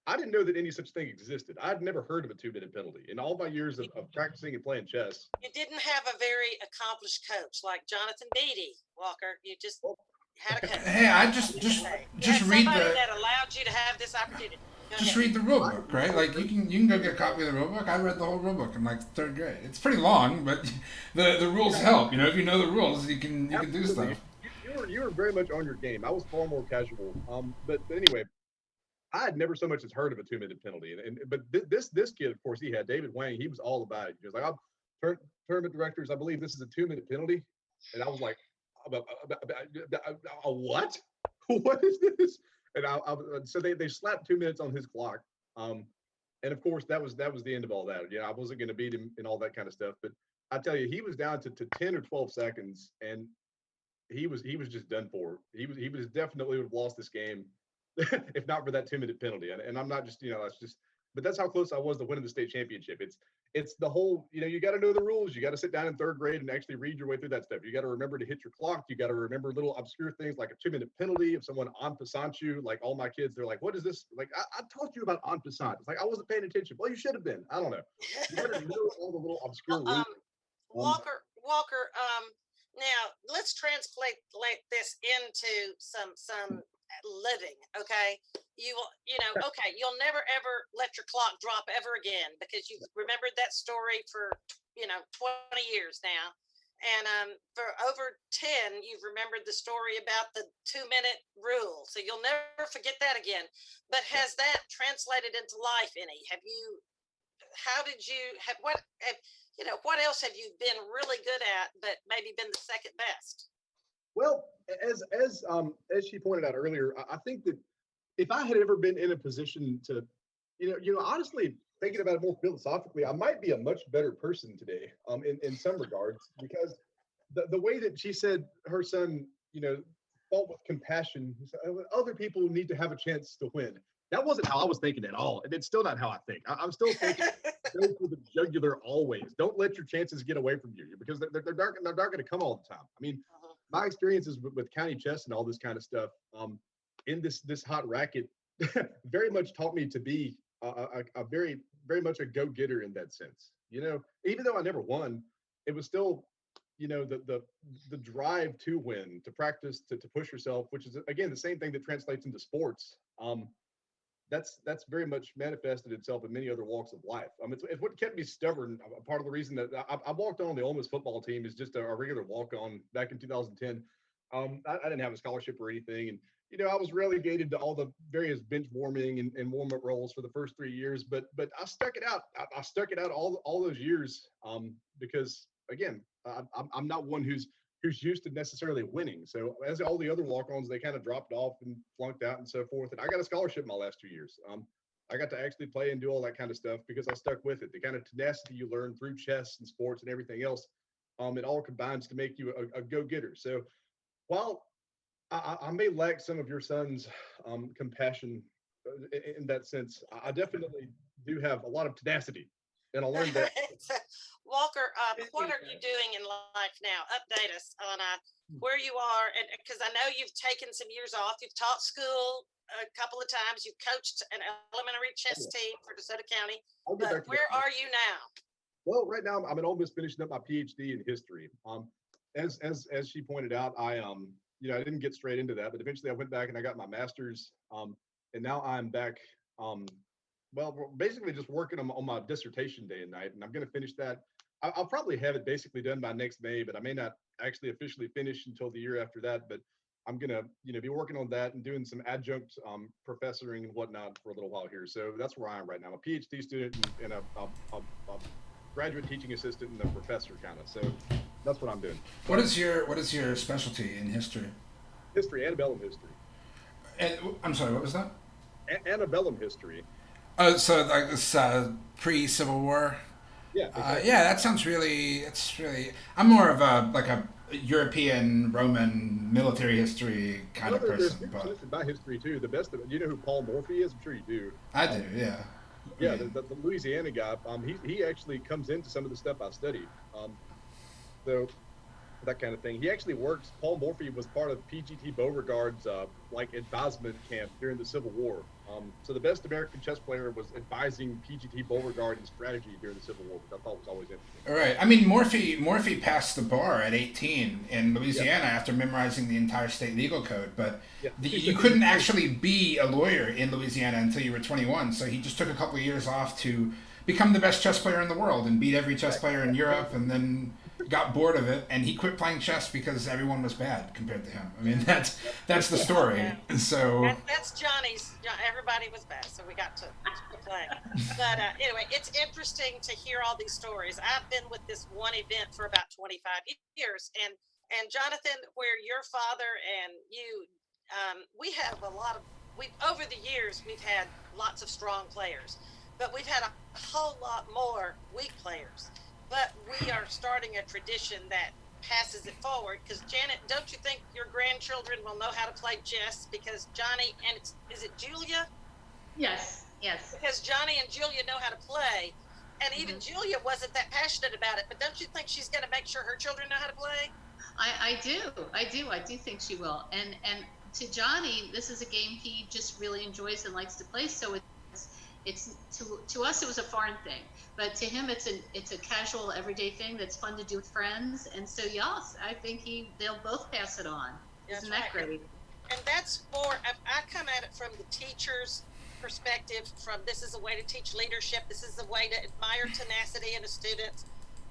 Speaker 7: I didn't know that any such thing existed. I'd never heard of a 2-minute penalty in all my years of practicing and playing chess.
Speaker 1: You didn't have a very accomplished coach like Jonathan Beatty, Walker. You just How to coach.
Speaker 2: Hey, I just
Speaker 1: Okay. You
Speaker 2: just
Speaker 1: had
Speaker 2: read
Speaker 1: somebody
Speaker 2: the
Speaker 1: that allowed you to have this opportunity. Go
Speaker 2: just
Speaker 1: ahead.
Speaker 2: read the rule book, right? Like you can go get a copy of the rule book. I read the whole rule book in like third grade. It's pretty long, but the rules help. You know, if you know the rules, you can do
Speaker 7: Absolutely.
Speaker 2: stuff.
Speaker 7: You were very much on your game. I was far more casual. But anyway, I had never so much as heard of a 2-minute penalty. But this kid, of course, he had David Wang. He was all about it. He was like, "I'm tournament directors. I believe this is a 2-minute penalty," and I was like, "A what? What is this?" And so they slapped 2 minutes on his clock. And of course, that was the end of all that. I wasn't going to beat him and all that kind of stuff. But I tell you, he was down to 10 or 12 seconds, and he was just done for. He was definitely would have lost this game if not for that 2-minute penalty. And I'm not just that's just, but that's how close I was to winning the state championship. It's the whole, you got to know the rules. You got to sit down in third grade and actually read your way through that stuff. You got to remember to hit your clock. You got to remember little obscure things like a 2-minute penalty. If someone en passant you, like all my kids, they're like, "What is this?" Like, I taught you about en passant. It's like, I wasn't paying attention. Well, you should have been. I don't know. You got to know all the little obscure
Speaker 1: Well,
Speaker 7: rules.
Speaker 1: Walker, now let's translate this into some living, okay? Okay, you'll never ever let your clock drop ever again because you've remembered that story for 20 years now. And for over 10, you've remembered the story about the 2-minute rule. So you'll never forget that again. But has that translated into life any? How did you have what else have you been really good at but maybe been the second best?
Speaker 7: Well, as she pointed out earlier, I think that if I had ever been in a position to, honestly, thinking about it more philosophically, I might be a much better person today, in some regards, because the way that she said her son, fought with compassion, other people need to have a chance to win. That wasn't how I was thinking at all, and it's still not how I think. I'm still thinking go for the jugular always. Don't let your chances get away from you because they're not going to come all the time. I mean, my experiences with county chess and all this kind of stuff, in this hot racket, very much taught me to be a very very much a go-getter in that sense. Even though I never won, it was still the drive to win, to practice, to push yourself, which is again the same thing that translates into sports. That's very much manifested itself in many other walks of life. It's what kept me stubborn. Part of the reason that I walked on the Ole Miss football team is just a regular walk on back in 2010. I didn't have a scholarship or anything, and I was relegated to all the various bench warming and warm up roles for the first 3 years. But I stuck it out. I stuck it out all those years because again, I'm not one who's used to necessarily winning. So as all the other walk-ons, they kind of dropped off and flunked out and so forth. And I got a scholarship my last 2 years. I got to actually play and do all that kind of stuff because I stuck with it. The kind of tenacity you learn through chess and sports and everything else, it all combines to make you a go-getter. So while I may lack some of your son's compassion in that sense, I definitely do have a lot of tenacity, and I learned that.
Speaker 1: Walker, what are you doing in life now? Update us on where you are, and because I know you've taken some years off. You've taught school a couple of times. You've coached an elementary chess team for DeSoto County. But where are you now?
Speaker 7: Well, right now I'm at Ole Miss finishing up my PhD in history. As she pointed out, I didn't get straight into that, but eventually I went back and I got my master's. And now I'm back. Well, basically just working on my dissertation day and night, and I'm going to finish that. I'll probably have it basically done by next May, but I may not actually officially finish until the year after that. But I'm gonna, be working on that and doing some adjunct professoring and whatnot for a little while here. So that's where I am right now. I'm a PhD student and a graduate teaching assistant and a professor kind of. So that's what I'm doing.
Speaker 2: What is your specialty in history?
Speaker 7: History, antebellum history.
Speaker 2: And I'm sorry, what was that?
Speaker 7: Antebellum history.
Speaker 2: Oh, so like this pre-Civil War.
Speaker 7: Yeah. Exactly.
Speaker 2: Yeah, that sounds really. It's really. I'm more of a European Roman military history kind of person.
Speaker 7: But by history too. The best of it. You know who Paul Morphy is? I'm sure you do.
Speaker 2: I do. Yeah.
Speaker 7: Yeah, the Louisiana guy. He actually comes into some of the stuff I studied. So that kind of thing. He actually works. Paul Morphy was part of PGT Beauregard's like advisement camp during the Civil War. So the best American chess player was advising PGT Beauregard in strategy during the Civil War, which I thought was always interesting.
Speaker 2: All right. I mean, Morphy passed the bar at 18 in Louisiana
Speaker 7: Yeah.
Speaker 2: after memorizing the entire state legal code, but
Speaker 7: Yeah.
Speaker 2: you couldn't actually be a lawyer in Louisiana until you were 21. So he just took a couple of years off to become the best chess player in the world and beat every chess player in Europe, and then got bored of it and he quit playing chess because everyone was bad compared to him. I mean, that's the story.
Speaker 1: Yeah.
Speaker 2: So
Speaker 1: That's Johnny's. Everybody was bad, so we got to play. But anyway, it's interesting to hear all these stories. I've been with this one event for about 25 years, and Jonathan, where your father and you, we have a lot of. We over the years we've had lots of strong players, but we've had a whole lot more weak players. But we are starting a tradition that passes it forward, because Janet, don't you think your grandchildren will know how to play chess? Because Johnny and is it Julia?
Speaker 6: Yes, yes.
Speaker 1: Because Johnny and Julia know how to play, and even Julia wasn't that passionate about it. But don't you think she's going to make sure her children know how to play?
Speaker 6: I do think she will. And to Johnny, this is a game he just really enjoys and likes to play. So it's to us it was a foreign thing, but to him it's a casual everyday thing that's fun to do with friends. And so yes, I think they'll both pass it on. Isn't that great?
Speaker 1: And that's more, I come at it from the teacher's perspective, from this is a way to teach leadership, this is a way to admire tenacity in a student,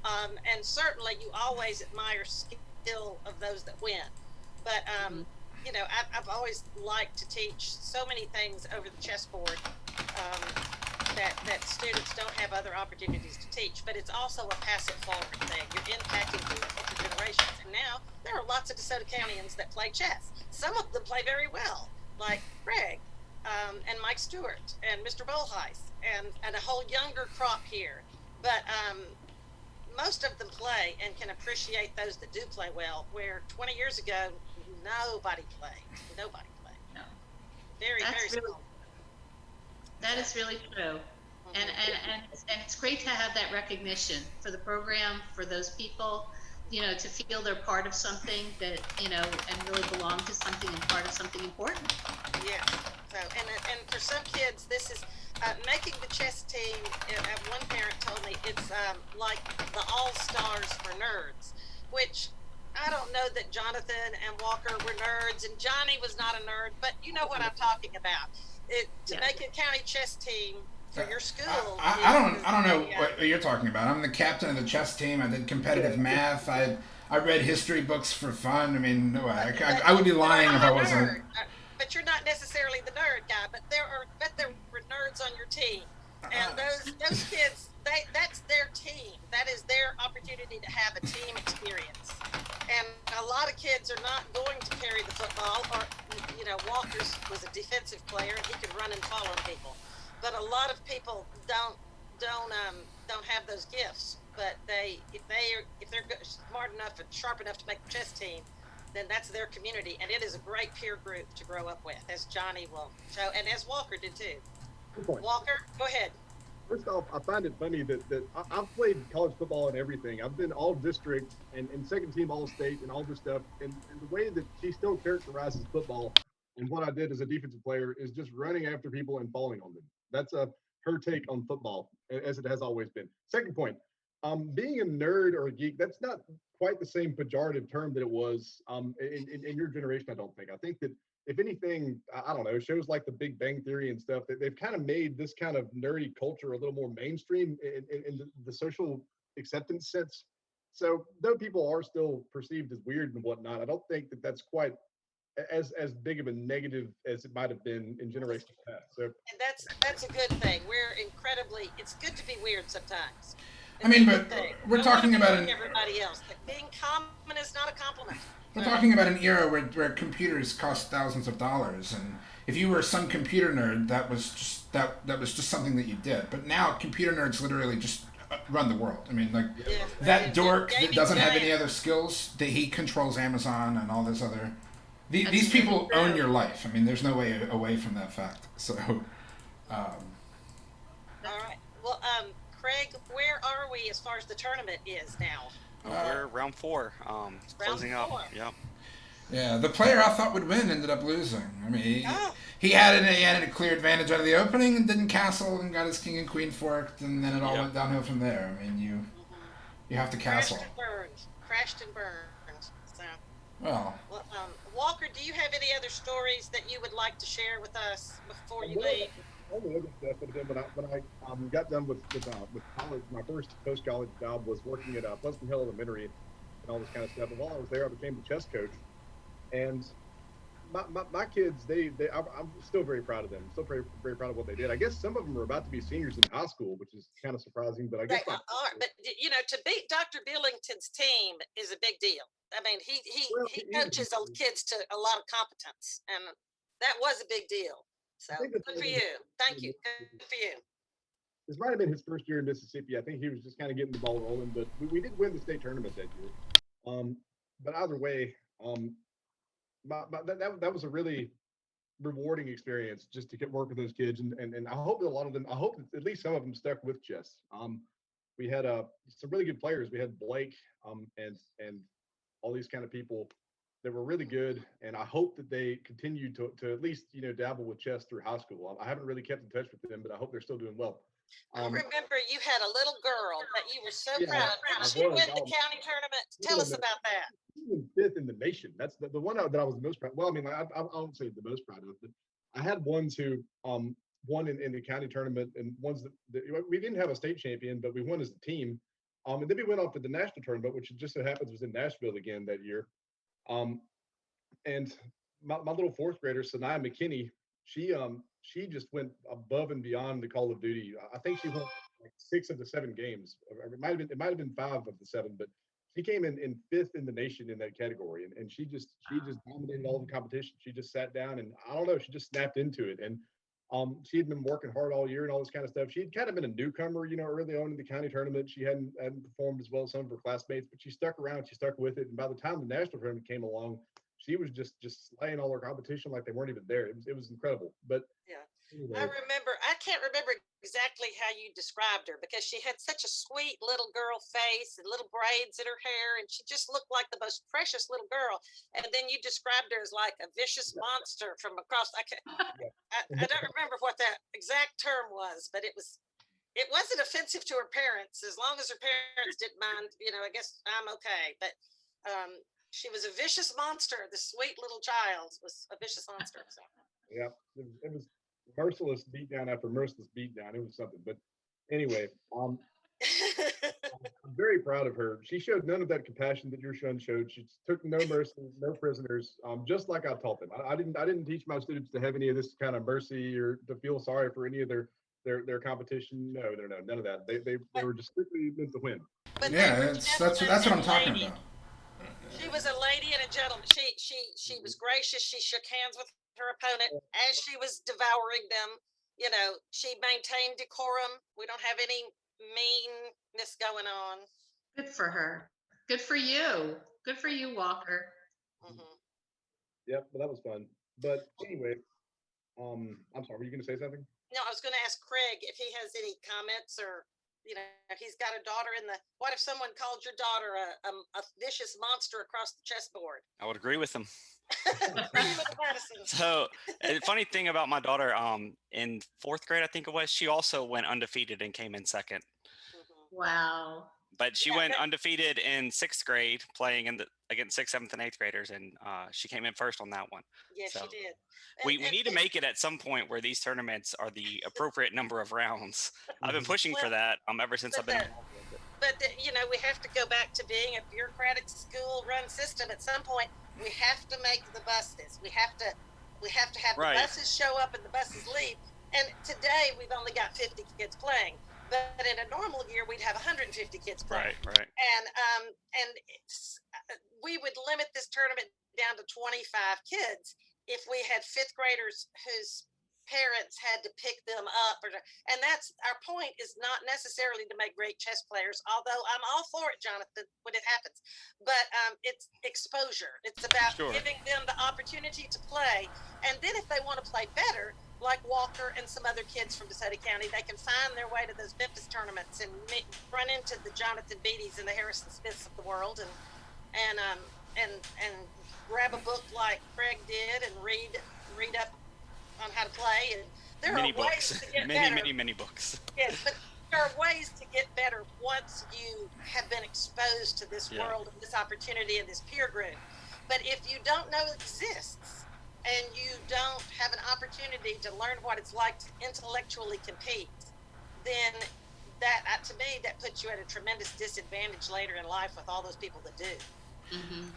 Speaker 1: and certainly you always admire skill of those that win. But you know, I've always liked to teach so many things over the chessboard, that students don't have other opportunities to teach. But it's also a pass it forward thing. You're impacting future generations. And now there are lots of DeSoto Countyans that play chess. Some of them play very well, like Greg, and Mike Stewart and Mr. Bolheis, and a whole younger crop here. But most of them play and can appreciate those that do play well, where 20 years ago, nobody played. No. Very small.
Speaker 6: That is really true. And it's great to have that recognition for the program, for those people, you know, to feel they're part of something that, you know, and really belong to something and part of something important.
Speaker 1: Yeah. So, and for some kids, this is making the chess team. One parent told me it's like the all-stars for nerds, which I don't know that Jonathan and Walker were nerds, and Johnny was not a nerd, but you know what I'm talking about. Make a county chess team for your school.
Speaker 2: I don't know what you're talking about. I'm the captain of the chess team. I did competitive math. I read history books for fun. I mean, no, I would be lying if I wasn't.
Speaker 1: But you're not necessarily the nerd guy. But there were nerds on your team, and those kids, that's their team. That is their opportunity to have a team experience. And a lot of kids are not going to carry the football, or, you know, Walker's was a defensive player and he could run and follow people. But a lot of people don't have those gifts. But if they're smart enough and sharp enough to make the chess team, then that's their community, and it is a great peer group to grow up with, as Johnny will show, and as Walker did too.
Speaker 7: Good point.
Speaker 1: Walker, go ahead.
Speaker 7: First off, I find it funny that I've played college football and everything. I've been all district and second team all state and all this stuff. And the way that she still characterizes football and what I did as a defensive player is just running after people and falling on them. That's her take on football, as it has always been. Second point, being a nerd or a geek, that's not quite the same pejorative term that it was in your generation, I don't think. I think that if anything, I don't know, shows like The Big Bang Theory and stuff, that they've kind of made this kind of nerdy culture a little more mainstream in the social acceptance sense. So though people are still perceived as weird and whatnot, I don't think that that's quite as big of a negative as it might have been in generations past. So,
Speaker 1: and that's a good thing. It's good to be weird sometimes.
Speaker 2: I mean, but we're talking about
Speaker 1: everybody else. Being common is not a compliment.
Speaker 2: We're talking about an era where computers cost thousands of dollars, and if you were some computer nerd, that was just something that you did. But now computer nerds literally just run the world. I mean, like that dork that doesn't have any other skills, that he controls Amazon and all this other. These people own your life. I mean, there's no way away from that fact. So,
Speaker 1: all right. Well, Craig, where are we as far as the tournament is now?
Speaker 3: We're round 4, closing up. Yep.
Speaker 2: Yeah, the player I thought would win ended up losing. I mean,
Speaker 1: Oh,
Speaker 2: he had a clear advantage out of the opening and didn't castle and got his king and queen forked, and then it all
Speaker 3: Yep.
Speaker 2: went downhill from there. I mean, you have to castle.
Speaker 1: Crashed and burned. So,
Speaker 2: Well,
Speaker 1: well, Walker, do you have any other stories that you would like to share with us before you
Speaker 7: Well,
Speaker 1: leave?
Speaker 7: all the other stuff that I did when I got done with college, my first post college job was working at Pleasant Hill Elementary and all this kind of stuff. And while I was there, I became the chess coach. And my kids, I'm still very proud of them. Still very, very proud of what they did. I guess some of them are about to be seniors in high school, which is kind of surprising. But I
Speaker 1: They
Speaker 7: guess
Speaker 1: are, but you know, to beat Dr. Billington's team is a big deal. I mean,
Speaker 7: well,
Speaker 1: he coaches those kids to a lot of competence, and that was a big deal. So
Speaker 7: I think that's
Speaker 1: good for you. Thank you. Good for you.
Speaker 7: this might have been his first year in Mississippi. I think he was just kind of getting the ball rolling, but we did win the state tournament that year. But either way, that was a really rewarding experience just to get work with those kids, and I hope that a lot of them, I hope that at least some of them stuck with chess. We had some really good players. We had Blake, and all these kind of people that were really good, and I hope that they continue to at least dabble with chess through high school. I haven't really kept in touch with them, but I hope they're still doing well.
Speaker 1: I remember you had a little girl that you were so
Speaker 7: Yeah,
Speaker 1: proud of.
Speaker 7: I
Speaker 1: Did she
Speaker 7: was.
Speaker 1: win the county tournament? Tell us about that.
Speaker 7: Even fifth in the nation. That's the one that I was the most proud. Well, I mean, I won't say the most proud of, but I had ones who won in the county tournament, and ones that we didn't have a state champion, but we won as a team. And then we went off to the national tournament, which just so happens was in Nashville again that year. And my little fourth grader, Sanaya McKinney, she just went above and beyond the Call of Duty. I think she won like 6 of the 7 games. It might have been 5 of the 7, but she came in 5th in the nation in that category, and she just dominated all the competition. She just sat down, and I don't know, she just snapped into it. And she had been working hard all year and all this kind of stuff. She had kind of been a newcomer, early on in the county tournament. She hadn't performed as well as some of her classmates, but she stuck around. She stuck with it, and by the time the national tournament came along, she was just slaying all her competition like they weren't even there. It was incredible. But
Speaker 1: Yeah.
Speaker 7: anyway,
Speaker 1: I can't remember exactly how you described her because she had such a sweet little girl face and little braids in her hair, and she just looked like the most precious little girl. And then you described her as like a vicious monster from across. I don't remember what that exact term was, but it wasn't offensive to her parents as long as her parents didn't mind. I guess I'm okay. But she was a vicious monster. The sweet little child was a vicious monster. So.
Speaker 7: yeah, it was merciless beatdown after merciless beatdown. It was something. But anyway, I'm very proud of her. She showed none of that compassion that your son showed. She took no mercy, no prisoners, just like I taught them. I didn't teach my students to have any of this kind of mercy or to feel sorry for any of their competition. No, none of that. They were just strictly meant to win.
Speaker 1: But
Speaker 2: yeah, that's what I'm talking
Speaker 1: lady.
Speaker 2: about.
Speaker 1: She was a lady and a gentleman. She was gracious. She shook hands with her opponent as she was devouring them. She maintained decorum. We don't have any meanness going on.
Speaker 6: Good for her. Good for you. Good for you, Walker.
Speaker 1: Mm-hmm.
Speaker 7: Yep, but that was fun. But anyway, I'm sorry, were you going to say something?
Speaker 1: No, I was going to ask Craig if he has any comments or, if he's got a daughter what if someone called your daughter a vicious monster across the chessboard?
Speaker 3: I would agree with him.
Speaker 1: Agree with Madison.
Speaker 3: So, a funny thing about my daughter, in 4th grade, I think it was, she also went undefeated and came in 2nd.
Speaker 1: Mm-hmm.
Speaker 6: Wow.
Speaker 3: But she went undefeated in 6th grade, playing against 6th, 7th, and 8th graders, and she came in 1st on that one.
Speaker 1: Yes,
Speaker 3: So,
Speaker 1: she did.
Speaker 3: We need to make it at some point where these tournaments are the appropriate number of rounds. I've been pushing for that ever since I've been involved with it.
Speaker 1: But we have to go back to being a bureaucratic school-run system. At some point, we have to make the buses. We have to have
Speaker 3: Right.
Speaker 1: the buses show up and the buses leave. And today we've only got 50 kids playing. But in a normal year, we'd have 150 kids playing.
Speaker 3: Right.
Speaker 1: And we would limit this tournament down to 25 kids if we had 5th graders whose parents had to pick them up. And that's our point, is not necessarily to make great chess players, although I'm all for it, Jonathan, when it happens. But it's exposure. It's about giving them the opportunity to play. And then if they want to play better, like Walker and some other kids from DeSoto County, they can find their way to those Memphis tournaments and run into the Jonathan Beatties and the Harrison Smiths of the world, and grab a book like Craig did and read up on how to play. And there
Speaker 3: Many
Speaker 1: are ways
Speaker 3: books,
Speaker 1: to get
Speaker 3: many,
Speaker 1: better.
Speaker 3: many books.
Speaker 1: Yes, but there are ways to get better once you have been exposed to this
Speaker 3: Yeah.
Speaker 1: world and this opportunity and this peer group. But if you don't know it exists and you don't have an opportunity to learn what it's like to intellectually compete, then that to me that puts you at a tremendous disadvantage later in life with all those people that do.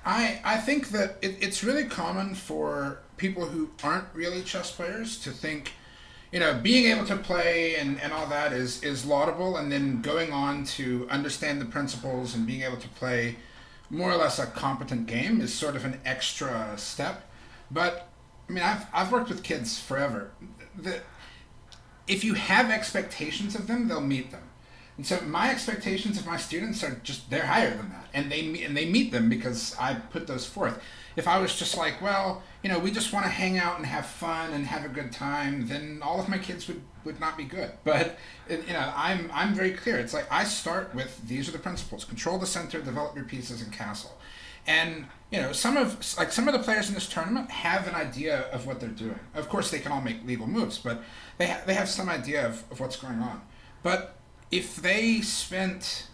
Speaker 2: I think that it's really common for people who aren't really chess players to think, being able to play and all that is laudable, and then going on to understand the principles and being able to play more or less a competent game is sort of an extra step. But I mean, I've worked with kids forever. If you have expectations of them, they'll meet them. And so my expectations of my students are they're higher than that, and they meet them because I put those forth. If I was just like, well, we just want to hang out and have fun and have a good time, then all of my kids would not be good. But I'm very clear. It's like I start with, these are the principles: control the center, develop your pieces, and castle. And some of the players in this tournament have an idea of what they're doing. Of course, they can all make legal moves, but they have some idea of what's going on. But if they spent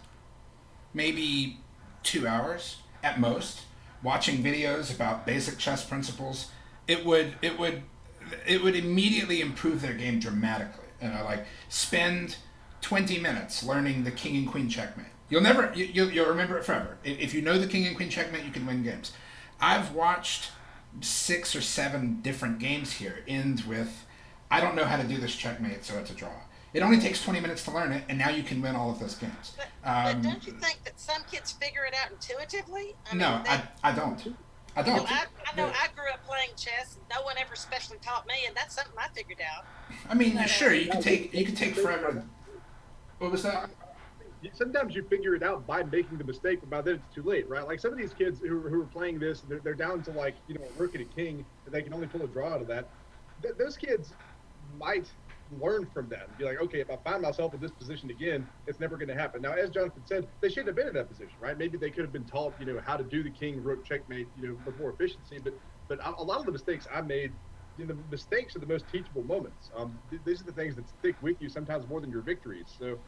Speaker 2: maybe 2 hours at most watching videos about basic chess principles, it would immediately improve their game dramatically. Like spend 20 minutes learning the king and queen checkmate. You'll remember it forever. If you know the king and queen checkmate, you can win games. I've watched 6 or 7 different games here end with, I don't know how to do this checkmate, so it's a draw. It only takes 20 minutes to learn it, and now you can win all of those games.
Speaker 1: But don't you think that some kids figure it out intuitively?
Speaker 2: I don't. I don't.
Speaker 1: I know I grew up playing chess, and no one ever specially taught me, and that's something I figured out.
Speaker 2: I mean, sure, you can take forever. What was that?
Speaker 7: Sometimes you figure it out by making the mistake, but by then it's too late, right? Like some of these kids who are playing this, they're down to like, a rook and a king, and they can only pull a draw out of that. Those kids might learn from that and be like, okay, if I find myself in this position again, it's never going to happen. Now, as Jonathan said, they shouldn't have been in that position, right? Maybe they could have been taught, how to do the king rook checkmate, with more efficiency. But a lot of the mistakes I made, the mistakes are the most teachable moments. These are the things that stick with you sometimes more than your victories. So,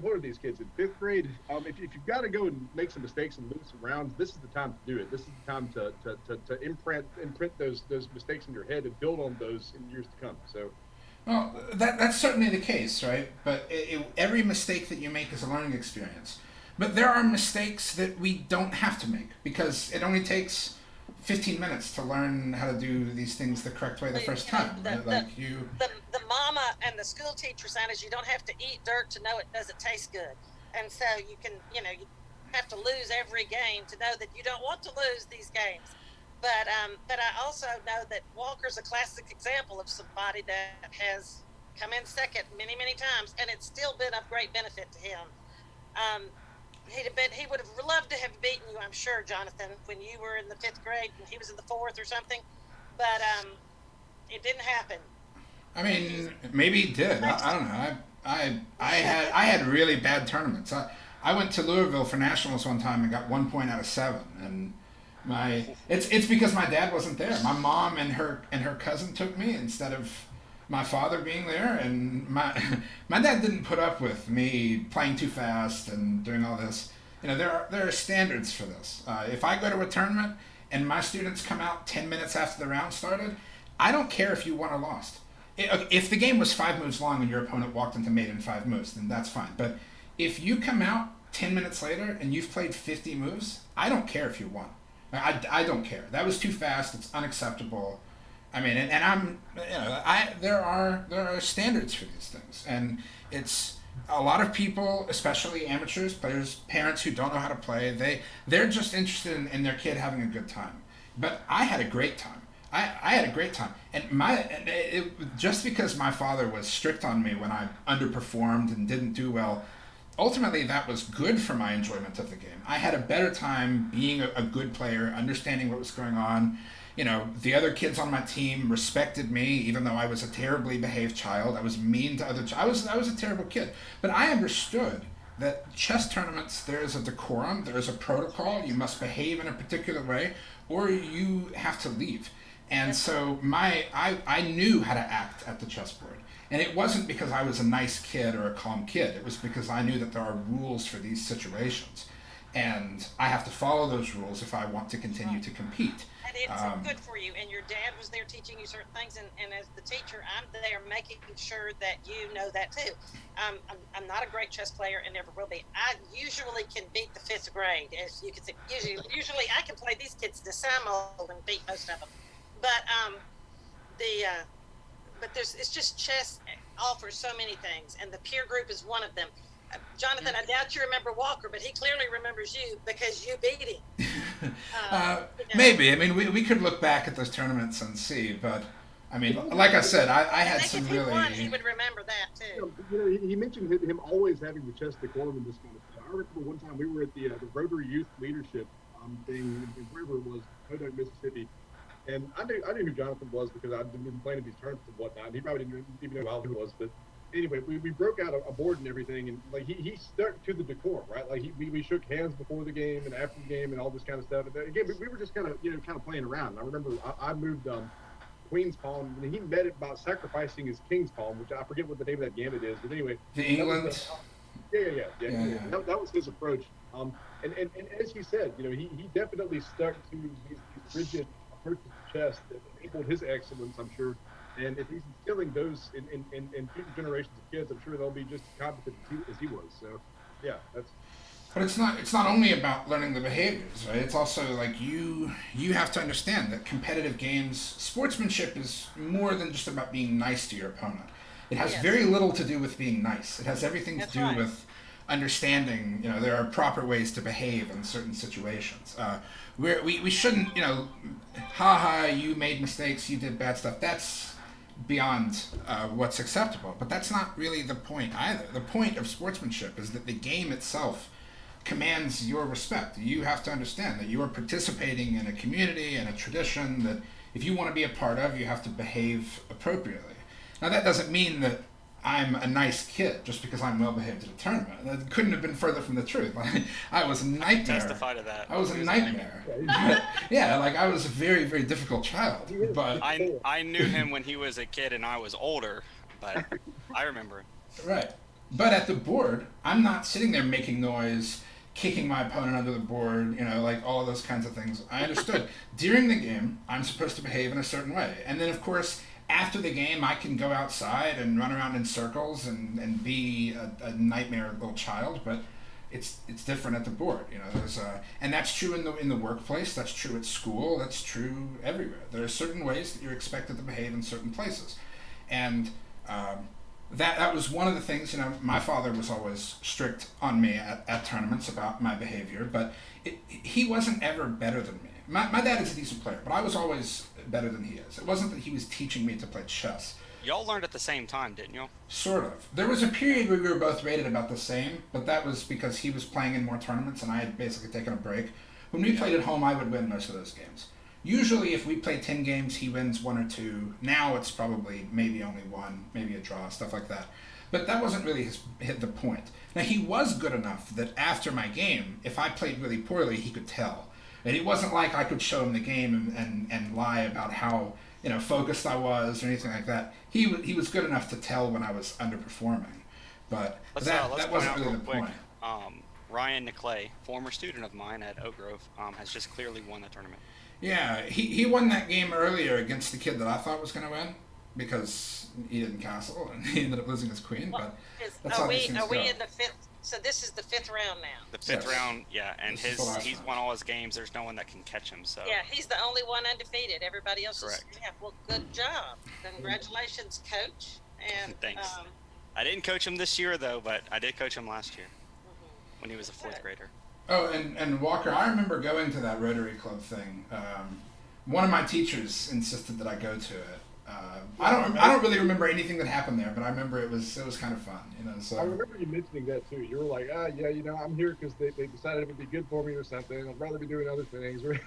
Speaker 7: what are these kids in 5th grade? If you've got to go and make some mistakes and lose some rounds, this is the time to do it. This is the time to imprint those mistakes in your head and build on those in years to come. So.
Speaker 2: Well, that's certainly the case, right? But every mistake that you make is a learning experience. But there are mistakes that we don't have to make, because it only takes 15 minutes to learn how to do these things the correct way the first time.
Speaker 1: The mama and the school teacher sign is, you don't have to eat dirt to know it doesn't taste good. And so you can, you have to lose every game to know that you don't want to lose these games. But I also know that Walker's a classic example of somebody that has come in second many, many times, and it's still been of great benefit to him. He would have loved to have beaten you, I'm sure, Jonathan, when you were in the 5th grade and he was in the 4th or something. But it didn't happen.
Speaker 2: I mean, maybe he did. I don't know. I had really bad tournaments. I went to Louisville for nationals one time and got 1 point out of 7, and it's because my dad wasn't there. My mom and her cousin took me instead of my father being there, and my dad didn't put up with me playing too fast and doing all this. There are standards for this. If I go to a tournament and my students come out 10 minutes after the round started, I don't care if you won or lost. If the game was 5 moves long and your opponent walked into mate in 5 moves, then that's fine. But if you come out 10 minutes later and you've played 50 moves, I don't care if you won. I don't care. That was too fast. It's unacceptable. I mean, and I'm, there are standards for these things, and it's a lot of people, especially amateurs, players, parents who don't know how to play. They're just interested in their kid having a good time. But I had a great time. I had a great time, and just because my father was strict on me when I underperformed and didn't do well, ultimately that was good for my enjoyment of the game. I had a better time being a good player, understanding what was going on, the other kids on my team respected me, even though I was a terribly behaved child. I was mean to other. I was a terrible kid, but I understood that chess tournaments, there is a decorum, there is a protocol. You must behave in a particular way, or you have to leave. And so I knew how to act at the chessboard. And it wasn't because I was a nice kid or a calm kid. It was because I knew that there are rules for these situations. And I have to follow those rules if I want to continue to compete.
Speaker 1: And it's good for you. And your dad was there teaching you certain things. And as the teacher, I'm there making sure that you know that too. I'm not a great chess player and never will be. I usually can beat the 5th grade, as you can see. Usually I can play these kids to some old and beat most of them. But it's just chess offers so many things, and the peer group is one of them. Jonathan, I doubt you remember Walker, but he clearly remembers you because you beat him.
Speaker 2: Maybe. I mean, we could look back at those tournaments and see, but I mean, like I said, I had some really.
Speaker 1: If he won, he would remember that too.
Speaker 7: He mentioned him always having the chess decorum and this kind of stuff. I remember one time we were at the Rotary Youth Leadership thing in wherever it was, Podunk, Mississippi. And I knew who Jonathan was because I'd been playing in these tournaments and whatnot. He probably didn't even know how old he was. But anyway, we broke out a board and everything. And like he stuck to the decorum, right? Like we shook hands before the game and after the game and all this kind of stuff. And again, we were just kind of playing around. And I remember I moved Queen's Pawn. And he met it by sacrificing his King's Pawn, which I forget what the name of that gambit is. But anyway.
Speaker 2: The England.
Speaker 7: Yeah. That was his approach. And as he said, he definitely stuck to these rigid approach to chess that enabled his excellence, I'm sure. And if he's instilling those in future generations of kids, I'm sure they'll be just as competent as he was. So, yeah, that's.
Speaker 2: But it's not only about learning the behaviors, right? It's also like you have to understand that competitive games, sportsmanship is more than just about being nice to your opponent. It has very little to do with being nice. It has everything to do with understanding, there are proper ways to behave in certain situations. We shouldn't, you made mistakes, you did bad stuff. That's beyond what's acceptable. But that's not really the point either. The point of sportsmanship is that the game itself commands your respect. You have to understand that you are participating in a community and a tradition that if you want to be a part of, you have to behave appropriately. Now that doesn't mean that I'm a nice kid just because I'm well behaved at a tournament. That couldn't have been further from the truth. I was a nightmare.
Speaker 3: I can testify to that.
Speaker 2: I was a nightmare. I was a very, very difficult child. But
Speaker 3: I knew him when he was a kid and I was older, but I remember him.
Speaker 2: Right. But at the board, I'm not sitting there making noise, kicking my opponent under the board, all of those kinds of things. I understood. During the game, I'm supposed to behave in a certain way. And then, of course, after the game, I can go outside and run around in circles and be a nightmare little child, but it's different at the board. And that's true in the workplace. That's true at school. That's true everywhere. There are certain ways that you're expected to behave in certain places, and that was one of the things. My father was always strict on me at tournaments about my behavior, but he wasn't ever better than me. My dad is a decent player, but I was always better than he is. It wasn't that he was teaching me to play chess.
Speaker 3: Y'all learned at the same time, didn't you?
Speaker 2: Sort of. There was a period where we were both rated about the same, but that was because he was playing in more tournaments and I had basically taken a break. When we played at home, I would win most of those games. Usually if we play 10 games, he wins 1 or 2. Now it's probably maybe only 1, maybe a draw, stuff like that. But that wasn't really the point. Now he was good enough that after my game, if I played really poorly, he could tell. And it wasn't like I could show him the game and lie about how focused I was or anything like that. He was good enough to tell when I was underperforming, but that wasn't really the point.
Speaker 3: Ryan Niclay, former student of mine at Oak Grove, has just clearly won the tournament.
Speaker 2: Yeah, he won that game earlier against the kid that I thought was going to win because he didn't castle and he ended up losing his queen. But that's how these things go.
Speaker 1: Are we in the 5th? So this is the 5th round now.
Speaker 3: The 5th round, yeah, and he's won all his games. There's no one that can catch him. So
Speaker 1: yeah, he's the only one undefeated. Everybody else
Speaker 3: correct.
Speaker 1: is. Yeah, well, good job. Congratulations, coach. And
Speaker 3: thanks. I didn't coach him this year though, but I did coach him last year when he was a 4th grader.
Speaker 2: Oh, and Walker, I remember going to that Rotary Club thing. One of my teachers insisted that I go to it. I don't really remember anything that happened there, but I remember it was kind of fun, So
Speaker 7: I remember you mentioning that too. You were like, yeah, I'm here because they decided it would be good for me or something. I'd rather be doing other things. You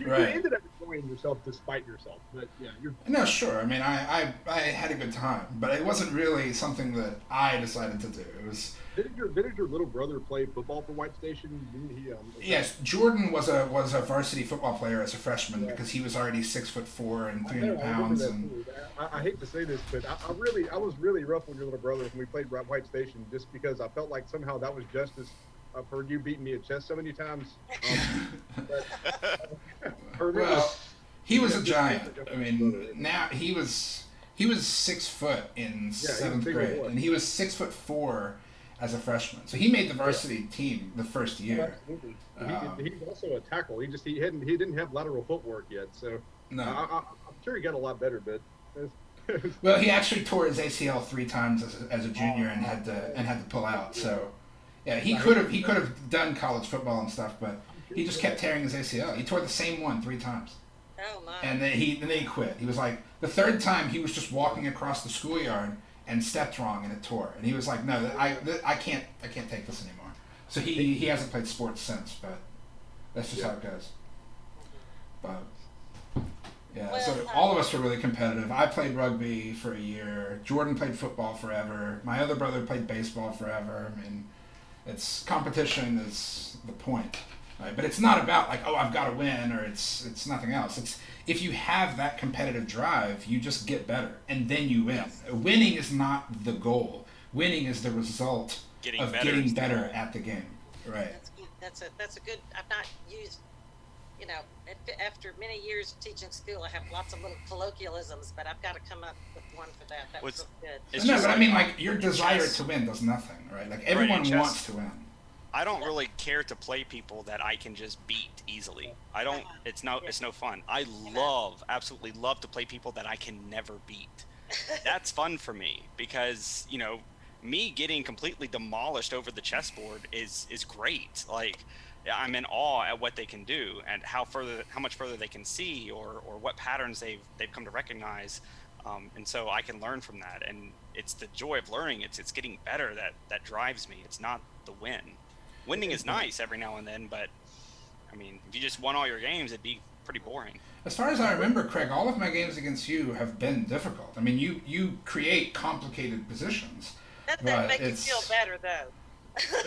Speaker 2: Right.
Speaker 7: ended up enjoying yourself despite yourself. But yeah, you're.
Speaker 2: No, sure. I mean, I had a good time, but it wasn't really something that I decided to do. It was.
Speaker 7: Didn't your little brother play football for White Station? Didn't he?
Speaker 2: Yes, Jordan was a varsity football player as a freshman
Speaker 7: Yeah.
Speaker 2: because he was already 6'4" and
Speaker 7: I
Speaker 2: 300
Speaker 7: know, I remember
Speaker 2: pounds,
Speaker 7: that
Speaker 2: and
Speaker 7: too. I hate to say this, but I was really rough on your little brother when we played White Station, just because I felt like somehow that was justice for you beating me at chess so many times. But, I remember,
Speaker 2: well, he was a
Speaker 7: just-
Speaker 2: giant.
Speaker 7: just-
Speaker 2: I mean, now he was 6 foot in
Speaker 7: was a
Speaker 2: 7th
Speaker 7: bigger
Speaker 2: grade,
Speaker 7: boy.
Speaker 2: and he was 6'4" as a freshman. So he made the varsity team the first year.
Speaker 7: Absolutely. He's also a tackle. He didn't have lateral footwork yet, so
Speaker 2: No.
Speaker 7: I'm sure he got a lot better. But
Speaker 2: Well, he actually tore his ACL 3 times as a junior and had to pull out. So, yeah, he could have done college football and stuff, but he just kept tearing his ACL. He tore the same one 3 times,
Speaker 1: Oh my.
Speaker 2: and then he quit. He was like, the third time he was just walking across the schoolyard and stepped wrong and it tore, and he was like, no, I can't take this anymore. So he hasn't played sports since, but that's just how it goes. But. Yeah, so
Speaker 1: Well,
Speaker 2: all of us were really competitive. I played rugby for a year. Jordan played football forever. My other brother played baseball forever. I mean, competition is the point, right? But it's not about like, oh, I've got to win, or it's nothing else. It's if you have that competitive drive, you just get better, and then you win.
Speaker 3: Yes.
Speaker 2: Winning is not the goal. Winning is the result
Speaker 3: Getting
Speaker 2: of
Speaker 3: better
Speaker 2: getting
Speaker 3: is the
Speaker 2: better
Speaker 3: goal.
Speaker 2: at the game, right?
Speaker 1: That's a good. I've not used. After many years of teaching school, I have lots of little colloquialisms, but I've got to come up with one for that. That was
Speaker 3: What's-
Speaker 1: real good.
Speaker 3: It's
Speaker 2: No,
Speaker 3: just
Speaker 2: but I
Speaker 3: like,
Speaker 2: mean, like your
Speaker 3: in
Speaker 2: desire
Speaker 3: chess-
Speaker 2: to win does nothing, right? Like everyone
Speaker 3: chess-
Speaker 2: wants to win.
Speaker 3: I don't really care to play people that I can just beat easily. I don't. It's no fun. I absolutely love to play people that I can never beat. That's fun for me because me getting completely demolished over the chessboard is great. Like I'm in awe at what they can do and how much further they can see or what patterns they've come to recognize. And so I can learn from that, and it's the joy of learning. It's getting better that drives me. It's not the win. Winning is nice every now and then, but I mean, if you just won all your games, it'd be pretty boring.
Speaker 2: As far as I remember, Craig, all of my games against you have been difficult. I mean, you create complicated positions.
Speaker 1: That
Speaker 2: But
Speaker 1: makes you
Speaker 2: it's-
Speaker 1: feel better, though.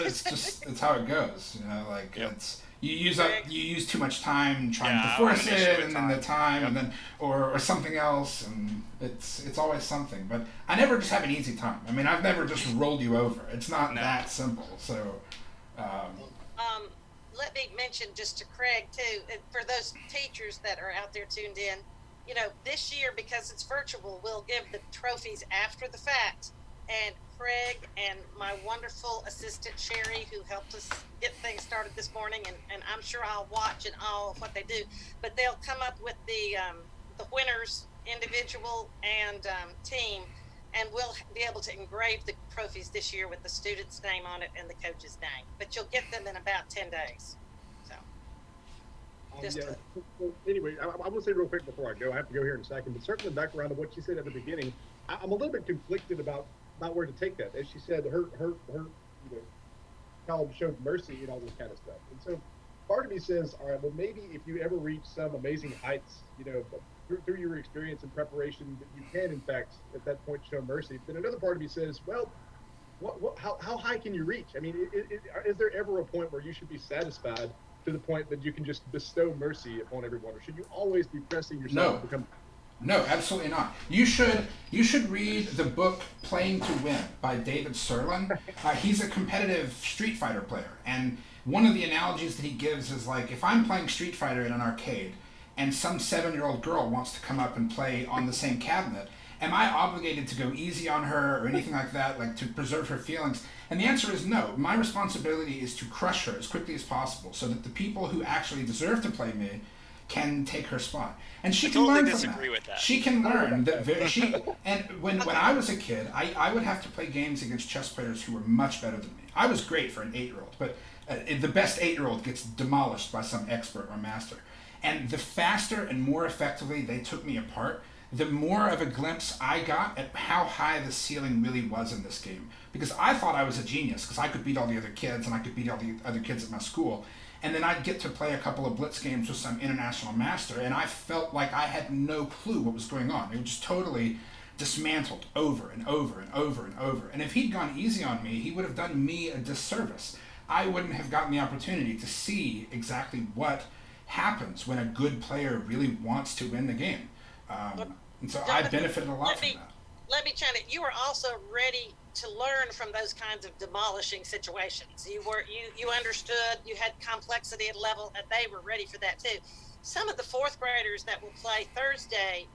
Speaker 2: It's how it goes. Like
Speaker 3: Yep.
Speaker 2: it's you use too much time trying
Speaker 3: Yeah,
Speaker 2: to force
Speaker 3: I'm an issue
Speaker 2: it,
Speaker 3: with
Speaker 2: and then the time,
Speaker 3: Yep.
Speaker 2: and then or something else, and it's always something. But I never just have an easy time. I mean, I've never just rolled you over. It's not
Speaker 3: No.
Speaker 2: that simple. So.
Speaker 1: Let me mention just to Craig too, and for those teachers that are out there tuned in, this year, because it's virtual, we'll give the trophies after the fact. And Craig and my wonderful assistant Sherry, who helped us get things started this morning, and I'm sure I'll watch and all of what they do, but they'll come up with the winners, individual and team, and we'll be able to engrave the trophies this year with the student's name on it and the coach's name. But you'll get them in about 10 days. So, just
Speaker 7: yeah. So anyway, I want to say real quick before I go. I have to go here in a second, but circling back around to what you said at the beginning, I'm a little bit conflicted about where to take that. As she said, her child showed mercy and all this kind of stuff. And so part of me says, all right, well, maybe if you ever reach some amazing heights, through your experience and preparation, that you can, in fact, at that point, show mercy. Then another part of me says, well, how high can you reach? I mean, is there ever a point where you should be satisfied to the point that you can just bestow mercy upon everyone, or should you always be pressing yourself
Speaker 2: No.
Speaker 7: to become?
Speaker 2: No, absolutely not. You should read the book Playing to Win by David Serlin. He's a competitive Street Fighter player, and one of the analogies that he gives is like, if I'm playing Street Fighter in an arcade and some 7-year-old girl wants to come up and play on the same cabinet, am I obligated to go easy on her or anything like that, like to preserve her feelings? And the answer is no. My responsibility is to crush her as quickly as possible so that the people who actually deserve to play me can take her spot. And she
Speaker 3: I
Speaker 2: can
Speaker 3: totally
Speaker 2: learn from
Speaker 3: disagree
Speaker 2: that.
Speaker 3: with that.
Speaker 2: She can learn that when I was a kid, I would have to play games against chess players who were much better than me. I was great for an 8-year-old, but the best 8-year-old gets demolished by some expert or master. And the faster and more effectively they took me apart, the more of a glimpse I got at how high the ceiling really was in this game. Because I thought I was a genius, because I could beat all the other kids, and I could beat all the other kids at my school. And then I'd get to play a couple of blitz games with some international master, and I felt like I had no clue what was going on. It was just totally dismantled over and over and over and over. And if he'd gone easy on me, he would have done me a disservice. I wouldn't have gotten the opportunity to see exactly what happens when a good player really wants to win the game. And so I benefited a lot from that.
Speaker 1: Let me chime in. You were also ready to learn from those kinds of demolishing situations. You understood, you had complexity at level, and they were ready for that too. Some of the fourth graders that will play Thursday,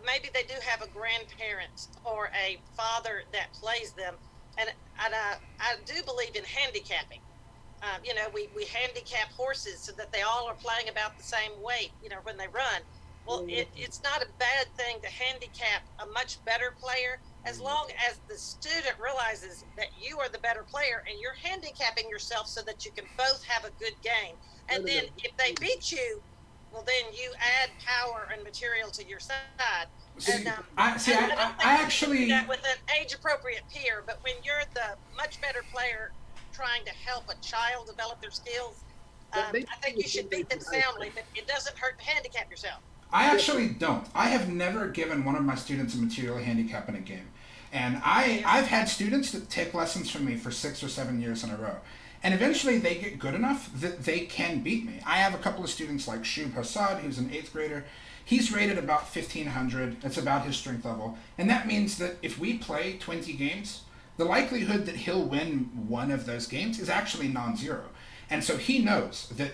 Speaker 1: maybe they do have a grandparent or a father that plays them, and I do believe in handicapping. We handicap horses so that they all are playing about the same weight, when they run. Well, it's not a bad thing to handicap a much better player, as long as the student realizes that you are the better player and you're handicapping yourself so that you can both have a good game. And then if they beat you, well, then you add power and material to your side.
Speaker 2: I actually
Speaker 1: do that with an age-appropriate peer, but when you're the much better player trying to help a child develop their skills, I think you should beat them soundly, but it doesn't hurt to handicap yourself.
Speaker 2: I actually don't. I have never given one of my students a material handicap in a game. And I've had students that take lessons from me for 6 or 7 years in a row. And eventually they get good enough that they can beat me. I have a couple of students like Shub Hassad, who's an 8th grader. He's rated about 1,500. That's about his strength level. And that means that if we play 20 games, the likelihood that he'll win one of those games is actually non-zero. And so he knows that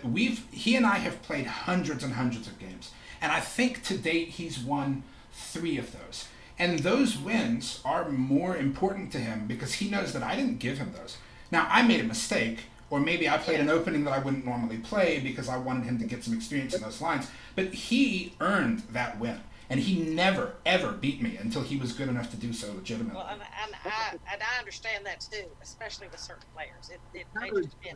Speaker 2: he and I have played hundreds and hundreds of games. And I think to date he's won 3 of those. And those wins are more important to him because he knows that I didn't give him those. Now, I made a mistake, or maybe I played an opening that I wouldn't normally play because I wanted him to get some experience in those lines. But he earned that win. And he never, ever beat me until he was good enough to do so legitimately.
Speaker 1: Well, and I understand that too, especially with certain players. It makes it.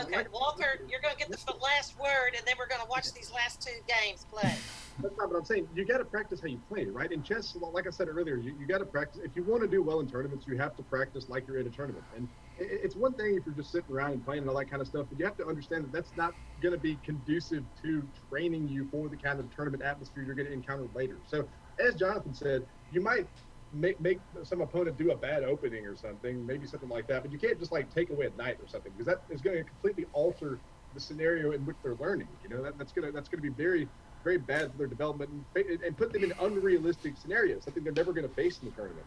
Speaker 1: Okay, Walter, you're going to get the last word, and then we're going to watch these last 2 games play.
Speaker 7: That's not what I'm saying. You got to practice how you play, right? In chess, like I said earlier, you got to practice. If you want to do well in tournaments, you have to practice like you're in a tournament. And it's one thing if you're just sitting around and playing and all that kind of stuff, but you have to understand that that's not going to be conducive to training you for the kind of tournament atmosphere you're going to encounter later. So, as Jonathan said, you might make some opponent do a bad opening or something, maybe something like that, but you can't just like take away at night or something, because that is going to completely alter the scenario in which they're learning. That's going to be very, very bad for their development and put them in unrealistic scenarios, something they're never going to face in the tournament.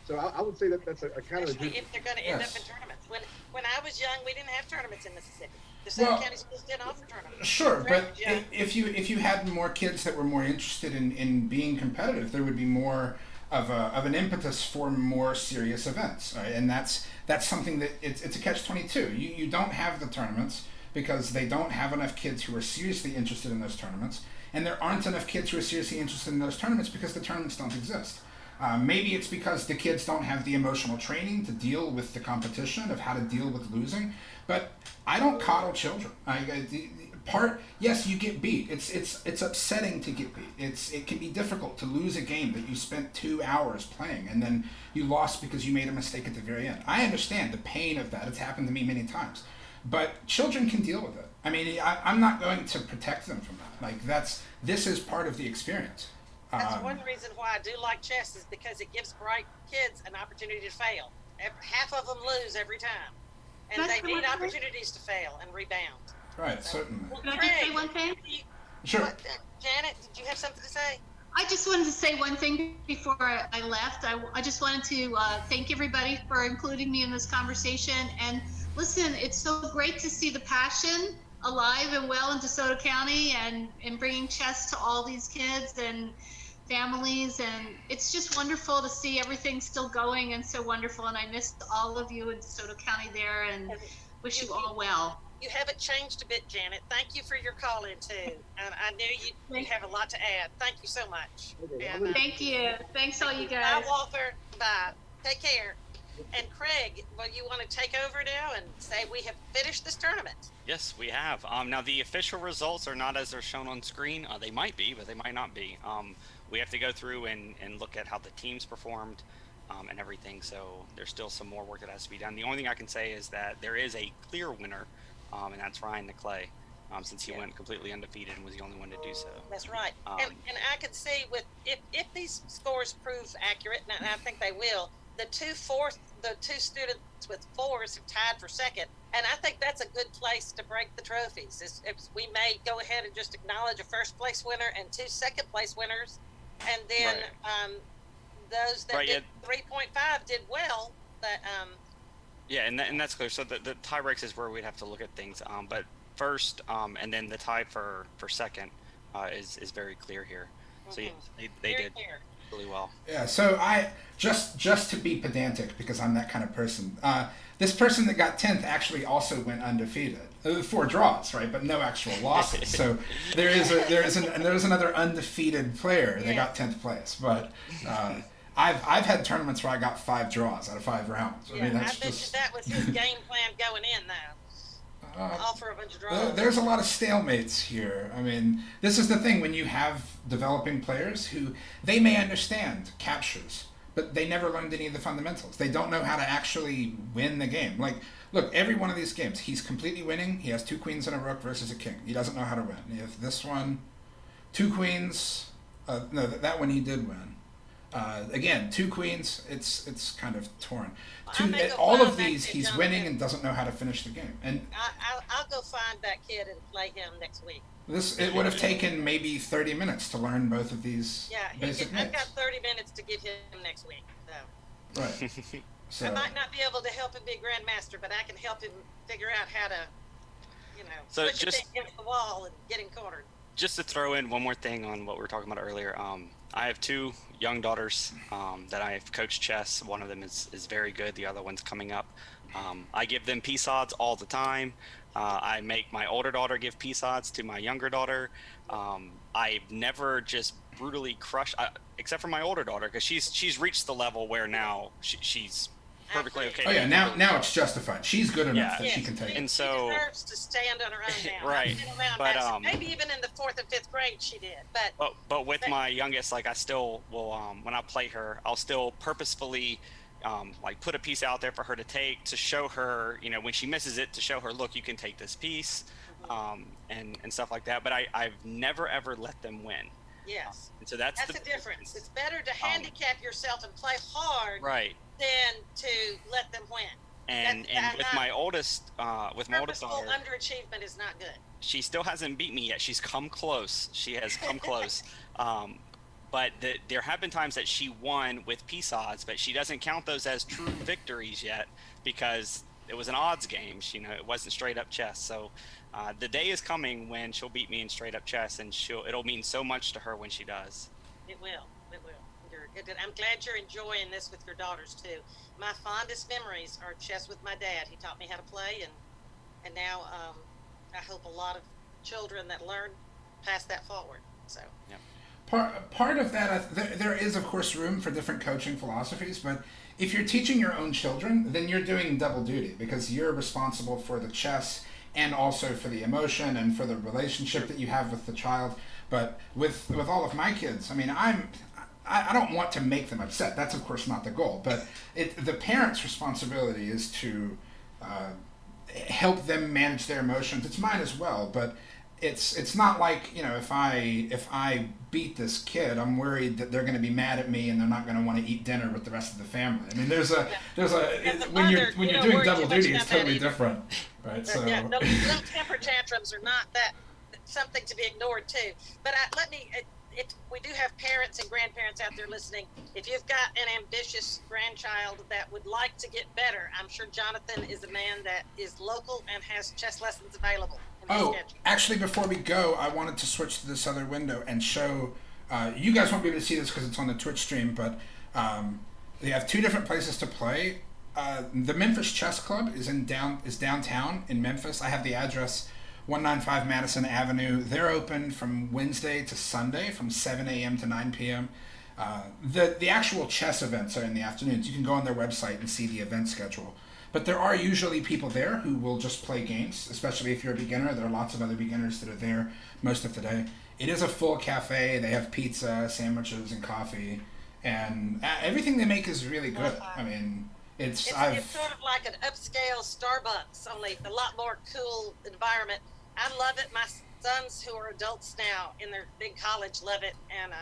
Speaker 7: So I would say that's a kind of
Speaker 1: if they're going to end up in tournaments. When I was young, we didn't have tournaments in Mississippi. DeSoto County schools didn't offer tournaments.
Speaker 2: Sure, but if you had more kids that were more interested in being competitive, there would be more of an impetus for more serious events, right? And that's something that it's a catch-22. You don't have the tournaments because they don't have enough kids who are seriously interested in those tournaments, and there aren't enough kids who are seriously interested in those tournaments because the tournaments don't exist. Maybe it's because the kids don't have the emotional training to deal with the competition of how to deal with losing. But I don't coddle children. Yes, you get beat. It's upsetting to get beat. It can be difficult to lose a game that you spent 2 hours playing and then you lost because you made a mistake at the very end. I understand the pain of that. It's happened to me many times. But children can deal with it. I mean, I'm not going to protect them from that. This is part of the experience.
Speaker 1: That's one reason why I do like chess, is because it gives bright kids an opportunity to fail. Half of them lose every time, and they need opportunities to fail and rebound.
Speaker 2: Right, certainly.
Speaker 6: Well, can I just say one thing?
Speaker 2: Sure.
Speaker 1: Janet, did you have something to say?
Speaker 6: I just wanted to say one thing before I left. I just wanted to thank everybody for including me in this conversation. And listen, it's so great to see the passion alive and well in DeSoto County and bringing chess to all these kids and families, and it's just wonderful to see everything still going and so wonderful. And I missed all of you in DeSoto County there, and wish you all well.
Speaker 1: You haven't changed a bit, Janet. Thank you for your call in too. And I knew you have a lot to add. Thank you so much.
Speaker 6: Thank you. Thanks all you guys.
Speaker 1: Bye, Walter. Bye. Take care. And Craig, well, you want to take over now and say we have finished this tournament?
Speaker 3: Yes, we have. Now the official results are not as they're shown on screen. They might be, but they might not be. We have to go through and look at how the teams performed and everything. So there's still some more work that has to be done. The only thing I can say is that there is a clear winner, and that's Ryan Niclay, since he went completely undefeated and was the only one to do so.
Speaker 1: That's right. And I can see with if these scores prove accurate, and I think they will, the two students with 4s have tied for second, and I think that's a good place to break the trophies. We may go ahead and just acknowledge a first place winner and 2 second place winners, and then those that did 3.5 did well. But
Speaker 3: yeah, and that's clear. So the tie breaks is where we'd have to look at things. But first, and then the tie for second is very clear here. So yeah, they did
Speaker 1: clear.
Speaker 3: Really well.
Speaker 2: Yeah, so I just to be pedantic, because I'm that kind of person. This person that got 10th actually also went undefeated. 4 draws, right, but no actual losses. So there is another undefeated player that got 10th place. But I've had tournaments where I got 5 draws out of 5 rounds.
Speaker 1: Yeah, I mean, I bet you that was his game plan going in, though. All for a bunch of draws.
Speaker 2: There's a lot of stalemates here. I mean, this is the thing when you have developing players who they may understand captures, but they never learned any of the fundamentals. They don't know how to actually win the game. Like, look, every one of these games, he's completely winning. He has 2 queens and a rook versus a king. He doesn't know how to win. If this one, 2 queens, no, that one he did win. Again, 2 queens, it's kind of torn. All of these, he's winning and doesn't know how to finish the game. And
Speaker 1: I'll go find that kid and play him next week.
Speaker 2: It would have taken maybe 30 minutes to learn both of these basic
Speaker 1: I've got 30 minutes to give him next week. So.
Speaker 2: Right. So,
Speaker 1: I might not be able to help him be grandmaster, but I can help him figure out how to, push it against the wall and get him cornered.
Speaker 3: Just to throw in one more thing on what we were talking about earlier, I have 2 young daughters that I've coached chess. One of them is very good. The other one's coming up. I give them peace odds all the time. I make my older daughter give peace odds to my younger daughter. I've never just brutally crushed, except for my older daughter, because she's reached the level where now she's perfectly okay.
Speaker 2: Oh yeah, now it's justified. She's good enough that she can take it.
Speaker 3: And so
Speaker 1: she deserves to stand on her own now.
Speaker 3: Right.
Speaker 1: But maybe even in the 4th and 5th grade she did.
Speaker 3: But with my youngest, like I still will when I play her, I'll still purposefully like put a piece out there for her to take, to show her, when she misses it, to show her, look, you can take this piece, and stuff like that. But I've never ever let them win.
Speaker 1: Yes.
Speaker 3: And so that's
Speaker 1: the difference. It's better to handicap yourself and play hard,
Speaker 3: right,
Speaker 1: than to let them win.
Speaker 3: And with my oldest daughter,
Speaker 1: underachievement is not good.
Speaker 3: She still hasn't beat me yet. She's come close. She has come close. But there have been times that she won with peace odds, but she doesn't count those as true victories yet because it was an odds game. It wasn't straight up chess. So the day is coming when she'll beat me in straight up chess, and it'll mean so much to her when she does.
Speaker 1: It will. I'm glad you're enjoying this with your daughters too. My fondest memories are chess with my dad. He taught me how to play, and now I hope a lot of children that learn pass that forward. So.
Speaker 3: Yep.
Speaker 2: Part of that, there is of course room for different coaching philosophies, but if you're teaching your own children, then you're doing double duty because you're responsible for the chess and also for the emotion and for the relationship that you have with the child. But with all of my kids, I mean, I don't want to make them upset. That's of course not the goal, but the parent's responsibility is to help them manage their emotions. It's mine as well, but it's not like, if I beat this kid, I'm worried that they're going to be mad at me and they're not going to want to eat dinner with the rest of the family. I mean, when you're doing double duty, it's totally different, right? So
Speaker 1: no temper tantrums are not that something to be ignored too. But we do have parents and grandparents out there listening. If you've got an ambitious grandchild that would like to get better, I'm sure Jonathan is a man that is local and has chess lessons available.
Speaker 2: Actually, before we go, I wanted to switch to this other window and show, you guys won't be able to see this because it's on the Twitch stream, but they have 2 different places to play. The Memphis Chess Club is downtown in Memphis. I have the address 195 Madison Avenue. They're open from Wednesday to Sunday from 7 a.m. to 9 p.m. The actual chess events are in the afternoons. You can go on their website and see the event schedule. But there are usually people there who will just play games, especially if you're a beginner. There are lots of other beginners that are there most of the day. It is a full cafe. They have pizza, sandwiches, and coffee, and everything they make is really good. I mean, it's
Speaker 1: It's sort of like an upscale Starbucks, only a lot more cool environment. I love it. My sons, who are adults now in their big college, love it, and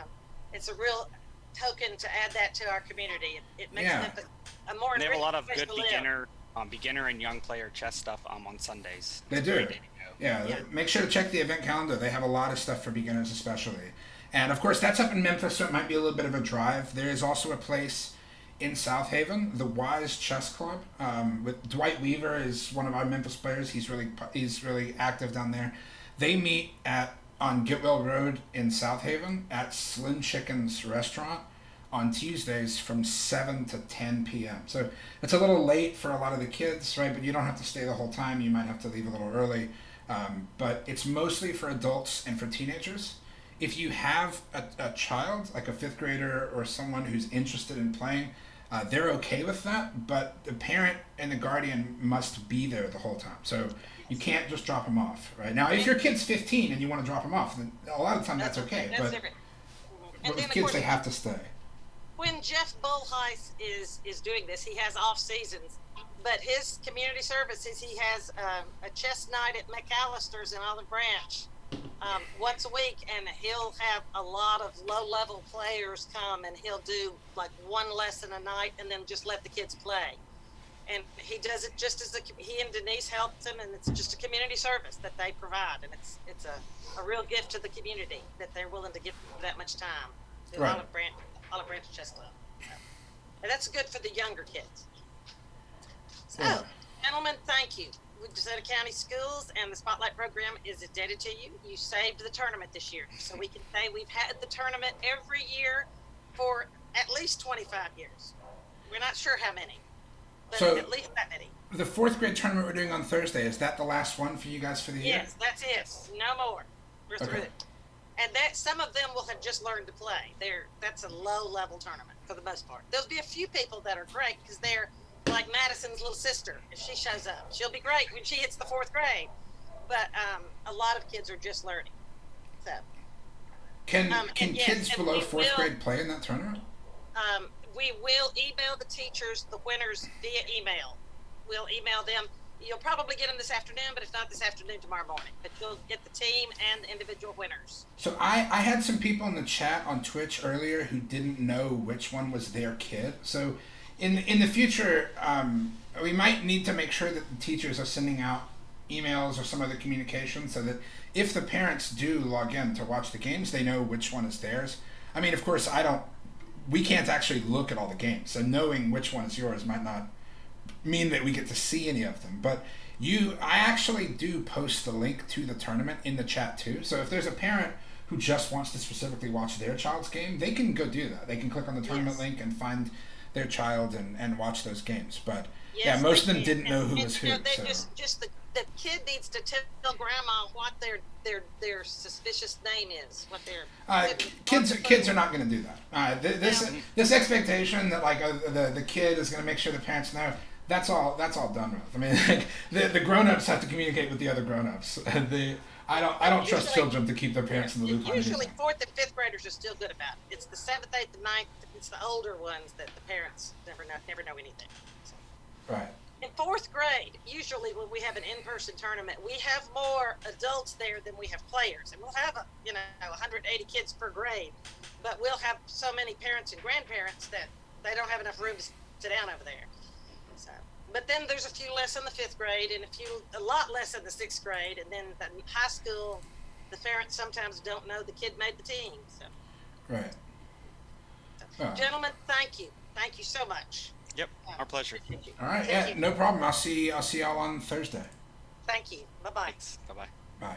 Speaker 1: it's a real token to add that to our community. It makes
Speaker 2: Yeah.
Speaker 1: it a more
Speaker 3: And they have a lot of
Speaker 1: enriching
Speaker 3: good
Speaker 1: place to live.
Speaker 3: beginner and young player chess stuff on Sundays.
Speaker 2: They
Speaker 3: It's a
Speaker 2: do.
Speaker 3: great day to go.
Speaker 2: Yeah, make sure to check the event calendar. They have a lot of stuff for beginners, especially. And of course, that's up in Memphis, so it might be a little bit of a drive. There is also a place in South Haven, the Wise Chess Club. With Dwight Weaver is one of our Memphis players. He's really active down there. They meet on Gitwell Road in South Haven at Slim Chicken's restaurant on Tuesdays from 7 to 10 p.m. So it's a little late for a lot of the kids, right? But you don't have to stay the whole time. You might have to leave a little early. But it's mostly for adults and for teenagers. If you have a child, like a fifth grader or someone who's interested in playing, they're okay with that. But the parent and the guardian must be there the whole time. So you can't just drop them off, right? Now, if your kid's 15 and you want to drop them off, then a lot of the time that's okay.
Speaker 1: That's
Speaker 2: But
Speaker 1: different. And
Speaker 2: with
Speaker 1: then, of
Speaker 2: kids,
Speaker 1: course,
Speaker 2: they have to stay.
Speaker 1: when Jeff Bullheis is doing this, he has off seasons, but his community services, he has a chess night at McAllister's in Olive Branch once a week, and he'll have a lot of low-level players come, and he'll do like one lesson a night, and then just let the kids play. And he does it just as he and Denise helps him, and it's just a community service that they provide, and it's a real gift to the community that they're willing to give that much time to
Speaker 2: Right.
Speaker 1: Olive Branch Chess Club. And that's good for the younger kids. So,
Speaker 2: Yeah.
Speaker 1: gentlemen, thank you. DeSoto County Schools and the Spotlight Program is indebted to you. You saved the tournament this year, so we can say we've had the tournament every year for at least 25 years. We're not sure how many, but
Speaker 2: So-
Speaker 1: at least that many.
Speaker 2: The fourth grade tournament we're doing on Thursday, is that the last one for you guys for the year?
Speaker 1: Yes, that's it. No more. We're through
Speaker 2: Okay.
Speaker 1: it. And that some of them will have just learned to play. That's a low-level tournament for the most part. There'll be a few people that are great because they're like Madison's little sister. If she shows up, she'll be great when she hits the fourth grade. But a lot of kids are just learning. So
Speaker 2: Can
Speaker 1: and yes,
Speaker 2: kids
Speaker 1: and
Speaker 2: below
Speaker 1: we
Speaker 2: fourth
Speaker 1: will-
Speaker 2: grade play in that tournament?
Speaker 1: we will email the teachers the winners via email. We'll email them. You'll probably get them this afternoon, but if not this afternoon, tomorrow morning. But you'll get the team and the individual winners.
Speaker 2: So I had some people in the chat on Twitch earlier who didn't know which one was their kid. So in the future, we might need to make sure that the teachers are sending out emails or some other communication so that if the parents do log in to watch the games, they know which one is theirs. I mean, of course, we can't actually look at all the games, so knowing which one is yours might not mean that we get to see any of them. But I actually do post the link to the tournament in the chat too. So if there's a parent who just wants to specifically watch their child's game, they can go do that. They can click on the tournament
Speaker 1: Yes.
Speaker 2: link and find their child and watch those games. But
Speaker 1: Yes,
Speaker 2: yeah, most of
Speaker 1: they
Speaker 2: them
Speaker 1: can.
Speaker 2: didn't know who
Speaker 1: And,
Speaker 2: was
Speaker 1: you know,
Speaker 2: who.
Speaker 1: they
Speaker 2: So.
Speaker 1: just the kid needs to tell grandma what their suspicious name is. What their
Speaker 2: Kids are not going to do that. This expectation that like the kid is going to make sure the parents know, that's all done with. I mean, like, the grown-ups have to communicate with the other grown-ups. I don't trust
Speaker 1: Usually-
Speaker 2: children to keep their parents in the loop on
Speaker 1: Usually,
Speaker 2: anything.
Speaker 1: fourth and fifth graders are still good about it. It's the seventh, eighth, and ninth. It's the older ones that the parents never know anything. So.
Speaker 2: Right.
Speaker 1: In fourth grade, usually when we have an in-person tournament, we have more adults there than we have players, and we'll have 180 kids per grade, but we'll have so many parents and grandparents that they don't have enough room to sit down over there. So, but then there's a few less in the fifth grade and a lot less in the sixth grade, and then the high school, the parents sometimes don't know the kid made the team. So,
Speaker 2: Right. Oh.
Speaker 1: gentlemen, thank you so much.
Speaker 3: Yep, our pleasure.
Speaker 1: Appreciate you.
Speaker 2: All right.
Speaker 1: Thank
Speaker 2: Yeah.
Speaker 1: you.
Speaker 2: No problem. I'll see y'all on Thursday.
Speaker 1: Thank you. Bye bye.
Speaker 3: Thanks. Bye bye.
Speaker 2: Bye.